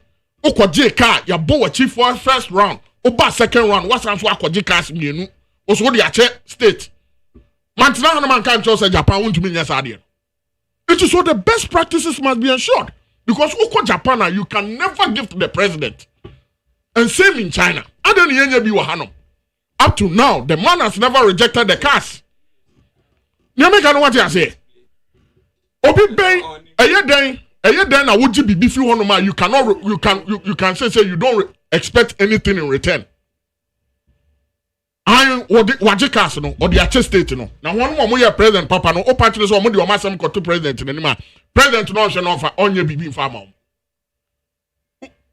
Q: okoje car ya bo wachi for first round oba second round wasan so akoje cars mienu oso de ache state mantina hanu man kan cho say Japan won't me nyasa ade. It is so the best practices must be ensured because uko Japan you can never give to the president and same in China adeni yenya bi wa hanom. Up to now, the man has never rejected the cars. You make know what you say. Obi Ben, a year then I would be if you want to you cannot you can say you don't expect anything in return. I what you cast no or the chest state no. Now one more year president papa no open to so modi o masem ko to president ni ma. President no show no offer onye bibi farmer.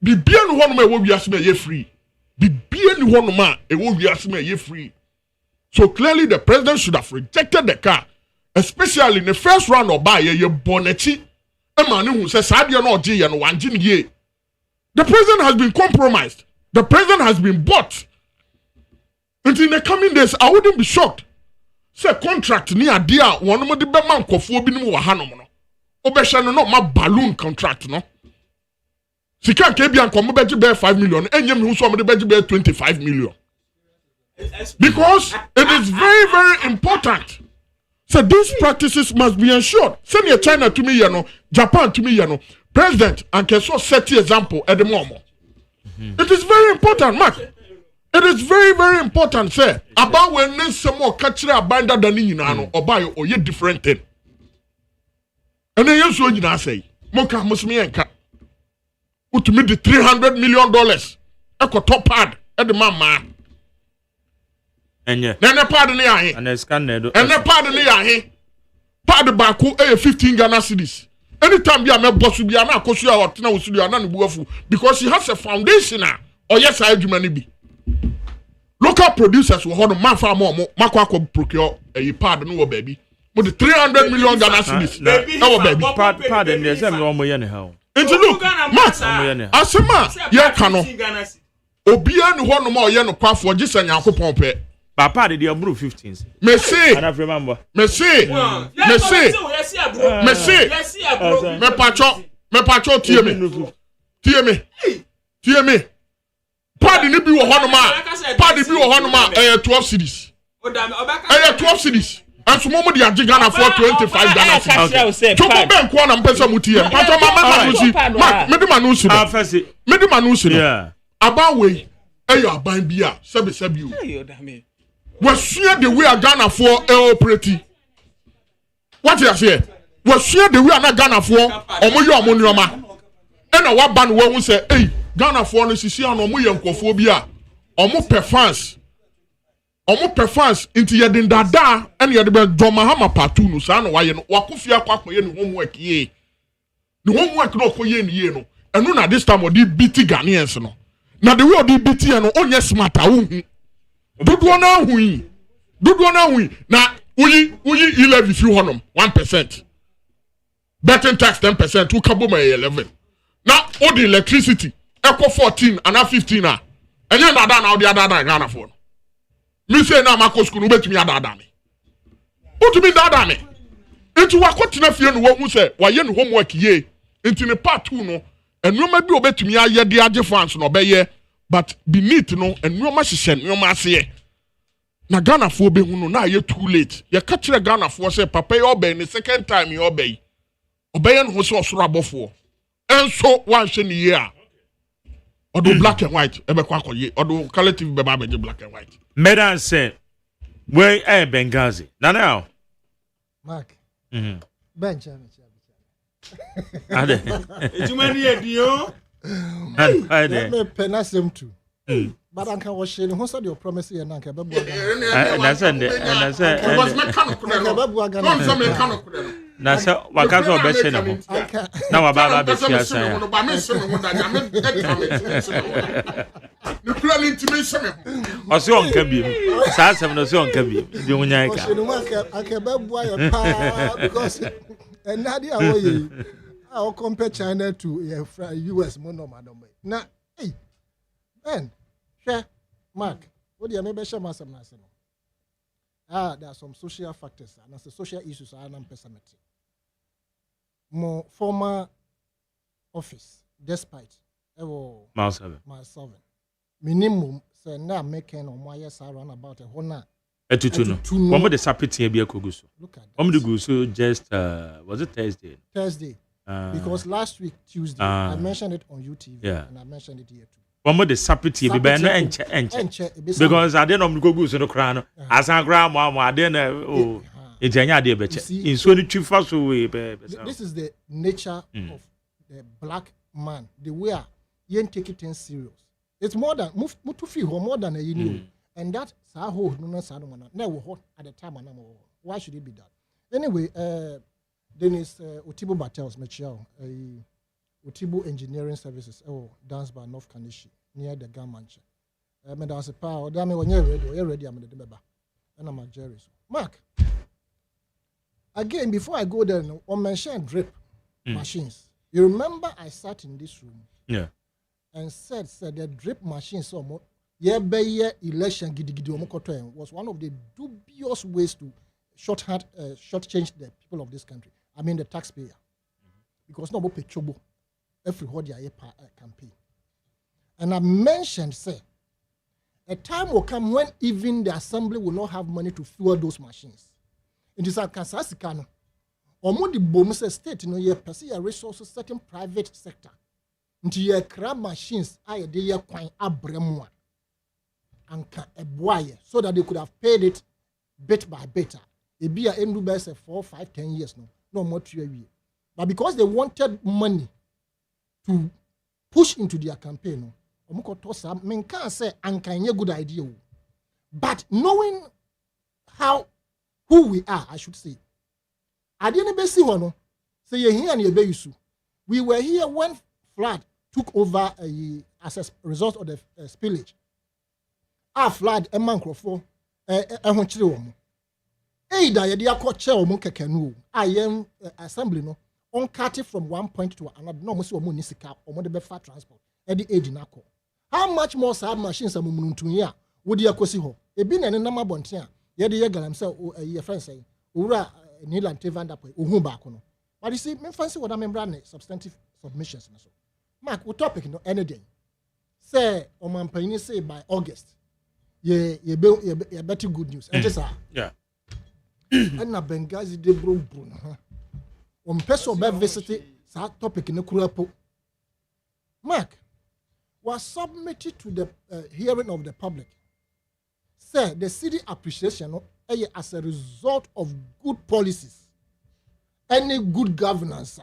Q: Bibi no one ma wo wiase ma ye free. Free. So clearly the president should have rejected the car, especially in the first round of buy ye bonechi. A man who says Sadia no G and 1 ye. The president has been compromised. The president has been bought. And in the coming days, I wouldn't be shocked. Say contract near dear one of the man kofu bi no hanom no. Obesha no ma balloon contract no. Sika kebian komo beji be 5 million enyem hu so me beji be 25 million because it is very very important. So these practices must be ensured. Send your China to me no, Japan to me no, president and can so set the example at the moment. It is very important, Mark. It is very very important say about when some more catch abanda than nyina no oba or ye different thing. And then you so nyina say mo ka musmi enka utumi the $300 million eko top pad e de mama
A: enye
Q: na pad ni ahe
A: and scan do
Q: and pad ni ahe pad ba ko 15 Ghana cedis anytime bia me boss bia na akosu a otena wo studio na buafu because he has a foundation or yes adwuma ni bi local producers wo hono man fa mo makwa procure a pad no wo baby mo the $300 million Ghana cedis na wo baby
A: pad and there say me ye ne ha.
Q: Into look, Matt, Asema, ya kano. Obia ni hono ma oye no kwafo gisa nyankopon pe.
A: Papa de abru 15.
Q: Merci.
A: I don't remember.
Q: Merci. Merci. Merci. Me pacho tie me. Padi ni bi wo hono ma. Padi bi wo hono ma 12 cities. 12 cities. And so mama di Ghana for 25 Ghana cedis. Chopo ben ko na mpesa mutie. Pato mama manusi. Medi manusi. Yeah. Abawe eyo aban bia sebi o. We share the way Ghana for operate. What you say? We share the way na Ghana for omo yo omo nyoma. E na wa ban we hu say, "Hey, Ghana for no sisi an omo ye nkofo bia. Omo performance into yedin dada and yedi be John Mahama patu no sa no waye no wakofia kwakoye ne homework ye the homework no koye ne ye no eno na this time odi biti Ghanaians no na the way odi biti no onye smart a hu dodo na hu na uyi 11 few honom 1% betting tax 10% who kabo ma 11 na odi electricity eco 14 and 15 enye dada na odi dada Ghana for Me say na makọ school ubetumi adada me. Utumi dada me. Nti wakotena fie no wo say waye no homework ye. Nti ne part 2 no enoma bi obetumi aye de age fans no obeye but beneath no enoma hyehyɛ enoma ase na Ghana fo be hu no na aye too late. Ye ka kire Ghana fo say papa ye obey ni second time ye obey. Obey no ho so osoro abofo. Enso wan hye ne ye a. Odo black and white ebe kwa akoye. Odo color TV be ba be black and white.
A: Medan say we Benghazi. Now.
P: Mark. Bench.
A: Ade.
O: Ejumani edio.
A: Ade.
P: Me penasem too. But I can wash it. Who said your promise here? Nanka babu.
A: That's wakazo obese na ho. Na wababa be sia san. Osi onka bi. Sa asem no si onka bi. Bi munya ka.
P: Akababu ayo pa because enadi awoye. I compare China to US monomadome. Na hey. Man. Sure, Mark. What do you maybe share my some? There are some social factors and as the social issues are non-pessimistic. More former office, despite
A: Mark
P: 7. Minimum, say now making on my yes around about a honor.
A: One more the sapiti be a kuguso.
P: Look at
A: that. The guso just was it Thursday?
P: Thursday. Because last week Tuesday I mentioned it on UTV and I mentioned it here too.
A: One more the sapiti be no enche because I didn't go go so no crown as I grab I didn't ejanya de beche in so the chief first way.
P: This is the nature of the black man, the way you take it in serious. It's more than move to feel more than a you and that saho no sadoma never hot at the time. Why should it be that anyway? Dennis Otibo Battles Michelle Otibo Engineering Services dance by North Kanishi near the Gamanche. That's a power. Damn, when you're ready, I'm the member. And I'm at Jerry's. Mark. Again, before I go there, I mentioned drip machines. You remember I sat in this room and said the drip machines election was one of the dubious ways to shortchange the people of this country. I mean the taxpayer. Because nobody pay trouble every campaign. And I mentioned, say, a time will come when even the assembly will not have money to fuel those machines. In this Kansas, or more the bonus state, you pursue resources certain private sector. Into your crab machines, I de your coin abremwa and a boy so that they could have paid it bit by bit. It be a end best 4, 5, 10 years no more 3 years. But because they wanted money to push into their campaign, I can't say a good idea. But knowing who we are, I should say, I didn't see one. Say you're here and you're we were here when flood took over as a result of the spillage. Our flood a man for Either you are chair or monkey I am assembly no on cutting from one point to another. No, most of municipal or more the fat transport at the age in Ako. How much more sad machines are moving to here? Would you see her? A bin and a number bontia. Yet the yagal himself, your friend say, Ura Neil and Tevandapo, Uhubakono. But you see, me fancy what I'm branding substantive submissions. Mark, what topic no any day? Say, or my penny say by August. Ye better good news. And just and na Benghazi de bro. On person be visited that topic in the Kurapo. Mark was submitted to the hearing of the public. Say the city appreciation as a result of good policies, any good governance,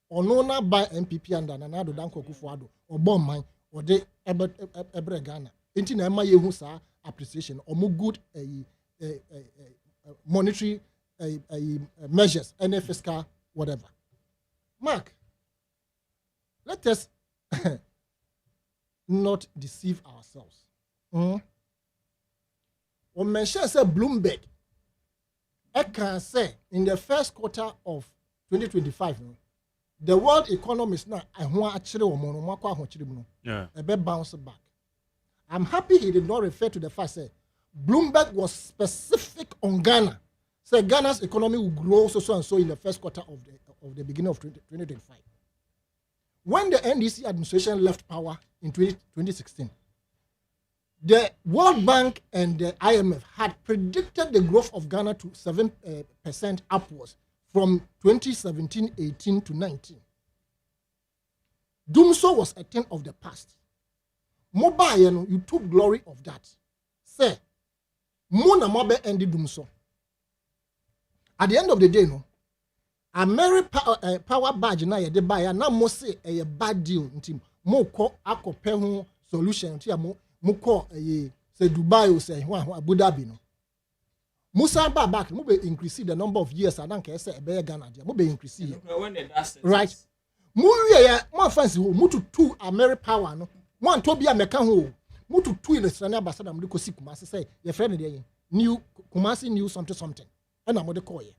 P: or no by MPP and Nanado Danko Kufuado or Bomai or de Ebregana. Inti na yehu sa appreciation or more good monetary measures, any fiscal, whatever. Mark, let us not deceive ourselves. On mention say Bloomberg, I can say in the first quarter of 2025, the world economy is now a bit bounce back. I'm happy he did not refer to the fact that Bloomberg was specific on Ghana. So Ghana's economy will grow so and so in the first quarter of the beginning of 2025. When the NDC administration left power in 2016, the World Bank and the IMF had predicted the growth of Ghana to 7% upwards from 2017-18 to 19. Doomso was a thing of the past. Mobile, you took glory of that. Say, Mona Mobe ended Doomso. At the end of the day, no, power badge na ye de buy na mo say a bad deal ntim mo ko akope ho solution ntia mo ko say Dubai o say ho Abu Dhabi no Musa back mo be increase the number of years adan ka say e be Ghana dia mo be increase here right mo wie mo fancy ho mo to two American power no mo anto bia meka ho mo to two illustrania ambassador mo de ko Kumasi say your friend dey new Kumasi new something and I'm going to call you.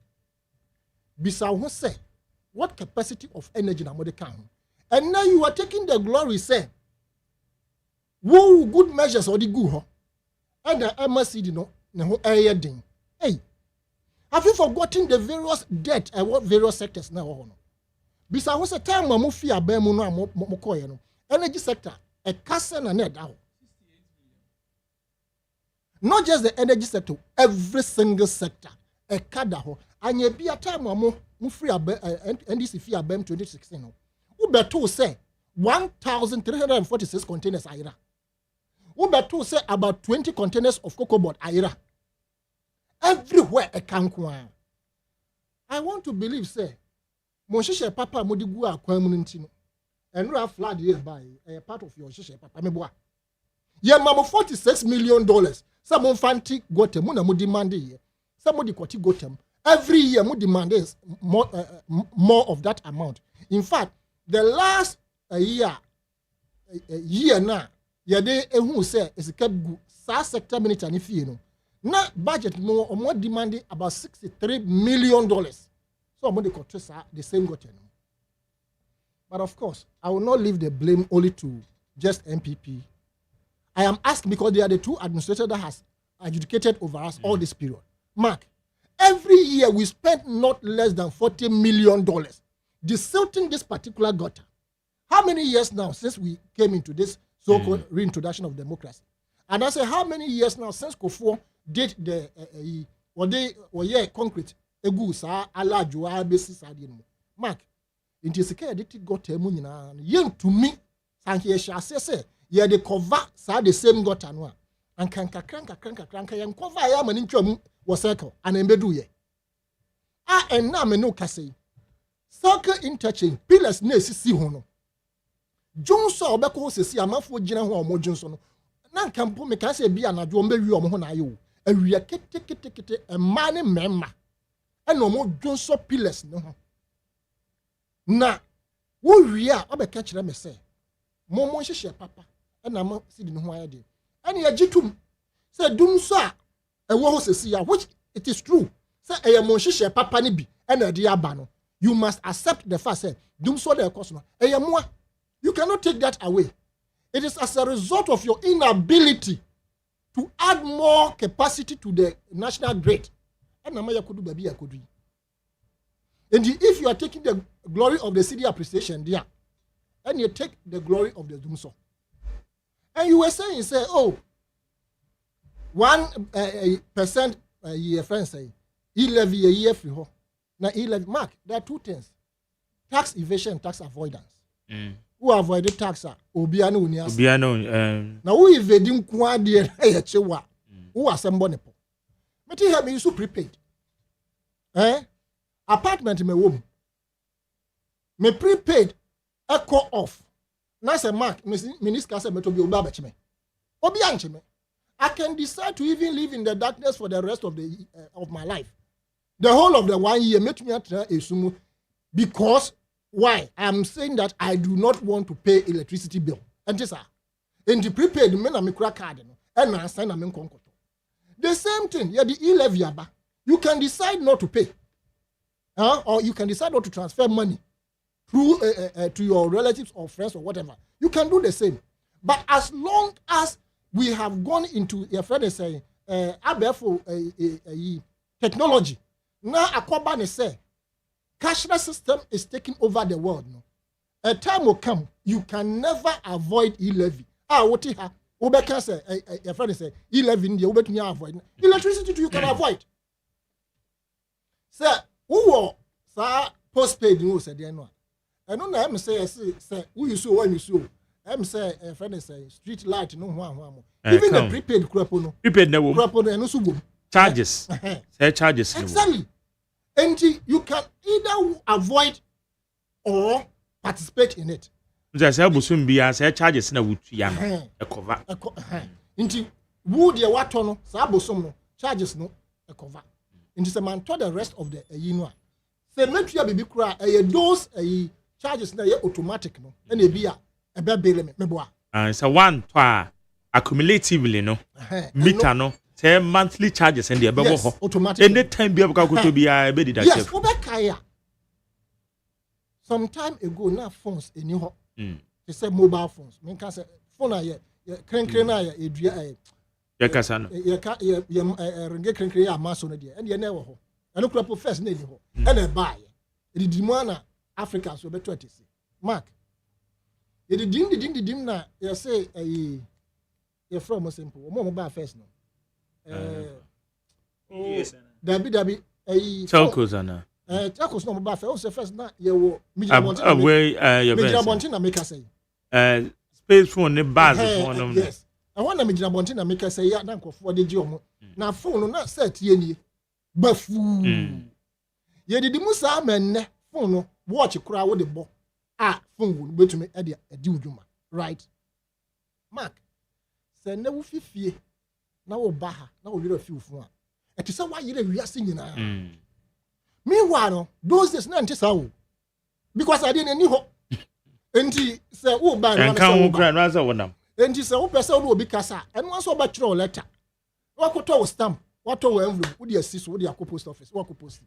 P: Bisa who say, what capacity of energy na mode can? And now you are taking the glory, say, woo good measures or the good, huh? And the MSC, no area ding. Hey, have you forgotten the various debt and what various sectors now? Bisa who say, time we move here, be mo no mo call you. Energy sector, a castle and net out. Not just the energy sector, every single sector. A kada ho anya bia time mo free NDC fee abem 2016 no wo beto say 1346 containers ayira wo beto say about 20 containers of cocoa board ayira everywhere a kankwa. I want to believe say mo hihye papa mo di gu akwan mu nti no enra flood here by a part of your hihye papa me boa ye mamo $46 million some mo fanti gote mo na mo demand here. Somebody got them. Every year, we demand more of that amount. In fact, the last year now, who say is kept good. Sector minute and if you know, now budget more demanding about $63 million. So somebody got the same got them. But of course, I will not leave the blame only to just MPP. I am asking because they are the two administrators that has adjudicated over us all this period. Mark, every year we spend not less than $40 million desilting this particular gutter. How many years now since we came into this so-called reintroduction of democracy? And I say, how many years now since Kofor did the concrete Mark, into the addicted gutter yen to me, and he shall say, yeah, the cover the same gutter no. And cranka and cover I am an intro was circle and embedu ye. And now me no kase. Circle interchange pillars ne si hono. Johnson obeko se si amafo gina ho omo Johnson. Na kampo me ka se bia na jo mbewi omo ho na ayo. Awia kete e mane memma. E no omo Johnson pillars no ho. Na wo wia obeka kire me se. Mo hihye papa. E na ma si di no ho ayade. And ye jitum say dum so a ewo ho sesi ya which it is true say eye mo hihye papa ni bi e na de aba no you must accept the fact say dum so the cost no eye mo you cannot take that away. It is as a result of your inability to add more capacity to the national grid. And na ma yakodu baby yakodu. And if you are taking the glory of the city appreciation there and you take the glory of the dum so. And you were saying, say, 1% a year, friends say, e-levy a year for her. Now, e-levy, Mark, there are two things: tax evasion, tax avoidance. Who avoided tax? Obiano Unias. Now, who evading Quadia, who are some bonnet? But he have me so prepaid. Apartment in my womb. Me prepaid, echo off. Nasa Mark, Minister said, I can decide to even live in the darkness for the rest of of my life. The whole of the 1 year, make me a because why? I am saying that I do not want to pay electricity bill. And this in the prepaid, men are card and I sign a the same thing, yeah, the e-levy, you can decide not to pay, or you can decide not to transfer money through to your relatives or friends or whatever. You can do the same. But as long as we have gone into, your friend is saying, abefo technology na akoba ne say cashless system is taking over the world no a time will come you can never avoid e-levy what ha obeka say your friend say e-levy dey obetumi avoid electricity you can avoid say who sa postpaid no say dey no eno na em say who you so when you so em say friend say street light no ho even the prepaid crapo no
A: prepaid na wo
P: crapo no eno so go
A: charges say charges
P: exactly and you can either avoid or participate in it.
A: Just say busum bia say charges na wutu ya no e cover.
P: Nti wo de wato no sa busum no charges no e cover. Nti say man to the rest of the yi no a. Say metua bibi kura those charges na ye automatic no na e bia e be bele me boa.
A: So one to accumulatively no meter no say monthly charges and the ebe wo ho.
P: Automatic.
A: Any time bia ka ko to bia e be deductive.
P: Yes, wo be kaya. Some time ago now phones any ho. They say mobile phones. Me can say phone aye krenkren na ye edua
A: ye kasa no.
P: Ye renge krenkren ya maso no de. And ye na wo ho. Eno kura po first na ni ho. E na buy. E di mo na Africa so beto atisi. Mark. Ye di dim na ye say ye from simple. Mo mobile first no. Dabi
A: telcos ana.
P: Telcos no mobile first na ye wo Mijina Bontin na make say.
A: Space phone ne base phone no.
P: Yes. I want na Mijina Bontin na make say ya na nkofo de gi omo. Na phone no na set ye nie. Bafu. Ye didi musa amenne phone no watch kura wo de bo. Phone wo betumi e de adi udwuma. Right. Mark. Say na wo fifie na wo ba ha na wo yire fi ufun a. E ti say wa yire wiase nyina. Meanwhile, those days na ntisa wo. Because I didn't any ho. Enti say wo ba na
A: say wo kra na say wonam.
P: Enti say wo pese wo obi kasa. Eno aso ba tro letter. Wo akoto wo stamp, wo to wo envelope, wo de assist wo de akọ post office, wo akọ post.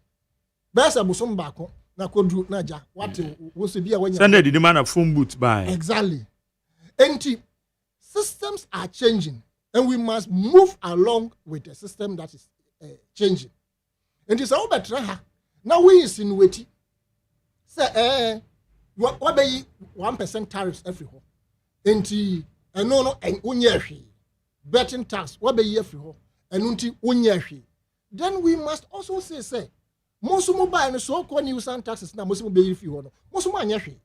P: Be say bosom ba ko na kodru na ja. What wo se bia wanya.
A: Send the man a phone booth by.
P: Exactly. Enti systems are changing and we must move along with the system that is changing. Enti say wo betra ha. Now we insinuate say what be 1% tariffs every ho. Enti no unya hwe. Betting tax what be every ho. Enunti unya hwe. Then we must also say most mobile no so called new sound taxes na most be if you ho no. Most anya hwe.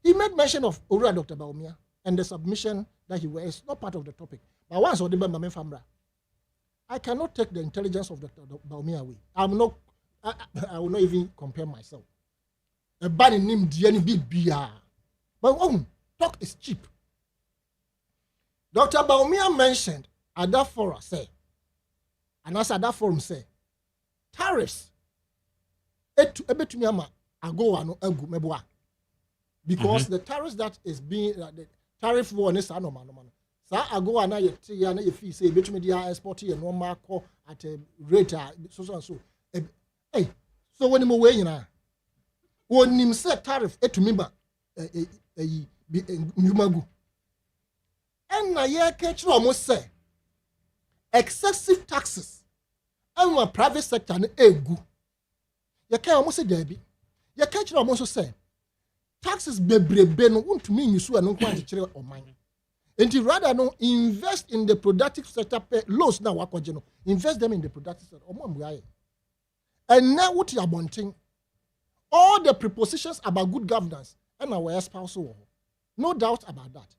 P: He made mention of Ora Dr. Baumia and the submission that he was not part of the topic. But once or the Mame Famra, I cannot take the intelligence of Dr. Baumia away. I will not even compare myself. A bad name Diani Bibia. But talk is cheap. Dr. Baumia mentioned at that forum say, and as at that forum say, tariffs. Because the tariffs that is being the tariff war is no man. Sa ago na ye fee say betumi dia export ye no mark at a rate so and so. Hey, so when you way na when him say tariff etumi ba nyumagu and na ye catch almost say excessive taxes and our private sector na egu ye can almost say debi ye catch almost say taxes bebrebe no untumi nyusu anu kwa kire oman enti rather no invest in the productive sector loans na wakoje no invest them in the productive sector omo ambuaye. And now what you are wanting, all the prepositions about good governance and our spouse, no doubt about that.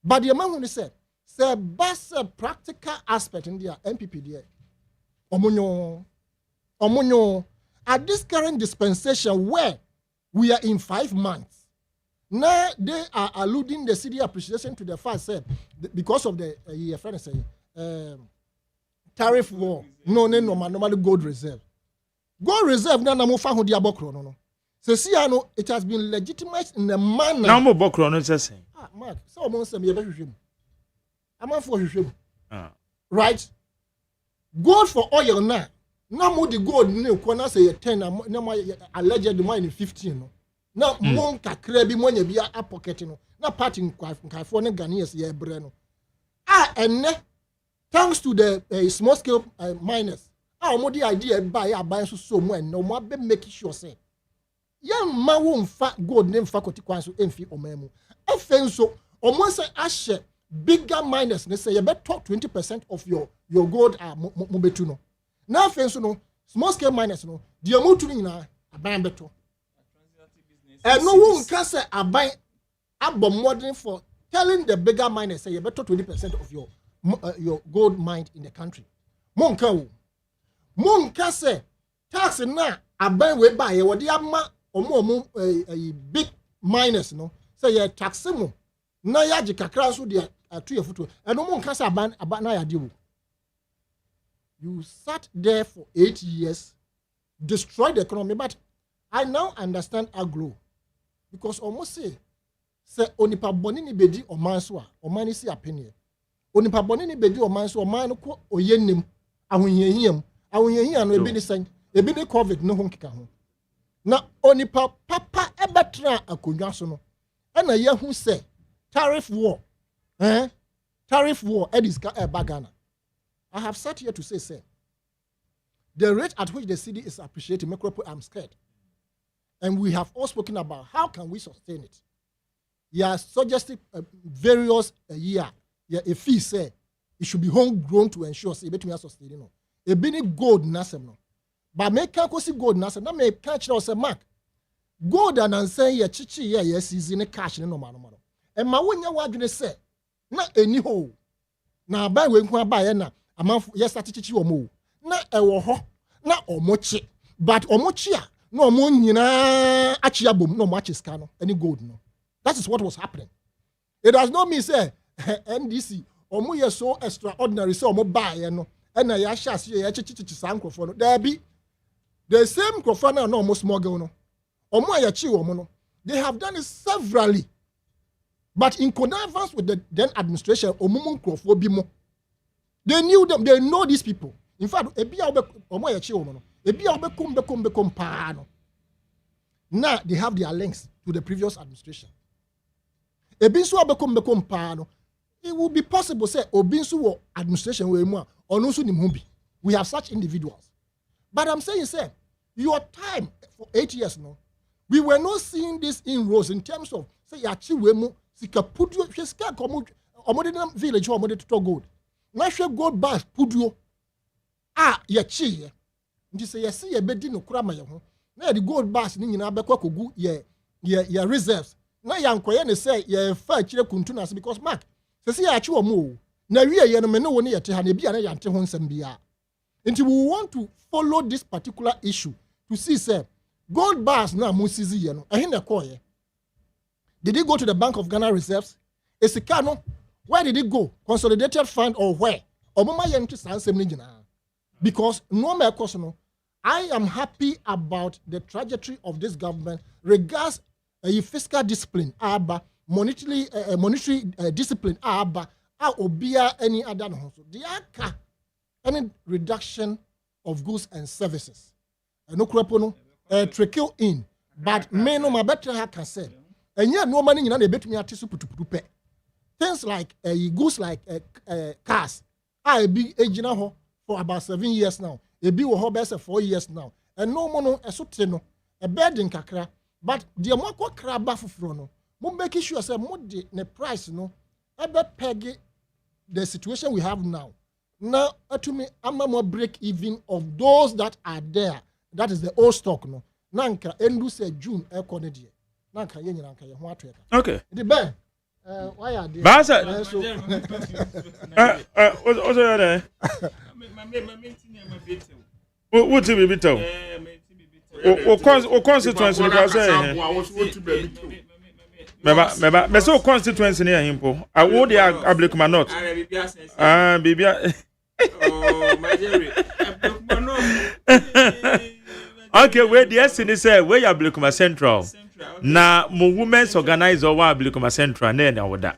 P: But the man who said, say best practical aspect in the MPP there. Omunyo, at this current dispensation where we are in 5 months, now they are alluding the city appreciation to the fact said because of the tariff war, normally gold reserve. Gold reserve na mo fa ho dia bokro no. Se sia no it has been legitimized in a manner.
A: Na mo bokro no say say.
P: Mark, so mo say me be hwehwem. Am for hwehwem. Right? Gold for oil na. Na mo the gold ne ko na say 10 na mo alleged mo in 15 no. Na mo kakra bi mo nya bi a pocket no. Na party nkaifo ne Ghanaians ye bre no. Enne thanks to the small scale miners. Our modi idea buy a buy so more and no more be making sure say. Young man won't fat gold name faculty kwanso emfi omemu. Offenso almost say ashe bigger miners. They say you better talk 20% of your gold mobetuno. Now offenso no small scale miners no. The amotu ni na aban beto. And no one can say aban abom modern for telling the bigger miners say you better 20% of your gold mined in the country. Monka say tax na aban we buy what the ama omo big miners no say you tax mo na ya ji kakra so de atu yefuto and no monka say aban na ya de wo. You sat there for 8 years, destroyed the economy, but I now understand agro because almost say onipa boni ni bedi oman so a oman si apenie onipa boni ni bedi oman so oman no ko oyenim ahonyehiam no ebi ni sen ebi ni covid no ho nkeka ho na onipa papa ebetra akonwa so no na yehu say tariff war edis bagana. I have sat here to say the rate at which the cedi is appreciating, I'm scared. And we have all spoken about how can we sustain it. You are suggesting various year. A fee say it should be homegrown to ensure say between us sustaining no. A bini gold nasem no. But make can see gold nasem. Na me catch us a mark. Gold and say ye chichi ye season cash no man no. And ma wonya wadwene say na eni ho. Na ba we nko ba ye na amanfo ye start chichi omo. Na ewo ho na omochi. But omochi a na omo nyina achi abom na omo achi ska no. Any gold no. That is what was happening. It does not mean say NDC omo ye so extraordinary say omo buy no and na ya shas ye chichi sankrofo no there be the same krofo na no omo small girl no omo ya chi omo no they have done it severally but in connivance with the then administration omo krofo bi mo they knew them, they know these people. In fact ebi a omo ya chi omo no ebi a bekom pa no now they have their links to the previous administration. Ebinsu abekom pa no it will be possible say obinsu administration we mu onu so nim bi. We have such individuals. But I'm saying say your time for 8 years no we were not seeing this inroads in terms of say yachi we mu sika puduo hweska komo omodena village omode to gold na hwe gold bars puduo yachi ye nti say yesi ye bedi no kura ma ye ho na the gold bars ni nyina abekwa kogu ye reserves na yankoye ne say ye fa kire kuntunas because mark say ya achi omo na wie ye no me no woni ye te ha na bia na yante ho nsem bia nti we want to follow this particular issue to see say gold bars na mo sizi ye no ehin na koye did it go to the Bank of Ghana reserves esika no where did it go consolidated fund or where omoma ye nti sansem ni nyina because no me cost no I am happy about the trajectory of this government regards fiscal discipline monetary discipline obia any other no so the aka any reduction of goods and services no krepo no trickle in but me no ma better ha can say enya no mani nyina na betumi ate so putuputu pe things like goods like cars be ejina ho for about 7 years now ebi wo ho be 4 years now and no mo no esote no e burden kakra but the mo akokra ba foforo no mo make sure say mo de ne price no e be peg the situation we have now to me ama mo break even of those that are there that is the old stock no nanka endu say June e ko ne de nanka ye nyina nka ye ho ato e
A: okay
P: the ben why are they
A: Basa what's there what to be bitter o constituency because me so constituency near him po wo dey Ablekuma North bibia my dear okay where the SN say where you Ablekuma Central na mo women's organizer wa Ablekuma Central na woda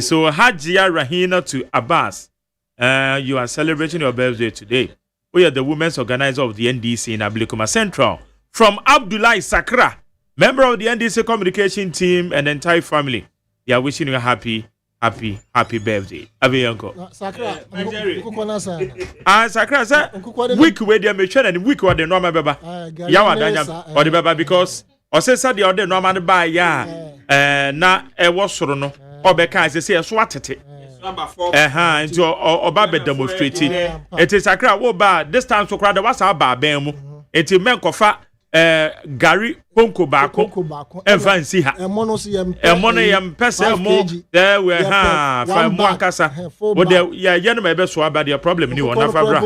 A: so Hajia Rahina to Abbas you are celebrating your birthday today. We are the women's organizer of the NDC in Ablekuma Central. From Abdullahi Sakra, member of the NDC communication team and entire family, they are wishing you a happy happy birthday. Abi uncle.
P: Sakra, ukukona sa.
A: Sakra say week we dey me share and week we dey normal beba. Ya wa danya or the beba because o say the other normal buy ya na e wo soro no obeka say so atete. Nti oba be demonstrate. It is Sakra wo ba this time so crowd was aba ben mu. Enti men kofa Gary Ponko Bako Evansi ha. Emono yam pese mo there we ha fa mo akasa. But there ya yen me be so about the problem ni won na fa bra.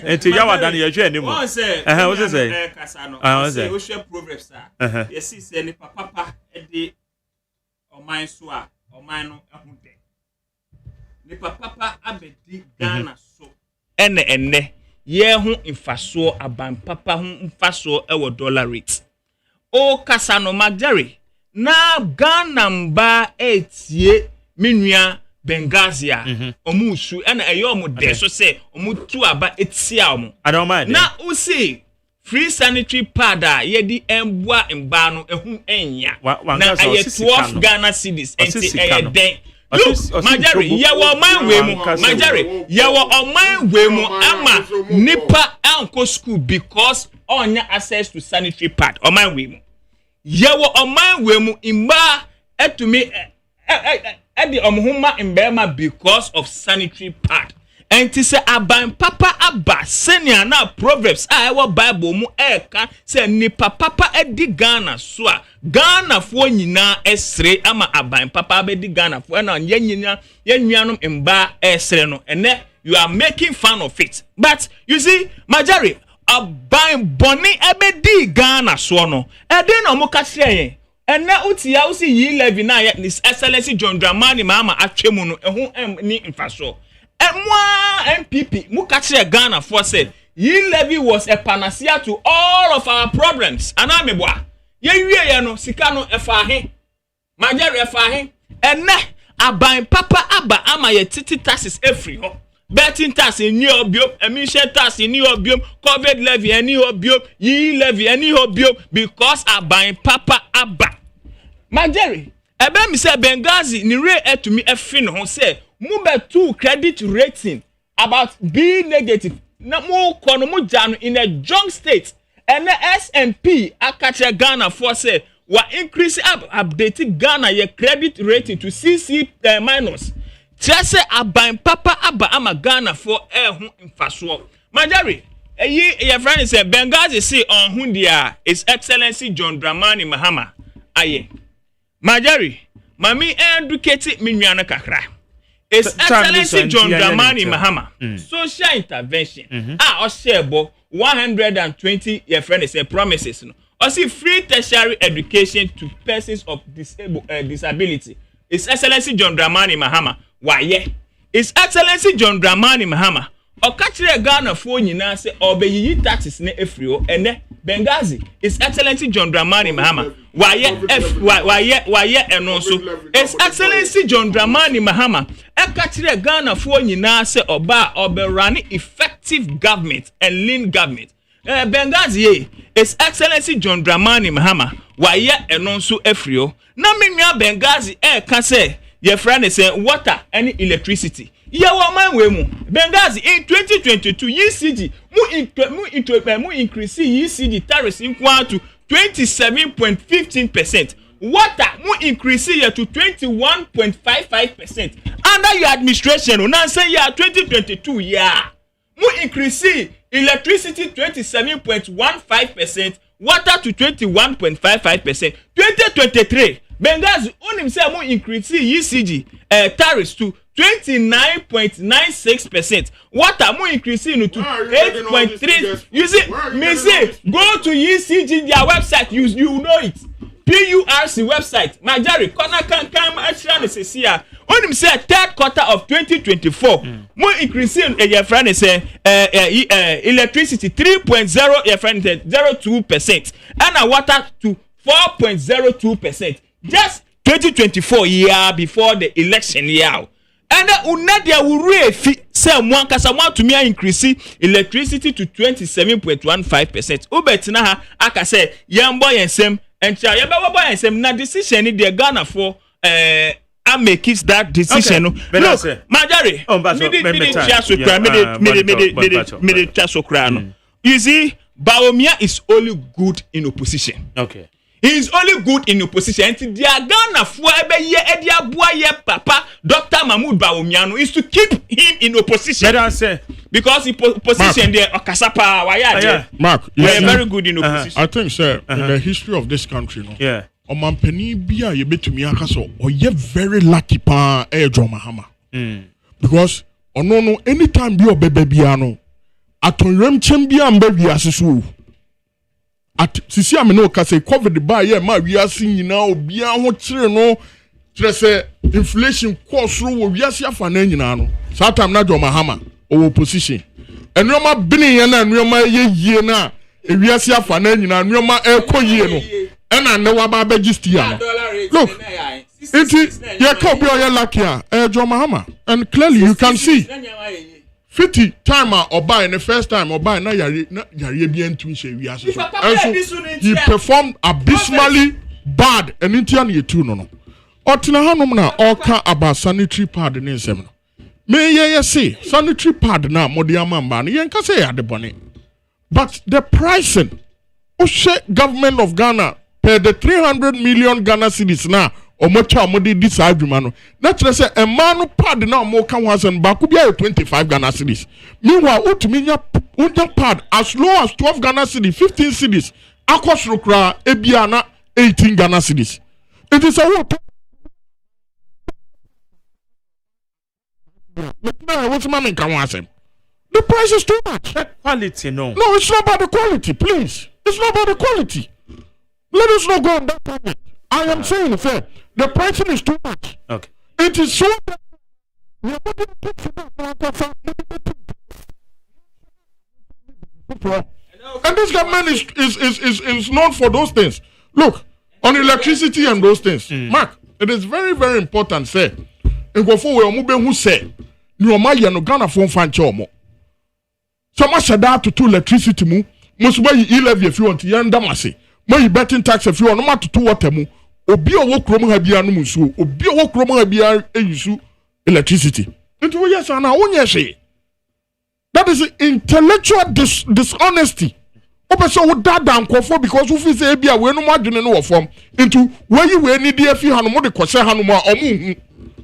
A: Enti ya wadan ye hwe ni mo.
O: What say? Kasa no. Say we share Proverbs ah. Yes say ni papa e de oman so a oman no ehunde. Ni papa abedi Ghana so. Enne ye ho mfaso aban papa ho mfaso e wo dollar rate o kasa no magdare na Ghana mba etie menua Bengazia omusu na eyo omu de so se omu tu aba etia omu na o see free sanitary pad a ye di embua mba no ehun enya na aye 12 Ghana cedis enti aye den. Look, Majari, yawa man wemu. Majari, yawa man wemu ama nipa anko school because onya access to sanitary pad. Oman wemu. Yawa man wemu imba etumi edi omhuma imbema because of sanitary pad. And to say aban papa abba senior na Proverbs ewa Bible mu eka say nipa papa edi Ghana so a Ghana fo nyina esre ama aban papa abedi Ghana fo na yennuanom mba esre no ene you are making fun of it. But you see Majari aban boni abedi Ghana so no eden no mo ka hye ene utia usi yi levy na His Excellency John Dramani Mahama atwemu no ehu ni mfaso. MPP Mukachire Ghana for said ye levy was a panacea to all of our problems. Anamebwa ye no sika no efahe Majari efahe ene aban papa aba ama ye titi taxes every ho betting tax in new obium emission tax in new obium COVID levy any obium ye levy any obium because aban papa aba Majari ebe mi say Benghazi ni re etumi efi no ho say mube 2 credit rating about B negative na mo kono mo jano in a junk state and the S&P akache Ghana for say wa increase updating Ghana ye credit rating to CC minus just say aban papa aba ama Ghana for hu mfaso Majari your friend say Benghazi say on hundia His Excellency John Dramani Mahama aye Majari mami educate minwana kakra His Excellency John Dramani Mahama social intervention oshebo 120 your friend say promises no or see free tertiary education to persons of disability. His Excellency John Dramani Mahama why His Excellency John Dramani Mahama okachire Ghana fo nyina say obeyi taxes ne efrio ene Benghazi. His Excellency John Dramani Mahama why eno so His Excellency John Dramani Mahama ekachire Ghana fo nyina say oba oberani effective government and lean government. Benghazi His Excellency John Dramani Mahama why eno so efrio na menua Benghazi ka say your friend say water and electricity. Yawa man we mu Benghazi in 2022 ECG mu increase ECG tariffs equal to 27.15%. Water mu increase here to 21.55%. Under your administration now say year 2022 year mu increase electricity 27.15%, water to 21.55%. 2023 Benghazi unim say mu increase ECG tariffs to 29.96%. Water more increasing to 8.3. You see, me say go to ECG their website. You know it. PURC website. Majari corner can come actually says here. When him say third quarter of 2024, more increasing. Your friend say electricity 3.0. Your friend said 02%, and water to 4.02%. Just 2024 year before the election year. And unadia will say one kasa want to me increase electricity to 27.15%. Ubetina aka say yambo yensem And ya ba boy say na decision ni the Ghana for I make it that decision. Okay. Look, Majari, you see, Baumia is only good in opposition.
A: Okay.
O: He is only good in opposition. And the Ghana for Papa Dr. Mahmoud Baumiano is to keep him in opposition. Because he position there Kasapa
Q: Mark,
O: we are very good in opposition.
Q: I think, sir, in the history of this country, no.
A: Yeah.
Q: Omampeni bia ye betumi aka so oye very lucky pa John Mahama. Because ono no anytime bi obebe bia no atonrem chem bia mba wiase so. At sisi ameno ka say covid ba ye ma wiase nyina obia ho kire no kire say inflation cost ro wo wiase afa na nyina no. That time na John Mahama o opposition. Enoma bini ye na enoma ye yie na e wiase afa na nyina enoma e koyie no. And I know about Begistia. Look, it is your lucky, John Mahama. And clearly you can see 50 timer or buy in the first time or buy na Yaribian Twin. And so he performed abysmally bad and Indian ye too no. Otinahanumna oka about sanitary pad in seven. May ye say sanitary pad now, Modiaman ban, yanka say at the bonnet. But the pricing, government of Ghana. Per the 300 million Ghana cedis na omocha omodi this agreement. Naturally say a man pad na mo kan wasen ba kubia 25 Ghana cedis. Meanwhile utiminya pad as low as 12 Ghana cedis, 15 cedis. Akosro kra ebia na 18 Ghana cedis. It is a what? The price is too much.
A: Quality, no.
Q: No, it's not about the quality, please. It's not about the quality. Let us not go on that point. I am saying fair. The pricing is too much.
A: Okay.
Q: It is so that and this government is known for those things. Look, on electricity and those things. Mark, it is very, very important, say. And go forward, who say, you are my Ghana phone fan chomo. So much that to electricity mu, must buy you if you want to yandamasi. May betting tax if you are no matter to what temu. Obi owo kromo ha bia no musu. Obi owo kromo ha bia eyusu electricity. Into yes and onye she. That is intellectual dishonesty. Ope so wo dada nkofo because who feel say bia we no madwene no form into where you we need dey fi hanu mo de kwose hanu mo omu hu.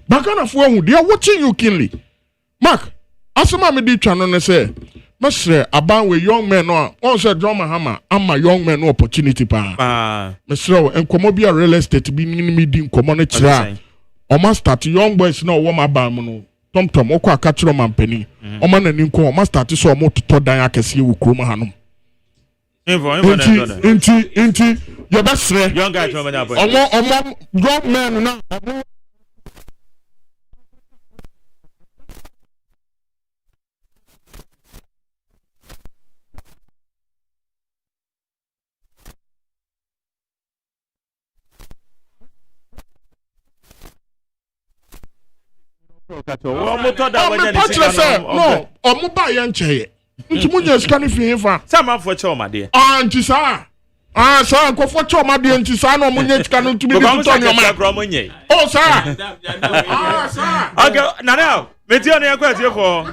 Q: Bagana fo hu they are watching you keenly. Mark, asema me di twa no ne say Mr. Aban with young men on said John Mahama, I'm a young man opportunity pa. Mr. And Comobia real estate being meeting community. Almost start young boys no woman ban Tom Okwa catcher man penny. Oman and Inco must start to so more to Todan Akasi with Kroma Hanum. Into your best young guy, young men now.
A: No,
Q: omo ba ye nche. Nti munye scan fi hinfa.
A: Sama for choma de.
Q: Nti sa. Sa ko for choma de nti sa no munye scan ntumi bi to ni oma. Oh sa. Sa.
A: Okay, now, meti on your question for.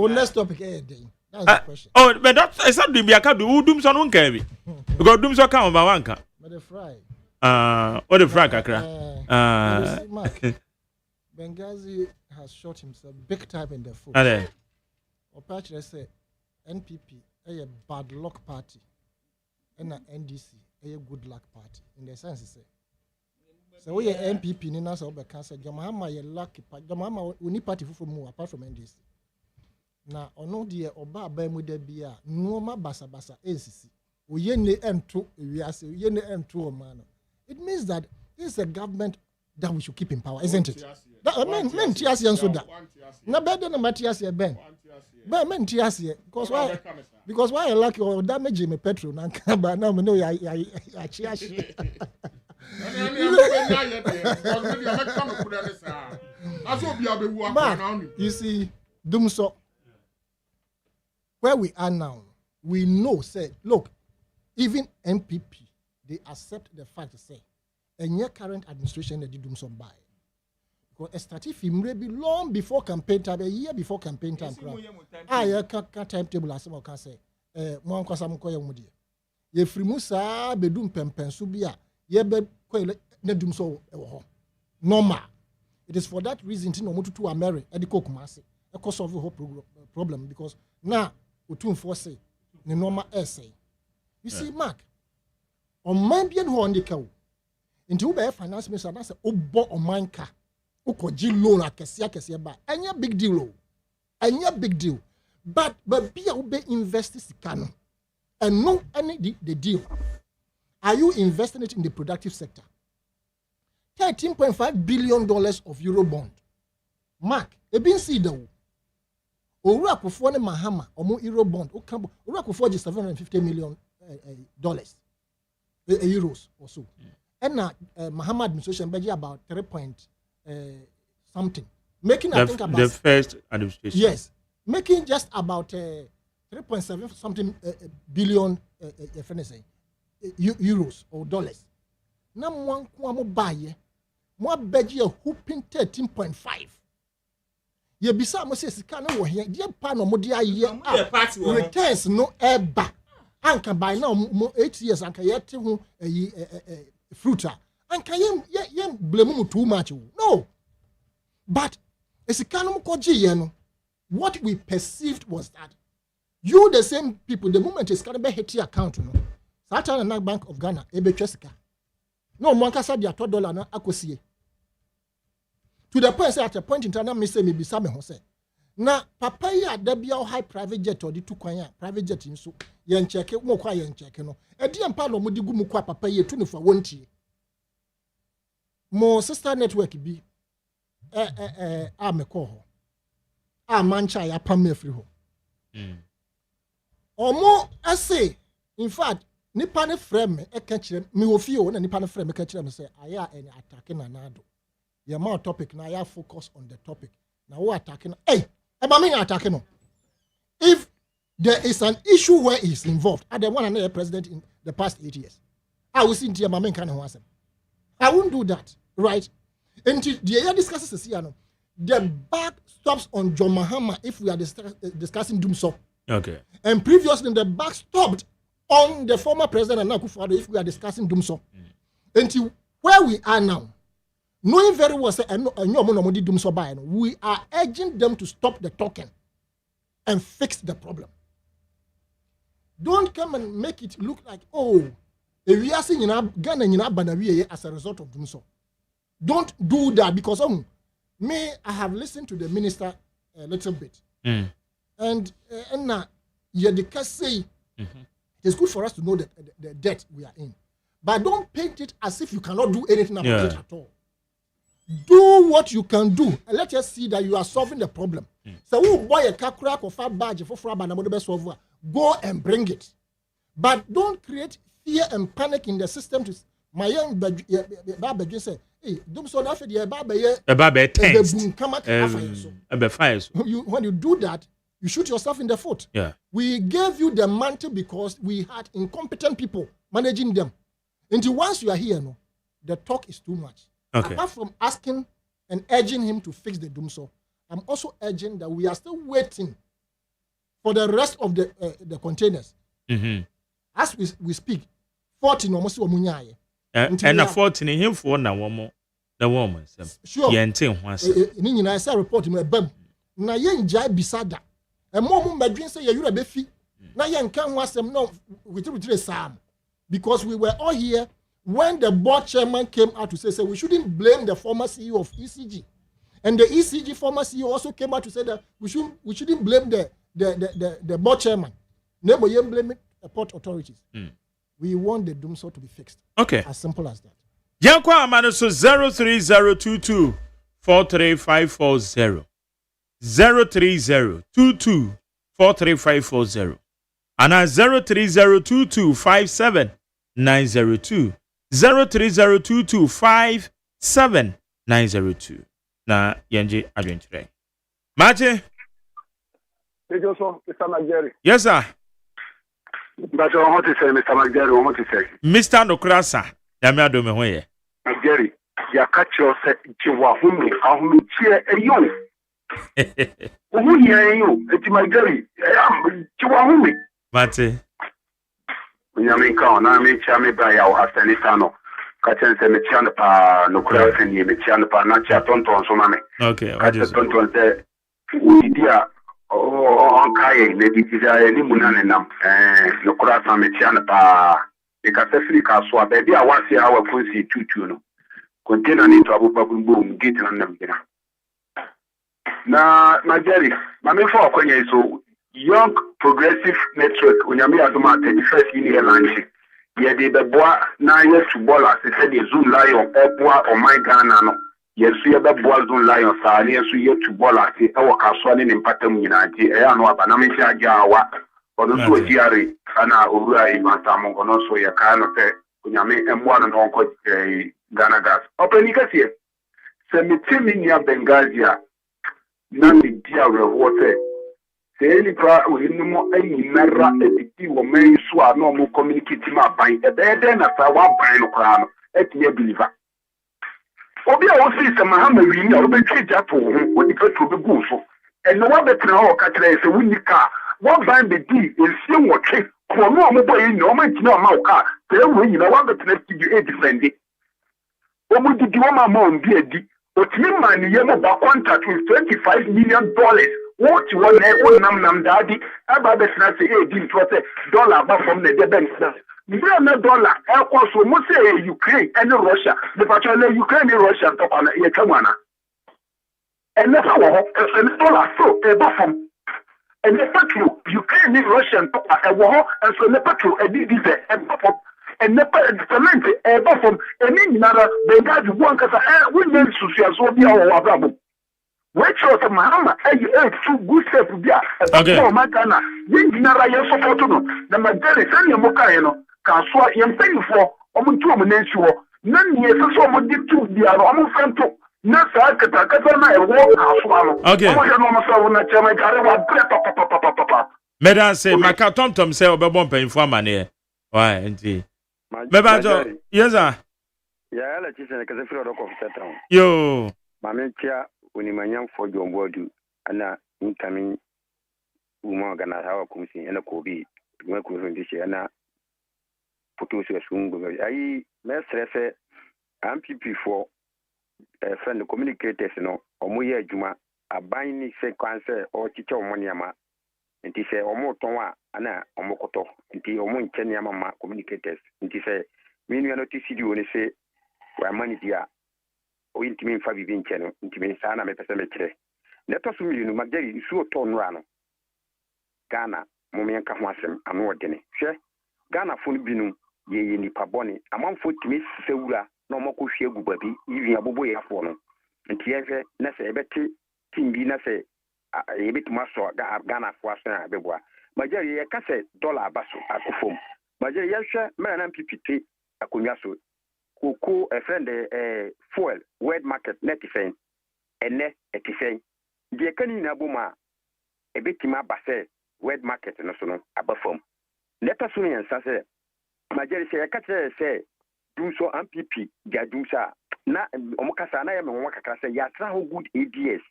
P: Next topic that's the question.
A: Oh, but that is something we can do. Doom son won't carry. Because doom so come over one can.
P: But the fry.
A: What the frag akra?
P: Benghazi has shot himself big time in the foot. Or patch say NPP a bad luck party and NDC a good luck party in the sense say. So we NPP ni na so be can say Jamahama ye lucky party. Jamahama we need party from mu apart from NDC. Na ono de oba ba mu da bia no ma basa NCC. Oye ne ento wiase oye ne ento o man. It means that this is a government that we should keep in power, isn't it? Men tiasi and soda. Na better than Matiasi Ben. But men tiasi because why? Because why I like or damage me petrol na kaba na me know ya chiashi. You see, Dumso, where we are now, we know, say, look, even MPP, they accept the fact to say, and your current administration they did some buy. Because a strategy may be long before campaign time, a year before campaign time. I can't timetable as someone can say, one cause I'm calling with you. Ye frimusa bedum pempen subia, ye be nedum so normal. It is for that reason to know to America, Ediko Kumasi, a cause of the whole problem because now we too force the normal essay. You see, Mark, on my bien who on the cow into Uber finance minister, that's a obo on mine car. Ukoji loan a kesia ba. Any big deal, any big deal. But be a ube investors can and no any the deal. Are you investing it in the productive sector? $13.5 billion of Eurobond. Mark, a bin see though. Ora kufo ne Mahama omo Eurobond. Ora kufo just $750 million euros or so. And Mahama administration budget about 3 point something. Making I think about
A: the first administration.
P: Yes, making just about 3.7 something billion euros or dollars. Now one kwamo buy more budget a whooping 13.5. Ye bisa mo say sika no wo here dey pa no mo dey aye returns no eba anka by now 8 years anka yet ho fruita anka ye blame mu too much no but esika no mo koje ye no what we perceived was that you the same people the moment is can be hit your account no Southern Bank of Ghana e be twesika no mo anka sa dia $2 na akosie to the point at a point in time, me say me be some who say. Now, papa ya debia high private jet or the two kwanya private jet in so yen check it more quiet yen check no. A dear palo mudigu mukwa papa ye tunu for 1 tea. More sister network be me call her. Mancha ya pam me free ho. Or more I say, in fact, nipa ne frame me catch them me ofio na nipa ne frame me catch them say aya any attacking anado. Your more topic now, you focus on the topic. Now, who attacking? Hey, I'm attacking. If there is an issue where he's involved, I don't want another president in the past 8 years. I will see into my main kind of answer. I won't do that, right? Until the year discusses the back stops on John Mahama if we are discussing Doomso.
A: Okay.
P: And previously, the back stopped on the former president Akufo-Addo if we are discussing Doomso. Until where we are now. Knowing very well, we are urging them to stop the talking and fix the problem. Don't come and make it look like, oh, we are seeing Ghana as a result of doing so. Don't do that because I have listened to the minister a little bit. And now, say it's good for us to know the debt we are in. But don't paint it as if you cannot do anything about it at all. Do what you can do and let us see that you are solving the problem. So who buy a crack or fat badge for Fraba, go and bring it. But don't create fear and panic in the system to my young Baba say, hey, don't so nothing when you do that, you shoot yourself in the foot.
A: Yeah.
P: We gave you the mantle because we had incompetent people managing them. Until once you are here, no, the talk is too much.
A: Okay.
P: Apart from asking and urging him to fix the Doomso, I'm also urging that we are still waiting for the rest of the containers. As we speak, 14 almost omunyaye.
A: And a 14 him for na woman. The woman.
P: Sure.
A: Yentin once.
P: I say report him a bem. Na yen jai bisada. A mom bedrin say you be fi. Na yen can was them no with Sam. Because we were all here when the board chairman came out to say we shouldn't blame the former CEO of ECG. And the ECG former CEO also came out to say that we shouldn't blame the board chairman. Never you blame the port authorities. We want the Doomso to be fixed.
A: Okay.
P: As simple as that.
A: Yankwa Amano so 03022 43540. 03022 43540. And 03022 57902. 03022 57902. Na yenje adwenture. Mate.
E: Mr. Jerry.
A: Yes, sir.
E: But I want to say, Mr. McJerry, I want to say,
A: Mr. Nokrasa, Yamia do me hoye.
E: McJerry, ya catch your set, Chiwahumi, Ahumi, cheer a yo. Who hear you? It's McJerry, Chiwahumi.
A: Mate.
E: Nyamika, na me chame by our Afghanistan. Kachen se me chan pa no krasa ni me chan pa na cha tonton so mame.
A: Okay, what is
E: tonton se udia on kai ne dikija ni munane nam no krasa me chan pa e ka se free ka so ba bia wase awa kunsi tutu no. Container ni to abubabu mbum gate na nam gina. Na Majeri, mame for kwenye so Young Progressive Network, Unyami Aduma 31st year launch. Ye de beboa na yes to bola se said the Zoom lion eboa or my Ghana no. Yes, we have a Zoom lion sa yes we to bola se our kaswani in pattern unity. No abanamisha jawa or the Judiciary ana ura imatamo or no so ya kana te Unyami M1 and Uncle Ghana gas. Open here. Semitimi near Bengazia. Nani dia water. Say pra we no mo ayi nara etiti wo men so a no mo communicate ma ban e be na sa wa ban no kra no eti e believer obi a wo si se mahama wi ni o be twi japo ho o di petrol be gu so e no wa be tra o ka kra se wuni ka wo ban be di e sie wo twe ko no mo boy ni o ma tina o ma o ka se wo ni na wa be tra ti e defend o mo di wo ma ma on bi edi o timi man ye mo ba contract with $25 million. What you want to nam daddy, about the snatch $18 above from the bank. $1 dollar, also must say Ukraine and Russia. The particular Ukraine and Russia talk on a Yakamana. And that's how $1 so above from. And the petrol, Ukraine and Russia talk a war, and so the petrol, a diesel, and pop. And the cement above from any another, the guys one because I wouldn't so be our problem. Which was a Mahama, two good step to be a Magana. You never your support to them. The majority send your Mokano, Kaswa, you're paying for almost 2 minutes. None years or so would get to the Aromo Santo. Nasa Katana, a walk house. Okay.
A: Medan say, my cat Tom say, Obabon paying for money. Why, and Mebajo, yes, sir.
R: Yeah, let's just say, because I feel like
A: yo,
R: Mamma. When you manyan for your body, and incoming woman organize our commission and a Kobe, work with this year, and photos are soon. I may MPP for a friend of communicators, or Moya Juma, a binding sequence or teacher Moniama, and he say, or more Tonwa, Anna, or Mokoto, and the Omon Kenyama communicators, and he say, meaning not to see you when they say, where money dear. O intimi fa bibi ncheno intimi sana mepesa mekire neto so milinu magari su to nra no Ghana momenka ho asem ano odene hwe Ghana fo no binu ye nipa bone amanfo timi sewura na omako hwe gu babi yivi abobo ye afo no nti ye na se ebeti timbi na se yebetuma so Ghana fo aso na beboa magari ye ka se dollar abaso akofom magari ye hwe mera na MPP akonwa so Koko a friend fuel word market net defense and net defense. The economy abuma a bit ma basse word market national above form. Let us soon and say, Majority say, I can't say, do so MPP, Jadusa, na Omokasana and Wakasa, Yatra good ADS,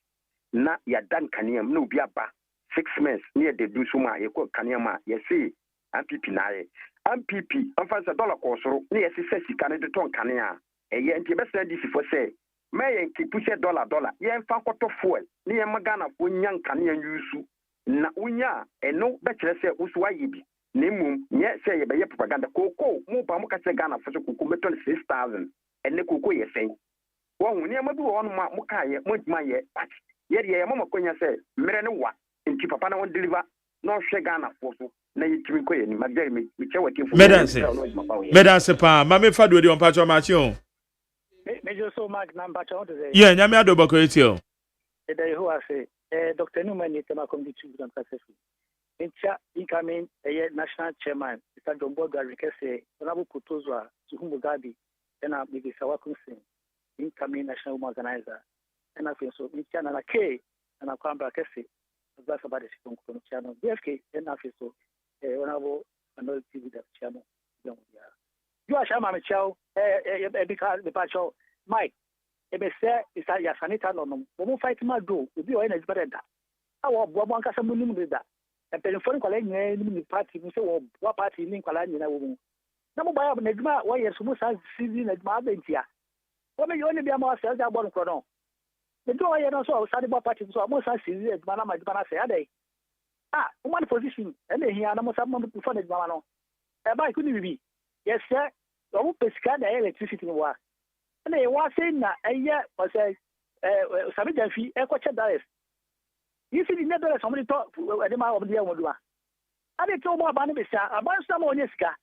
R: na Yadan Kaniam, no biaba, 6 months near the Dusuma, Yako Kaniama, Yesi, MPP nae. MPP, $1 course, near Sissy Canada Ton Cania, a yen Tibet this for say, may keep push $1, yen Fancoto fuel, near Magana, when young Canian use, na unya, and no better say Uswayibi, Nimum, yet say by propaganda, Coco, more Pamuka Ghana for the Kukumeton 6,000, and the Kuku ye say, one near Madu on Mukaya, Muntmaye, but yet ye Mama Konya say, Merenoa, and Chipapana won't deliver, no Shagana for so.
A: Medanse pa mame fado di on patcho machio
S: Major so mark number to say
A: yeah nyame adobo ko etio
S: e dey who say Dr. Newman ni tema committee on successful incha incoming national chairman Mr. Dombo Garikese honorable Kutozwa Tuhumbu Gabi na Bibi Sawakunsin incoming national organizer and I feel so incha na K na kwamba kese that's about the channel BFK and I feel so honorable another TV that channel. You are Shama Michel, because the patrol, Mike, if I say it's a Yasanita, no, we fight my do, if you are in a better. Our Bobanka Samunim with that. And telephone calling the party, we say, what party in Kalani? Number by Negma, why you're supposed to see the Marbentia. What may you only be a more self about Chrono? The door I also study about parties, so almost I see it, Manama say, one position, and then here, I'm someone before the Mano. A bike couldn't be. Yes, sir. The whole pesca the electricity war. And they were saying that a year was a Sabijan fee, a quarter dollars. You see the net dollars, somebody talk at the mouth of the Amadua. I did told more about it, about some on Yeska.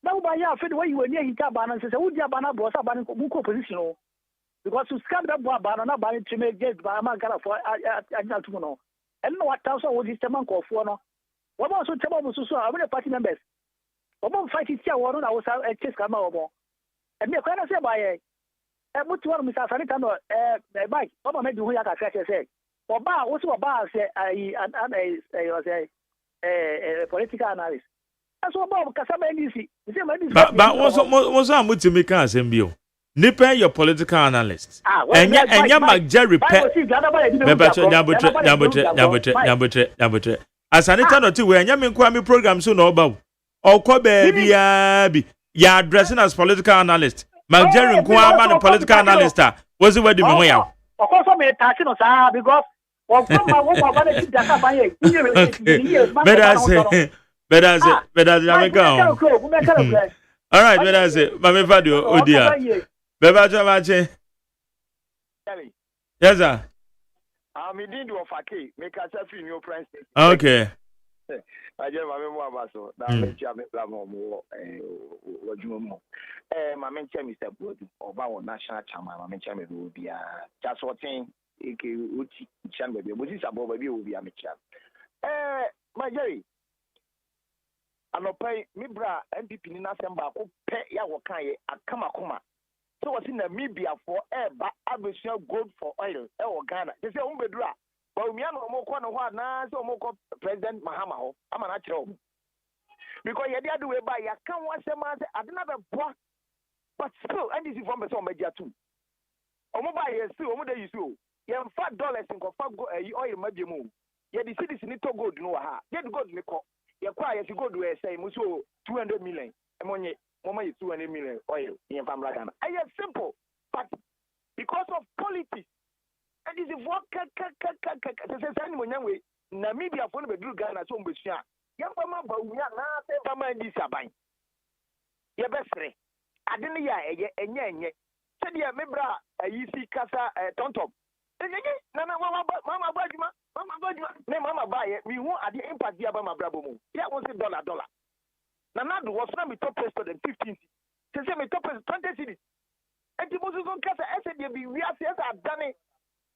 S: Now, by your fed way you were near Hitaban and says, would you ban a boss about Muko position? Because to scam that bar banana by to make get by Magara for Agatuno. And no what thousand was this man called for no. What was so terrible so I will party members. What fight it here, one I was a chess come over. And me can say by a much one Mr. Sanitano, a bike, what made you like a say. Or bar, also a bar say a political analyst. That's what Bob Casama NDC.
A: But was I to make us MBO? Nipe your political analyst. And ya Jerry Pet. As an eternal to where Yamin Kwame program soon about. Or baby, ya addressing as political analyst. Jerry Kwame political analyst. Was it where the way out?
S: Of course, I'm a touching us because.
A: Better say. All right, better say. Mame Fadio, oh dear. Bebaja Mache. Yes, sir.
T: I'm in the Ofaki, make us a few new friends.
A: Okay.
T: I just remember so that makes you a more what you know. My main chairman is a good or our national chairman. My main chairman will be just what thing. Uchi chamber, but this above will be a mitchell. My Jerry. I'm not paying me bra MPP in Assembly, pay Yawakai, a Kamakuma. So what's in Namibia for air, but additional gold for oil, or Ghana. They say, Umbedra, but we are no more one now, so more President Mahama. I'm an actual. Because you did the way by you can't watch them as another boy, but still, and this is from the song media too. Omoba is still, Omoda is still. You have $5 in oil, maybe move. Yet the cities need to go to know how. Get go to the court. You quiet to go to say, Muso 200 million. Ammonia, Mama is 200 million oil in Famragana. I have simple, but because of politics, and this is what Namibia for the blue Ghana, so Busha. Yamama, but we are not a this abine. Your best friend. I didn't hear a yet. Said ya, Mebra, a UC Casa, Tontop. Mama buy it. We won't at the impact the Abama Brabo. Yeah, was $1. Nanadu was not the top president 15. To say me top 20 cities. And the Muslim Casa said we are saying I've done it.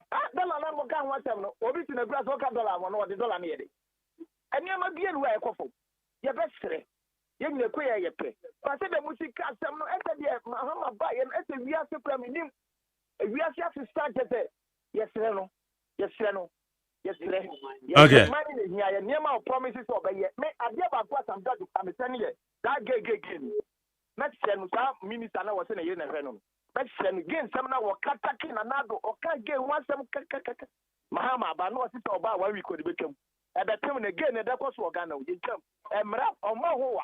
T: Dollar number can want them. Or it's in a grass $1 or the dollar near it. And you might be anywhere. Your best friend. You know, queer your pay. But I said the music cast some no enter the Mahama buy and enter we are supreme. We are just started there. Yes, no. Yes, no. Yes,
A: okay.
T: Near promises over here. May I never got some dog to come and that gay. Let's send minister now was in a year and venom. Let's send again some now or Katakin and Nago or can't get one some Mahama, but no sister about why we could become. At that time again, that was Wagano. You come and rap on Mahoa.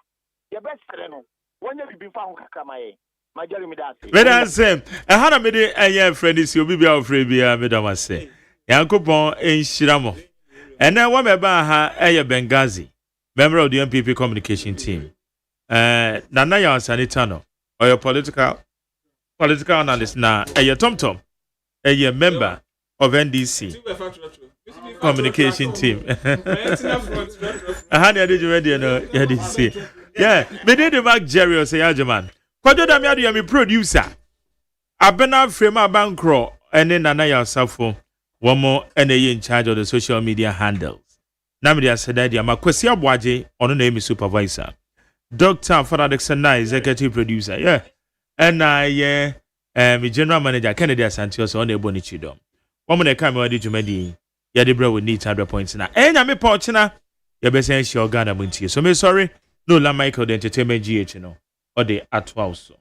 T: Your best friend. When you be found, Kamae. My Jeremy Darcy.
A: But I say, I had a minute, and your friend is your baby of Frabia, Madame. I say, Yankopon in Shiramo. And then one about her, Aya Benghazi, member of the MPP communication team. Nanaya Sanitano, or your political analyst now, Aya Tom, a member of NDC communication team. I did you ready? NDC. Yeah, me did the Mark Jerry or say Agyeman. Kwajo da me adu me producer. Abena frame abankro ene Nanaya Safo. One more and in charge of the social media handles. Namidi Asadadi, my Kwesi Abwaje, on the name is supervisor. Dr. Father Dexana, executive producer, yeah. And I, general manager, Kennedy Santos, on the Bonichidom. Woman, I come ready to Medi, Yadibra would need 100 points now. And I'm a portina, your best your Ghana Montie. So, me sorry, no la Michael the entertainment GH no or the art house